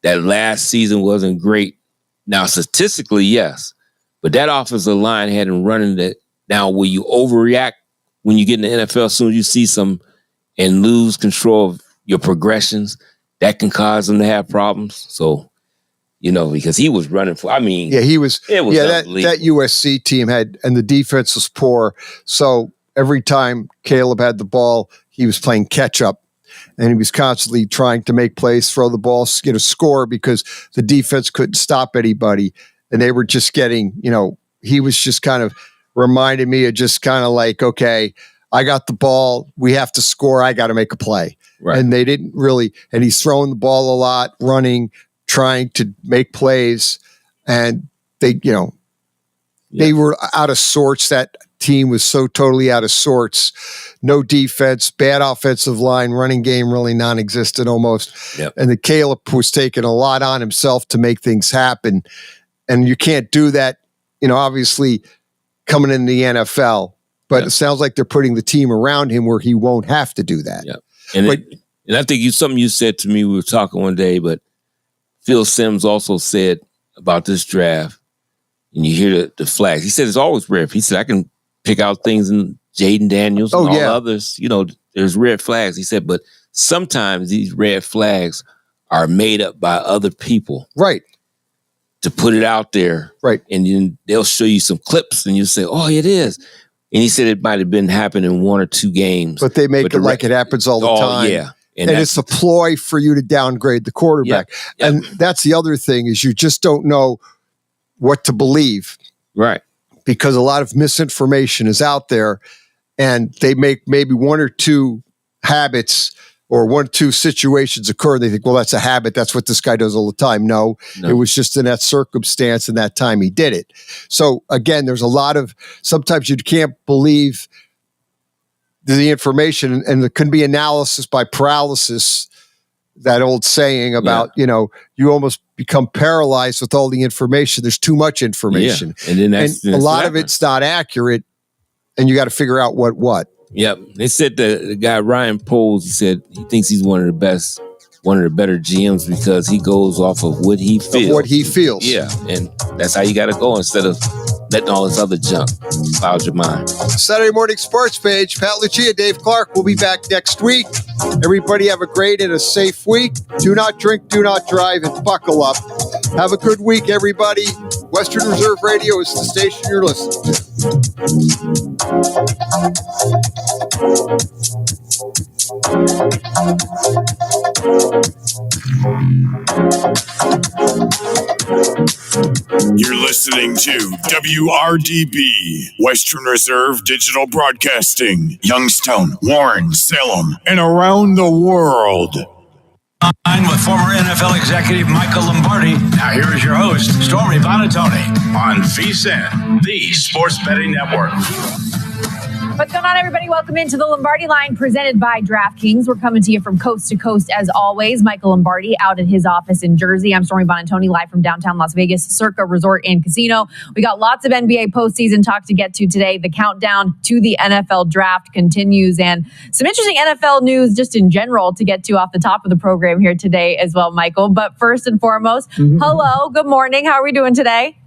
That last season wasn't great. Now, statistically, yes, but that offensive line hadn't running that. Now, will you overreact when you get in the NFL? As soon as you see some and lose control of your progressions, that can cause them to have problems. So, because he was running for. He was. It was that USC team had, and the defense was poor. So every time Caleb had the ball, he was playing catch up. And he was constantly trying to make plays, throw the ball, score, because the defense couldn't stop anybody. And they were just getting, he was just kind of reminded me of just kind of like, okay, I got the ball. We have to score. I got to make a play. Right. And they didn't really, and he's throwing the ball a lot, running, trying to make plays. And they, they were out of sorts. That team was so totally out of sorts. No defense, bad offensive line, running game really non-existent almost. Yep. And that Caleb was taking a lot on himself to make things happen. And you can't do that, obviously coming in the NFL. But it sounds like they're putting the team around him where he won't have to do that. Yeah. And I think something you said to me, we were talking one day, but Phil Simms also said about this draft, and you hear the flags. He said it's always red. He said, I can pick out things in Jaden Daniels and all the others. There's red flags. He said, but sometimes these red flags are made up by other people. Right. To put it out there. Right. And then they'll show you some clips and you say, oh, it is. And he said it might have been happening in 1 or 2 games. But they make it like it happens all the time. Yeah. And it's a ploy for you to downgrade the quarterback. Yeah. And that's the other thing is you just don't know what to believe. Right. Because a lot of misinformation is out there and they make maybe 1 or 2 habits or 1 or 2 situations occur. And they think, well, that's a habit. That's what this guy does all the time. No, it was just in that circumstance and that time he did it. So again, there's a lot of, sometimes you can't believe the information and there can be analysis by paralysis. That old saying about, you almost become paralyzed with all the information. There's too much information. Yeah. And then a lot of it's not accurate and you got to figure out what. Yep. They said the guy, Ryan Poles, he said he thinks he's one of the better GMs because he goes off of what he feels. Yeah. And that's how you got to go instead of letting all this other junk cloud your mind. Saturday Morning Sports Page. Pat Lucia, Dave Clark will be back next week. Everybody have a great and a safe week. Do not drink, do not drive, and buckle up. Have a good week, everybody. Western Reserve Radio is the station you're listening to. You're listening to WRDB, Western Reserve Digital Broadcasting, Youngstown, Warren, Salem, and around the world. With former NFL executive Michael Lombardi. Now here is your host, Stormy Buonantony, on VSiN, the Sports Betting Network. What's going on, everybody? Welcome into the Lombardi Line presented by DraftKings. We're coming to you from coast to coast as always. Michael Lombardi out at his office in Jersey. I'm Stormy Buonantony, live from downtown Las Vegas, Circa Resort and Casino. We got lots of NBA postseason talk to get to today. The countdown to the NFL draft continues and some interesting NFL news just in general to get to off the top of the program here today as well, Michael. But first and foremost, hello, good morning. How are we doing today?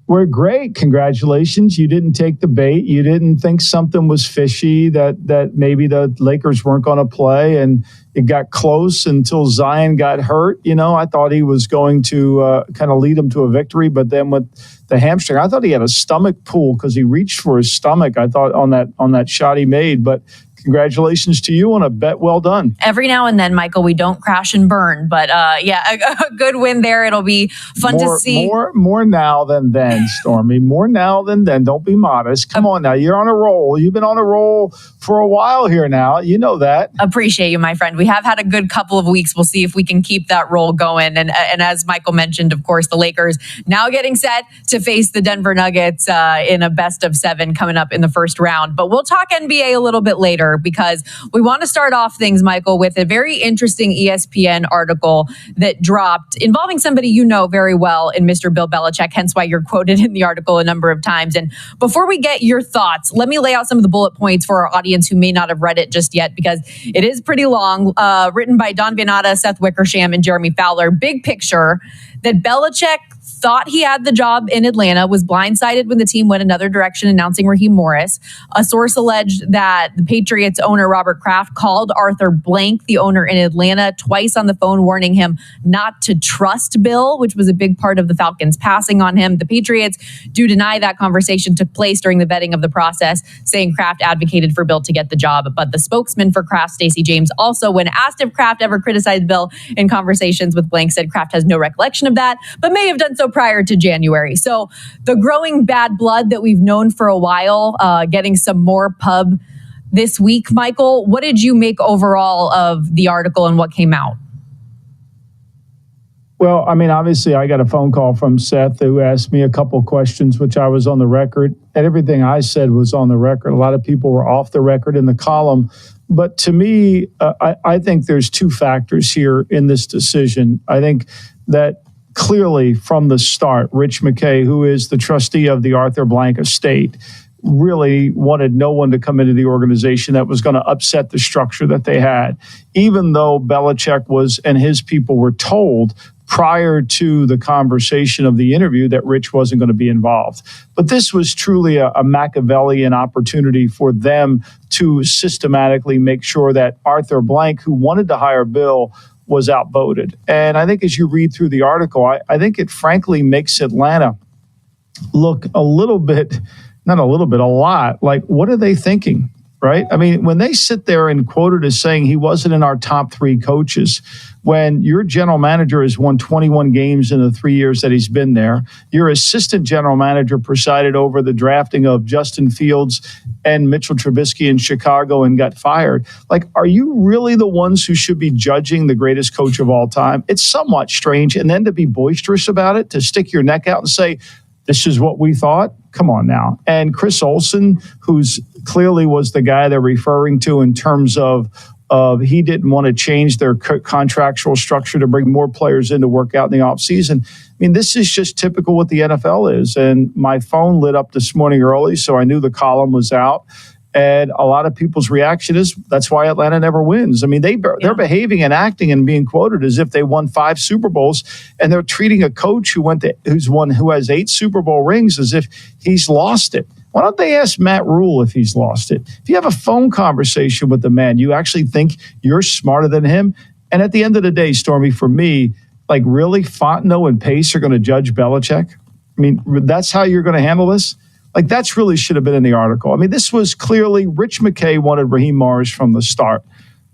We're great. Congratulations. You didn't take the bait. You didn't think something was fishy, that maybe the Lakers weren't going to play, and it got close until Zion got hurt. I thought he was going to kind of lead them to a victory, but then with the hamstring, I thought he had a stomach pull because he reached for his stomach, I thought, on that shot he made. But congratulations to you on a bet well done. Every now and then, Michael, we don't crash and burn, but a good win there. It'll be fun to see. More now than then, Stormy. More now than then. Don't be modest. Come on now. You're on a roll. You've been on a roll for a while here now. You know that. Appreciate you, my friend. We have had a good couple of weeks. We'll see if we can keep that roll going. And as Michael mentioned, of course, the Lakers now getting set to face the Denver Nuggets in a best of 7 coming up in the first round. But we'll talk NBA a little bit later because we want to start off things, Michael, with a very interesting ESPN article that dropped involving somebody you know very well in Mr. Bill Belichick, hence why you're quoted in the article a number of times. And before we get your thoughts, let me lay out some of the bullet points for our audience who may not have read it just yet because it is pretty long, written by Don Vianata, Seth Wickersham, and Jeremy Fowler. Big picture that Belichick thought he had the job in Atlanta, was blindsided when the team went another direction, announcing Raheem Morris. A source alleged that the Patriots owner, Robert Kraft, called Arthur Blank, the owner in Atlanta, twice on the phone, warning him not to trust Bill, which was a big part of the Falcons passing on him. The Patriots do deny that conversation took place during the vetting of the process, saying Kraft advocated for Bill to get the job. But the spokesman for Kraft, Stacey James, also, when asked if Kraft ever criticized Bill in conversations with Blank, said Kraft has no recollection of that, but may have done so prior to January. So the growing bad blood that we've known for a while, getting some more pub this week. Michael, what did you make overall of the article and what came out? Well, I mean, obviously, I got a phone call from Seth who asked me a couple questions, which I was on the record, and everything I said was on the record. A lot of people were off the record in the column. But to me, I think there's two factors here in this decision. I think that clearly from the start, Rich McKay, who is the trustee of the Arthur Blank estate, really wanted no one to come into the organization that was going to upset the structure that they had, even though Belichick was and his people were told prior to the conversation of the interview that Rich wasn't going to be involved. But this was truly a Machiavellian opportunity for them to systematically make sure that Arthur Blank, who wanted to hire Bill, was outvoted. And I think as you read through the article, I think it frankly makes Atlanta look a little bit, not a little bit, a lot like, what are they thinking? Right? I mean, when they sit there and quoted as saying he wasn't in our top 3 coaches, when your general manager has won 21 games in the 3 years that he's been there, your assistant general manager presided over the drafting of Justin Fields and Mitchell Trubisky in Chicago and got fired. Like, are you really the ones who should be judging the greatest coach of all time? It's somewhat strange. And then to be boisterous about it, to stick your neck out and say, this is what we thought. Come on now. And Chris Olsen, who's clearly was the guy they're referring to in terms of he didn't want to change their contractual structure to bring more players in to work out in the offseason. I mean, this is just typical what the NFL is. And my phone lit up this morning early, so I knew the column was out. And a lot of people's reaction is that's why Atlanta never wins. I mean, they're behaving and acting and being quoted as if they won 5 Super Bowls, and they're treating a coach who has 8 Super Bowl rings as if he's lost it. Why don't they ask Matt Rule if he's lost it? If you have a phone conversation with the man, you actually think you're smarter than him. And at the end of the day, Stormy, for me, like really, Fontenot and Pace are going to judge Belichick? I mean, that's how you're going to handle this? Like, that's really should have been in the article. I mean, this was clearly Rich McKay wanted Raheem Morris from the start.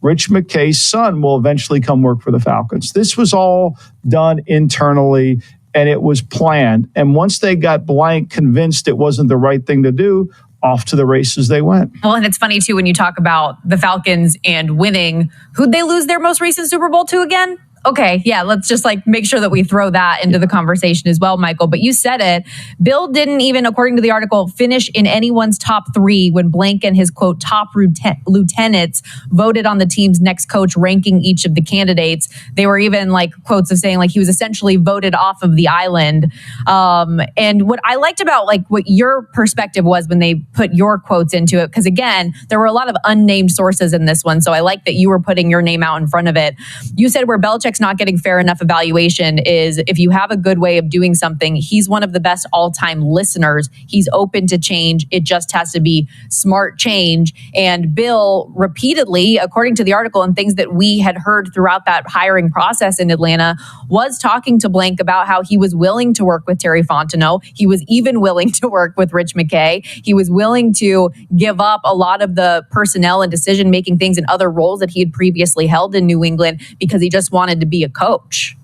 Rich McKay's son will eventually come work for the Falcons. This was all done internally, and it was planned. And once they got Blank convinced it wasn't the right thing to do, off to the races they went. Well, and it's funny, too, when you talk about the Falcons and winning, who'd they lose their most recent Super Bowl to again? Okay, yeah, let's just make sure that we throw that into the conversation as well, Michael. But you said it. Bill didn't even, according to the article, finish in anyone's top 3 when Blank and his, quote, top lieutenants voted on the team's next coach, ranking each of the candidates. They were even quotes of saying he was essentially voted off of the island. And what I liked about what your perspective was when they put your quotes into it, because again, there were a lot of unnamed sources in this one. So I like that you were putting your name out in front of it. You said where Belichick not getting fair enough evaluation is if you have a good way of doing something, he's one of the best all-time listeners. He's open to change. It just has to be smart change. And Bill repeatedly, according to the article and things that we had heard throughout that hiring process in Atlanta, was talking to Blank about how he was willing to work with Terry Fontenot. He was even willing to work with Rich McKay. He was willing to give up a lot of the personnel and decision-making things and other roles that he had previously held in New England because he just wanted to be a coach.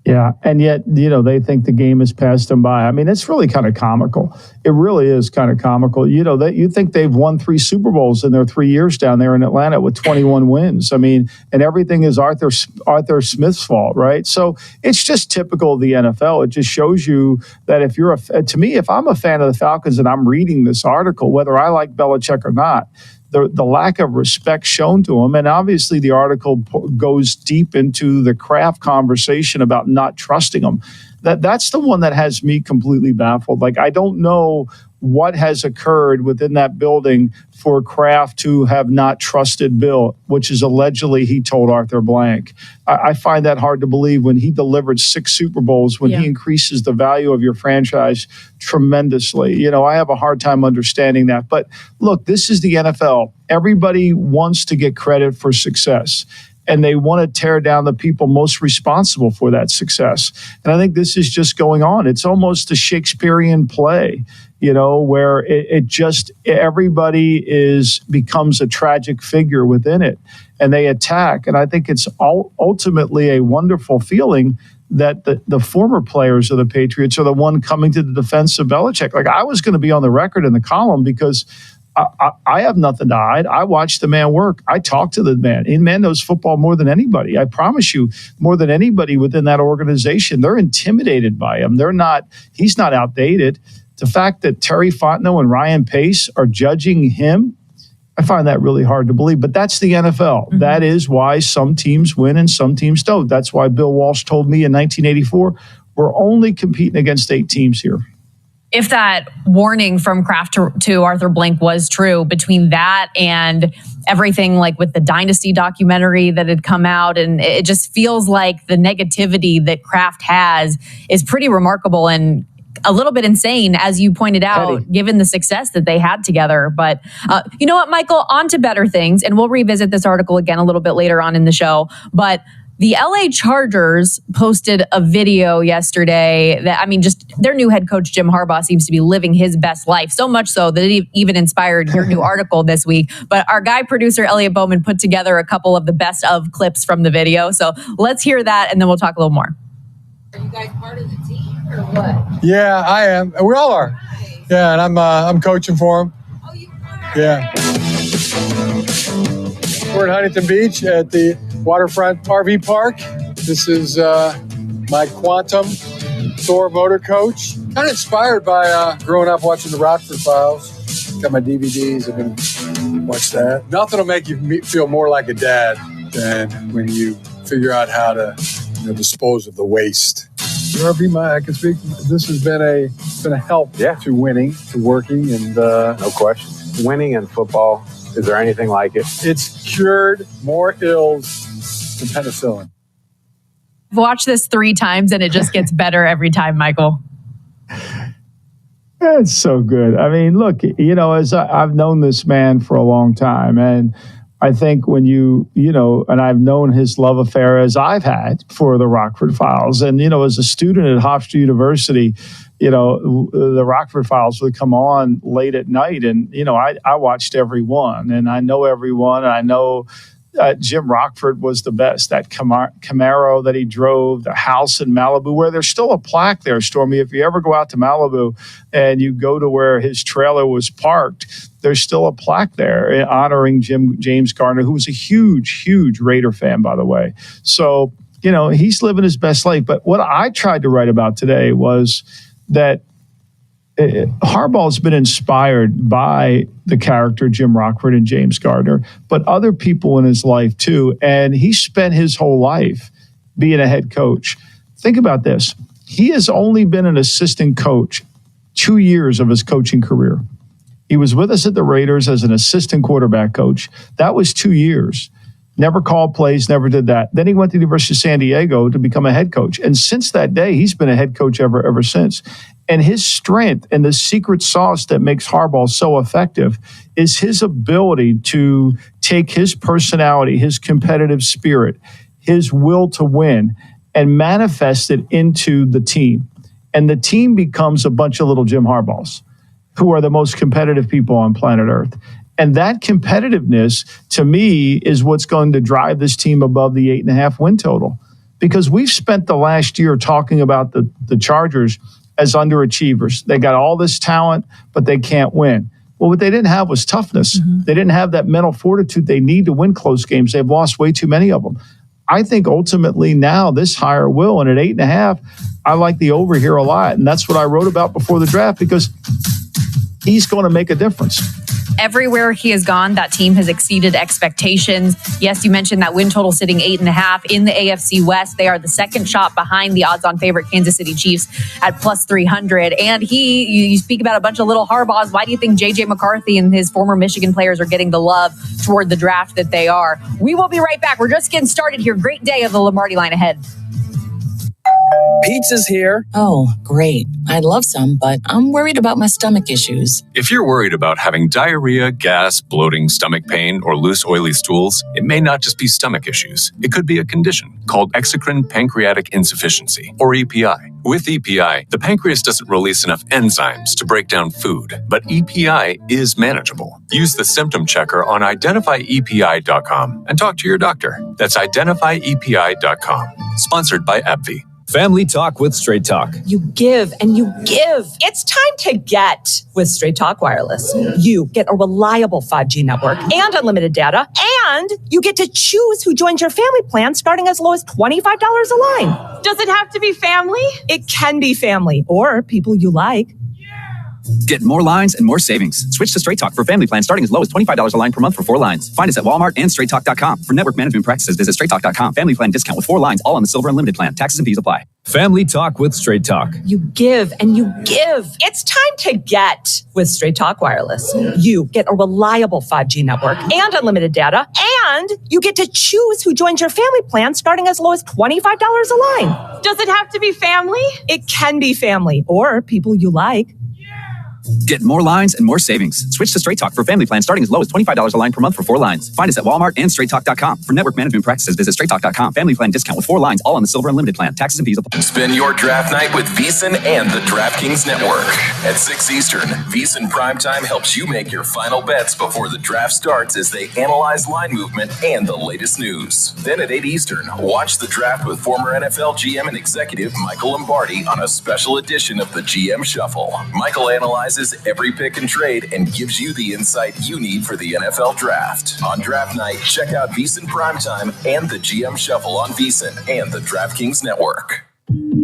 Yeah, and yet, they think the game has passed them by. I mean, it's really kind of comical. It really is kind of comical. That you think they've won 3 Super Bowls in their 3 years down there in Atlanta with 21 wins. I mean, and everything is Arthur Smith's fault, right? So it's just typical of the NFL. It just shows you that if I'm a fan of the Falcons and I'm reading this article, whether I like Belichick or not, the lack of respect shown to him. And obviously the article goes deep into the Kraft conversation about not trusting him. That's the one that has me completely baffled. I don't know what has occurred within that building for Kraft to have not trusted Bill, which is allegedly he told Arthur Blank. I find that hard to believe when he delivered 6 Super Bowls, when he increases the value of your franchise tremendously. I have a hard time understanding that. But look, this is the NFL. Everybody wants to get credit for success, and they want to tear down the people most responsible for that success. And I think this is just going on. It's almost a Shakespearean play, where it just everybody becomes a tragic figure within it, and they attack. And I think it's ultimately a wonderful feeling that the former players of the Patriots are the one coming to the defense of Belichick. I was going to be on the record in the column because I have nothing to hide. I watch the man work. I talk to the man. And man knows football more than anybody. I promise you, more than anybody within that organization. They're intimidated by him. He's not outdated. The fact that Terry Fontenot and Ryan Pace are judging him, I find that really hard to believe. But that's the NFL. Mm-hmm. That is why some teams win and some teams don't. That's why Bill Walsh told me in 1984, we're only competing against 8 teams here. If that warning from Kraft to Arthur Blank was true, between that and everything like with the Dynasty documentary that had come out, and it just feels like the negativity that Kraft has is pretty remarkable and a little bit insane, as you pointed out, given the success that they had together. But you know what, Michael, on to better things, and we'll revisit this article again a little bit later on in the show. But the LA Chargers posted a video yesterday that, just their new head coach, Jim Harbaugh, seems to be living his best life. So much so that it even inspired your new article this week. But our guy producer, Elliot Bowman, put together a couple of the best of clips from the video. So let's hear that, and then we'll talk a little more. Are you guys part of the team or what? Yeah, I am. We all are. Nice. Yeah, and I'm coaching for him. Oh, you are? Yeah. We're at Huntington Beach at the Waterfront RV Park. This is my Quantum Thor motor coach. Kind of inspired by growing up watching the Rockford Files. Got my DVDs. I've been watch that. Nothing will make you feel more like a dad than when you figure out how to dispose of the waste. I can speak. This has been a help to winning, to working, and no question. Winning in football. Is there anything like it? It's cured more ills than penicillin. I've watched this 3 times and it just gets better every time, Michael. It's so good. Look, as I've known this man for a long time, and I think when and I've known his love affair as I've had for the Rockford Files. And, as a student at Hofstra University, the Rockford Files would come on late at night. And, I watched every one, and I know everyone. And I know Jim Rockford was the best. That Camaro that he drove, the house in Malibu, where there's still a plaque there, Stormy. If you ever go out to Malibu and you go to where his trailer was parked, there's still a plaque there honoring James Garner, who was a huge, huge Raider fan, by the way. So, he's living his best life. But what I tried to write about today was that Harbaugh's been inspired by the character Jim Rockford and James Gardner, but other people in his life too. And he spent his whole life being a head coach. Think about this. He has only been an assistant coach 2 years of his coaching career. He was with us at the Raiders as an assistant quarterback coach. That was 2 years. Never called plays, never did that. Then he went to the University of San Diego to become a head coach. And since that day, he's been a head coach ever since. And his strength and the secret sauce that makes Harbaugh so effective is his ability to take his personality, his competitive spirit, his will to win, and manifest it into the team. And the team becomes a bunch of little Jim Harbaughs who are the most competitive people on planet Earth. And that competitiveness, to me, is what's going to drive this team above the 8.5 win total. Because we've spent the last year talking about the Chargers as underachievers. They got all this talent, but they can't win. Well, what they didn't have was toughness. Mm-hmm. They didn't have that mental fortitude they need to win close games. They've lost way too many of them. I think ultimately now this hire will. And at 8.5, I like the over here a lot. And that's what I wrote about before the draft, because he's going to make a difference. Everywhere he has gone, that team has exceeded expectations. Yes, you mentioned that win total sitting 8.5 in the AFC West. They are the second shot behind the odds-on favorite Kansas City Chiefs at plus 300. And you speak about a bunch of little Harbaughs. Why do you think J.J. McCarthy and his former Michigan players are getting the love toward the draft that they are? We will be right back. We're just getting started here. Great day of the Lombardi line ahead. Pizza's here. Oh, great. I'd love some, but I'm worried about my stomach issues. If you're worried about having diarrhea, gas, bloating, stomach pain, or loose, oily stools, it may not just be stomach issues. It could be a condition called exocrine pancreatic insufficiency, or EPI. With EPI, the pancreas doesn't release enough enzymes to break down food, but EPI is manageable. Use the symptom checker on identifyepi.com and talk to your doctor. That's identifyepi.com. Sponsored by AbbVie. Family Talk with Straight Talk. You give and you give. It's time to get with Straight Talk Wireless. You get a reliable 5G network and unlimited data, and you get to choose who joins your family plan starting as low as $25 a line. Does it have to be family? It can be family or people you like. Get more lines and more savings. Switch to Straight Talk for family plans starting as low as $25 a line per month for 4 lines. Find us at Walmart and straighttalk.com. For network management practices, visit straighttalk.com. Family plan discount with 4 lines, all on the Silver Unlimited plan. Taxes and fees apply. Family Talk with Straight Talk. You give and you give. It's time to get with Straight Talk Wireless. You get a reliable 5G network and unlimited data, and you get to choose who joins your family plan starting as low as $25 a line. Does it have to be family? It can be family or people you like. Get more lines and more savings. Switch to Straight Talk for family plans starting as low as $25 a line per month for 4 lines. Find us at Walmart and straighttalk.com. For network management practices, visit straighttalk.com. Family plan discount with 4 lines, all on the Silver Unlimited plan. Taxes and fees apply. Spend your draft night with VEASAN and the DraftKings Network. At 6 Eastern, VEASAN Primetime helps you make your final bets before the draft starts as they analyze line movement and the latest news. Then at 8 Eastern, watch the draft with former NFL GM and executive Michael Lombardi on a special edition of the GM Shuffle. Michael analyzes every pick and trade and gives you the insight you need for the NFL Draft. On draft night, check out VEASAN Primetime and the GM Shuffle on VEASAN and the DraftKings Network.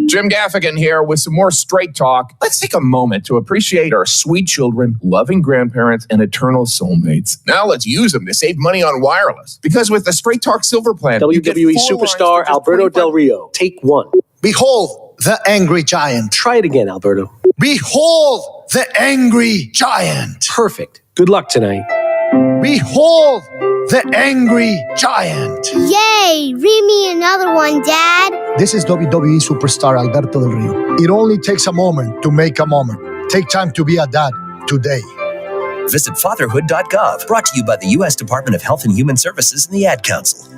Jim Gaffigan here with some more Straight Talk. Let's take a moment to appreciate our sweet children, loving grandparents, and eternal soulmates. Now let's use them to save money on wireless. Because with the Straight Talk Silver Plan, WWE superstar Alberto Del Rio. Take 1. Behold the angry giant. Try it again, Alberto. Behold the angry giant. Perfect. Good luck tonight. Behold the angry giant. Yay! Read me another one, Dad. This is WWE superstar Alberto Del Rio. It only takes a moment to make a moment. Take time to be a dad today. Visit fatherhood.gov. Brought to you by the U.S. Department of Health and Human Services and the Ad Council.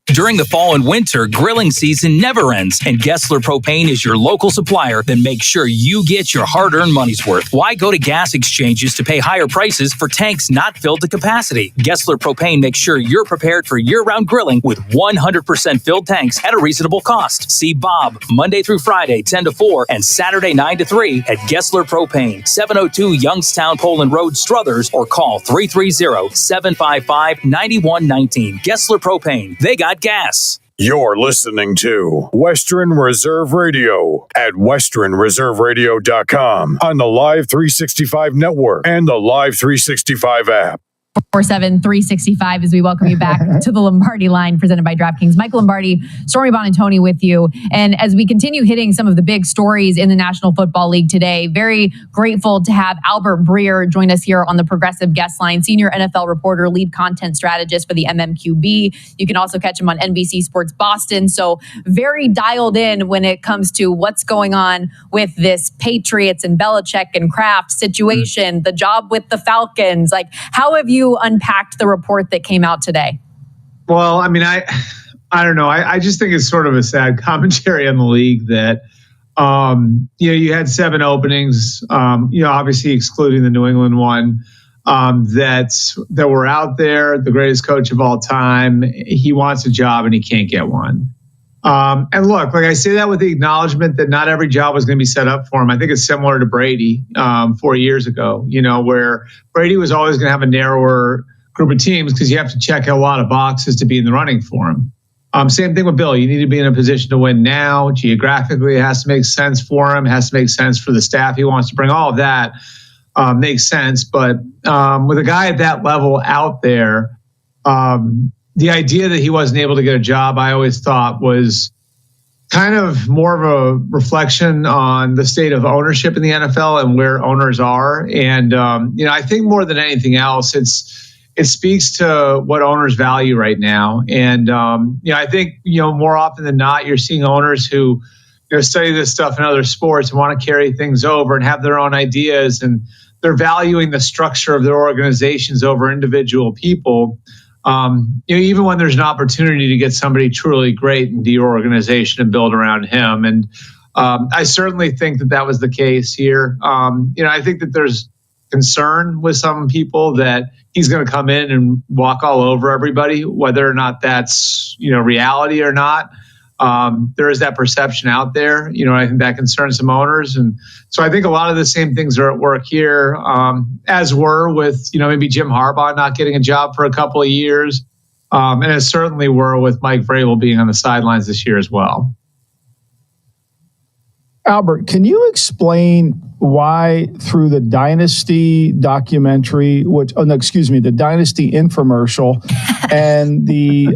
During the fall and winter, grilling season never ends, and Gessler Propane is your local supplier that makes sure you get your hard-earned money's worth. Why go to gas exchanges to pay higher prices for tanks not filled to capacity? Gessler Propane makes sure you're prepared for year-round grilling with 100% filled tanks at a reasonable cost. See Bob Monday through Friday, 10 to 4, and Saturday, 9 to 3 at Gessler Propane, 702 Youngstown Poland Road, Struthers, or call 330-755-9119. Gessler Propane. They got gas. You're listening to Western Reserve Radio at westernreserveradio.com on the Live 365 network and the Live 365 app. 47365 as we welcome you back to the Lombardi Line presented by DraftKings. Michael Lombardi, Stormy Bonantoni with you. And as we continue hitting some of the big stories in the National Football League today, very grateful to have Albert Breer join us here on the Progressive Guest Line, senior NFL reporter, lead content strategist for the MMQB. You can also catch him on NBC Sports Boston. So very dialed in when it comes to what's going on with this Patriots and Belichick and Kraft situation, the job with the Falcons. Like, how have you unpacked the report that came out today? Well, I mean, I don't know. I just think it's sort of a sad commentary on the league that, you had 7 openings, obviously excluding the New England one, that were out there. The greatest coach of all time. He wants a job and he can't get one. And look, like I say that with the acknowledgement that not every job was going to be set up for him. I think it's similar to Brady 4 years ago, where Brady was always going to have a narrower group of teams because you have to check a lot of boxes to be in the running for him. Same thing with Bill. You need to be in a position to win now. Geographically, it has to make sense for him. It has to make sense for the staff he wants to bring. All of that makes sense. But with a guy at that level out there, the idea that he wasn't able to get a job, I always thought was kind of more of a reflection on the state of ownership in the NFL and where owners are. And, I think more than anything else, it speaks to what owners value right now. And, I think, more often than not, you're seeing owners who study this stuff in other sports and want to carry things over and have their own ideas. And they're valuing the structure of their organizations over individual people. Even when there's an opportunity to get somebody truly great into your organization and build around him. And I certainly think that was the case here. I think that there's concern with some people that he's going to come in and walk all over everybody, whether or not that's, reality or not. there is that perception out there. I think that concerns some owners. And so I think a lot of the same things are at work here, as were with, maybe Jim Harbaugh not getting a job for a couple of years. And as certainly were with Mike Vrabel being on the sidelines this year as well. Albert, can you explain why through the Dynasty documentary, the Dynasty infomercial and the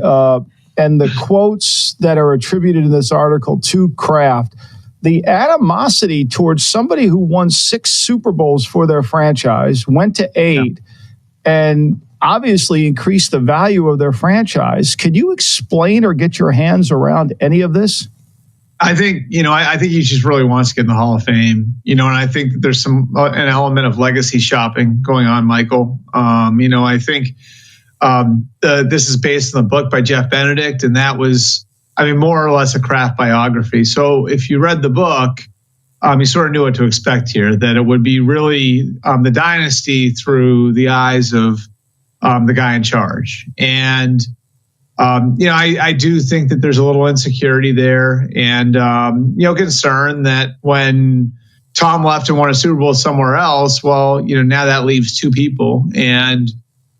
quotes that are attributed in this article to Kraft, the animosity towards somebody who won 6 Super Bowls for their franchise, went to 8, and obviously increased the value of their franchise. Can you explain or get your hands around any of this? I think, I think he just really wants to get in the Hall of Fame, and I think there's an element of legacy shopping going on, Michael. I think this is based on the book by Jeff Benedict, and that was, more or less a Kraft biography. So if you read the book, you sort of knew what to expect here, that it would be really the dynasty through the eyes of the guy in charge. And I do think that there's a little insecurity there and, concern that when Tom left and won a Super Bowl somewhere else, well, now that leaves 2 people. And,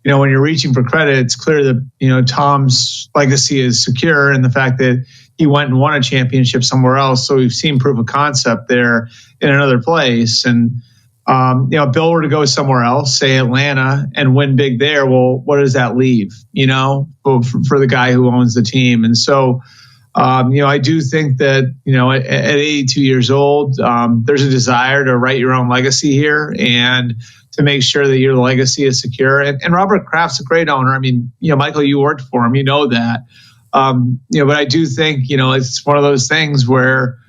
when you're reaching for credit, it's clear that, Tom's legacy is secure in the fact that he went and won a championship somewhere else. So we've seen proof of concept there in another place. And, Bill were to go somewhere else, say Atlanta, and win big there. Well, what does that leave, for the guy who owns the team? And so, I do think that, at 82 years old, there's a desire to write your own legacy here and to make sure that your legacy is secure. And Robert Kraft's a great owner. Michael, you worked for him, that. But I do think, it's one of those things where,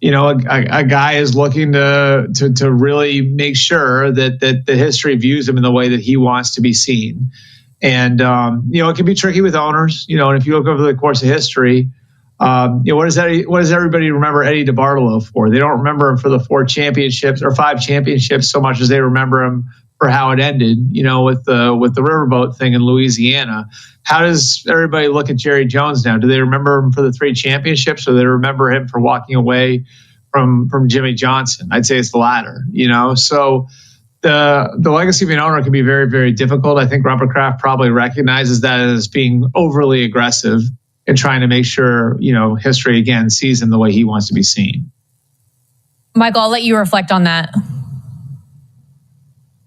a guy is looking to really make sure that the history views him in the way that he wants to be seen. And, it can be tricky with owners, and if you look over the course of history, what does everybody remember Eddie DeBartolo for? They don't remember him for the 4 championships or 5 championships so much as they remember him for how it ended, with the riverboat thing in Louisiana. How does everybody look at Jerry Jones now? Do they remember him for the 3 championships, or do they remember him for walking away from Jimmy Johnson? I'd say it's the latter, So the legacy of an owner can be very, very difficult. I think Robert Kraft probably recognizes that as being overly aggressive and trying to make sure, history again sees him the way he wants to be seen. Michael, I'll let you reflect on that.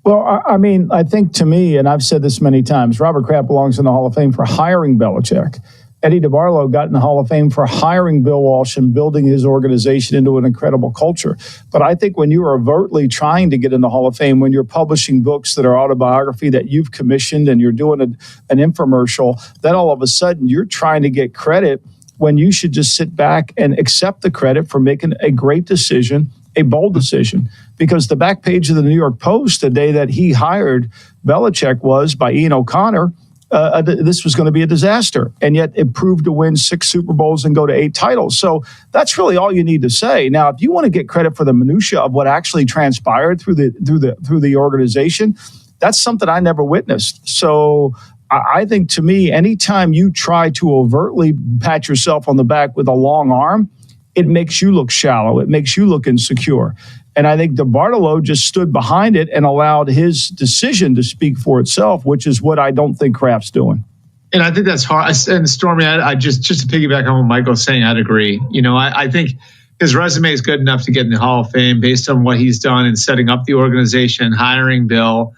Well, I think to me, and I've said this many times, Robert Kraft belongs in the Hall of Fame for hiring Belichick. Eddie DeBartolo got in the Hall of Fame for hiring Bill Walsh and building his organization into an incredible culture. But I think when you are overtly trying to get in the Hall of Fame, when you're publishing books that are autobiography that you've commissioned and you're doing an infomercial, then all of a sudden you're trying to get credit when you should just sit back and accept the credit for making a great decision, a bold decision. Because the back page of the New York Post, the day that he hired Belichick, was by Ian O'Connor, this was going to be a disaster. And yet it proved to win 6 Super Bowls and go to 8 titles. So that's really all you need to say. Now, if you want to get credit for the minutia of what actually transpired through the organization, that's something I never witnessed. So I think, to me, anytime you try to overtly pat yourself on the back with a long arm, it makes you look shallow. It makes you look insecure. And I think DeBartolo just stood behind it and allowed his decision to speak for itself, which is what I don't think Kraft's doing. And I think that's hard. And Stormy, I just to piggyback on what Michael's saying, I'd agree. I think his resume is good enough to get in the Hall of Fame based on what he's done in setting up the organization, hiring Bill,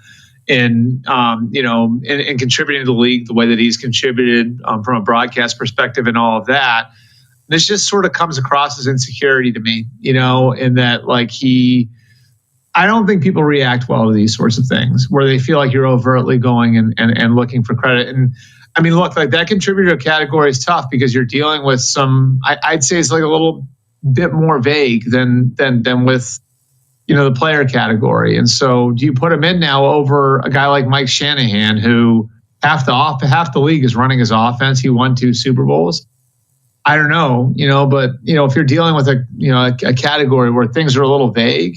and contributing to the league the way that he's contributed from a broadcast perspective and all of that. This just sort of comes across as insecurity to me, in that I don't think people react well to these sorts of things where they feel like you're overtly going and looking for credit. And look, like that contributor category is tough because you're dealing with some, I'd say it's like a little bit more vague than with, the player category. And so do you put him in now over a guy like Mike Shanahan, who half the league is running his offense? He won 2 Super Bowls. I don't know, but if you're dealing with a category where things are a little vague,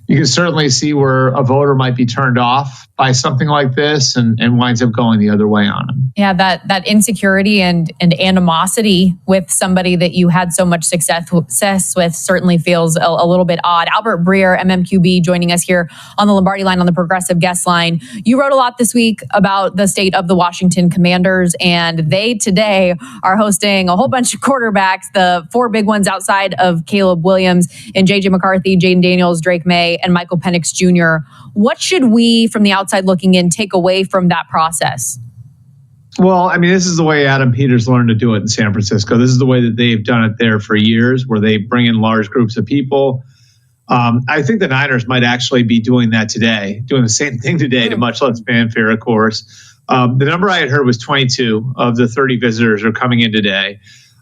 you can certainly see where a voter might be turned off by something like this and winds up going the other way on him. Yeah, that insecurity and animosity with somebody that you had so much success with certainly feels a little bit odd. Albert Breer, MMQB, joining us here on the Lombardi line, on the Progressive Guest line. You wrote a lot this week about the state of the Washington Commanders, and they today are hosting a whole bunch of quarterbacks, the 4 big ones outside of Caleb Williams and J.J. McCarthy, Jaden Daniels, Drake May, and Michael Penix Jr. What should we, from the outside looking in, take away from that process? Well, I mean, this is the way Adam Peters learned to do it in San Francisco. This is the way that they've done it there for years, where they bring in large groups of people. I think the Niners might actually be doing that today, doing the same thing today to much less fanfare, of course. The number I had heard was 22 of the 30 visitors are coming in today.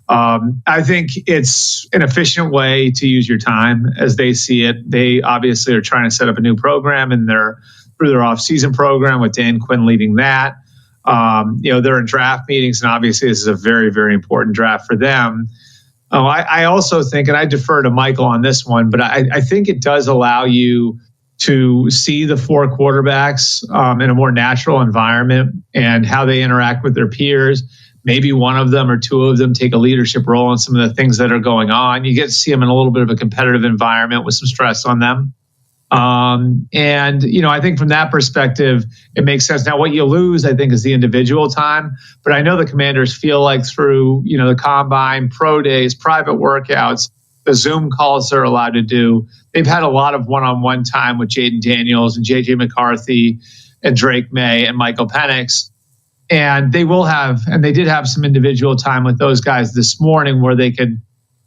I think it's an efficient way to use your time as they see it. They obviously are trying to set up a new program through their off-season program with Dan Quinn leading that. They're in draft meetings, and obviously this is a very, very important draft for them. I also think, and I defer to Michael on this one, but I think it does allow you to see the 4 quarterbacks in a more natural environment and how they interact with their peers. Maybe one of them or 2 of them take a leadership role in some of the things that are going on. You get to see them in a little bit of a competitive environment with some stress on them. I think from that perspective, it makes sense. Now, what you lose, I think, is the individual time. But I know the Commanders feel like through, the combine, pro days, private workouts, the Zoom calls they're allowed to do, they've had a lot of one-on-one time with Jaden Daniels and J.J. McCarthy and Drake May and Michael Penix. And they did have some individual time with those guys this morning where they could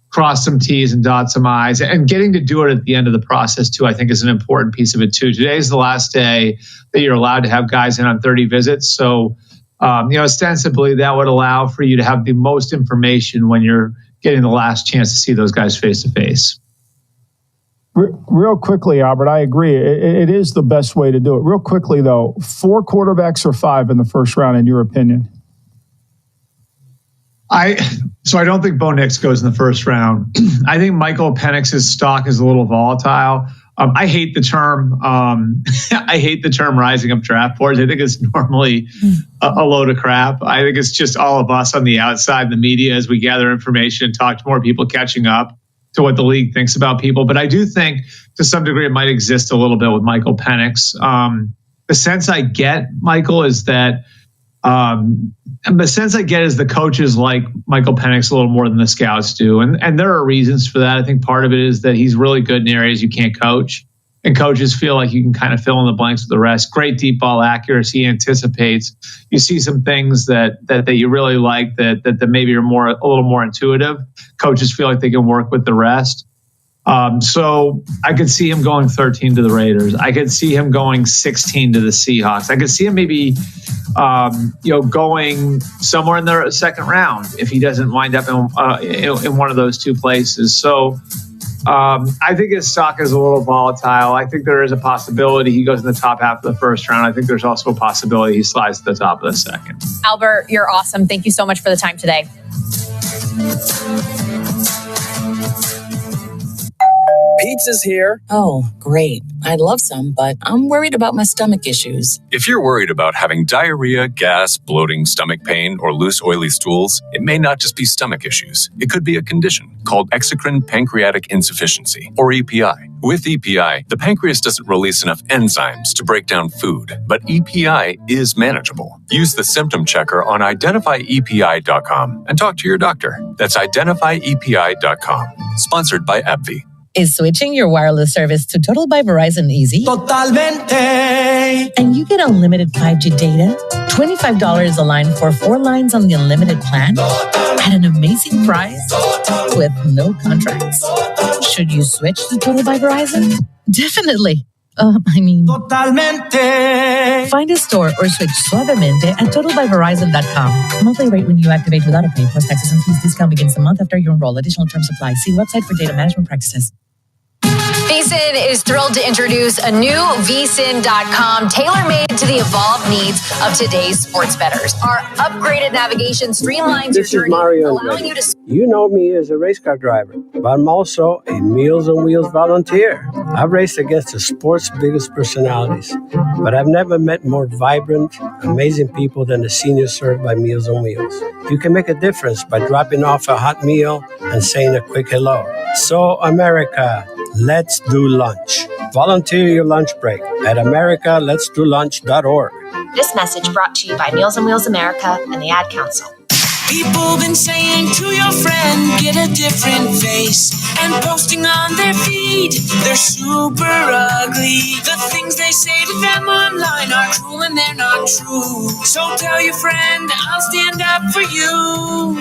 cross some T's and dot some I's, and getting to do it at the end of the process too, I think is an important piece of it too. Today's the last day that you're allowed to have guys in on 30 visits. So, ostensibly that would allow for you to have the most information when you're getting the last chance to see those guys face to face. Real quickly, Albert, I agree. It is the best way to do it. Real quickly, though, 4 quarterbacks or 5 in the first round, in your opinion? I don't think Bo Nix goes in the first round. I think Michael Penix's stock is a little volatile. I hate the term. I hate the term rising up draft boards. I think it's normally a load of crap. I think it's just all of us on the outside, the media, as we gather information and talk to more people, catching up to what the league thinks about people. But I do think to some degree it might exist a little bit with Michael Penix. The sense I get, Michael, is that the coaches like Michael Penix a little more than the scouts do. And there are reasons for that. I think part of it is that he's really good in areas you can't coach. And coaches feel like you can kind of fill in the blanks with the rest. Great deep ball accuracy, anticipates. You see some things that you really like that maybe are a little more intuitive. Coaches feel like they can work with the rest. So I could see him going 13 to the Raiders. I could see him going 16 to the Seahawks. I could see him maybe, going somewhere in the second round if he doesn't wind up in one of those 2 places. So I think his stock is a little volatile. I think there is a possibility he goes in the top half of the first round. I think there's also a possibility he slides to the top of the second. Albert, you're awesome. Thank you so much for the time today. Pizza's here. Oh, great. I'd love some, but I'm worried about my stomach issues. If you're worried about having diarrhea, gas, bloating, stomach pain, or loose, oily stools, it may not just be stomach issues. It could be a condition called exocrine pancreatic insufficiency, or EPI. With EPI, the pancreas doesn't release enough enzymes to break down food, but EPI is manageable. Use the symptom checker on identifyepi.com and talk to your doctor. That's identifyepi.com. Sponsored by AbbVie. Is switching your wireless service to Total by Verizon easy? Totalmente. And you get unlimited 5G data, $25 a line for 4 lines on the unlimited plan at an amazing price with no contracts. Should you switch to Total by Verizon? Definitely. Totalmente. Find a store or switch suavemente at totalbyverizon.com. Monthly rate when you activate without a pay plus taxes and fees. Discount begins the month after you enroll. Additional terms apply. See website for data management practices. VSiN is thrilled to introduce a new vsin.com tailor-made to the evolved needs of today's sports bettors. Our upgraded navigation streamlines your journey, allowing you to... You know me as a race car driver, but I'm also a Meals on Wheels volunteer. I've raced against the sport's biggest personalities, but I've never met more vibrant, amazing people than the seniors served by Meals on Wheels. You can make a difference by dropping off a hot meal and saying a quick hello. So, America, let's do lunch. Volunteer your lunch break at americaletsdolunch.org. This message brought to you by Meals on Wheels America and the Ad Council. People been saying to your friend, get a different face, and posting on their feed, they're super ugly. The things they say to them online are cruel and they're not true. So tell your friend, I'll stand up for you.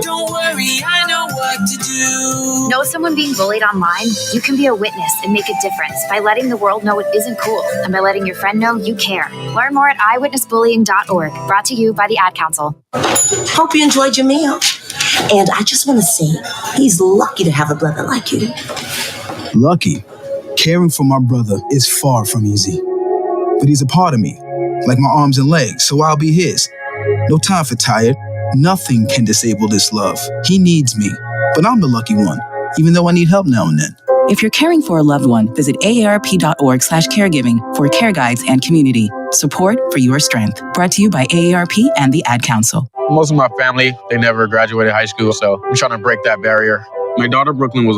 Don't worry, I know what to do. Know someone being bullied online? You can be a witness and make a difference by letting the world know it isn't cool and by letting your friend know you care. Learn more at eyewitnessbullying.org. Brought to you by the Ad Council. Hope you enjoyed your meal. And I just want to say, he's lucky to have a brother like you. Lucky? Caring for my brother is far from easy. But he's a part of me, like my arms and legs, so I'll be his. No time for tired. Nothing can disable this love. He needs me, but I'm the lucky one, even though I need help now and then. If you're caring for a loved one, visit aarp.org/caregiving for care guides and community support for your strength. Brought to you by AARP and the Ad Council. Most of my family, they never graduated high school, so I'm trying to break that barrier. My daughter, Brooklyn, was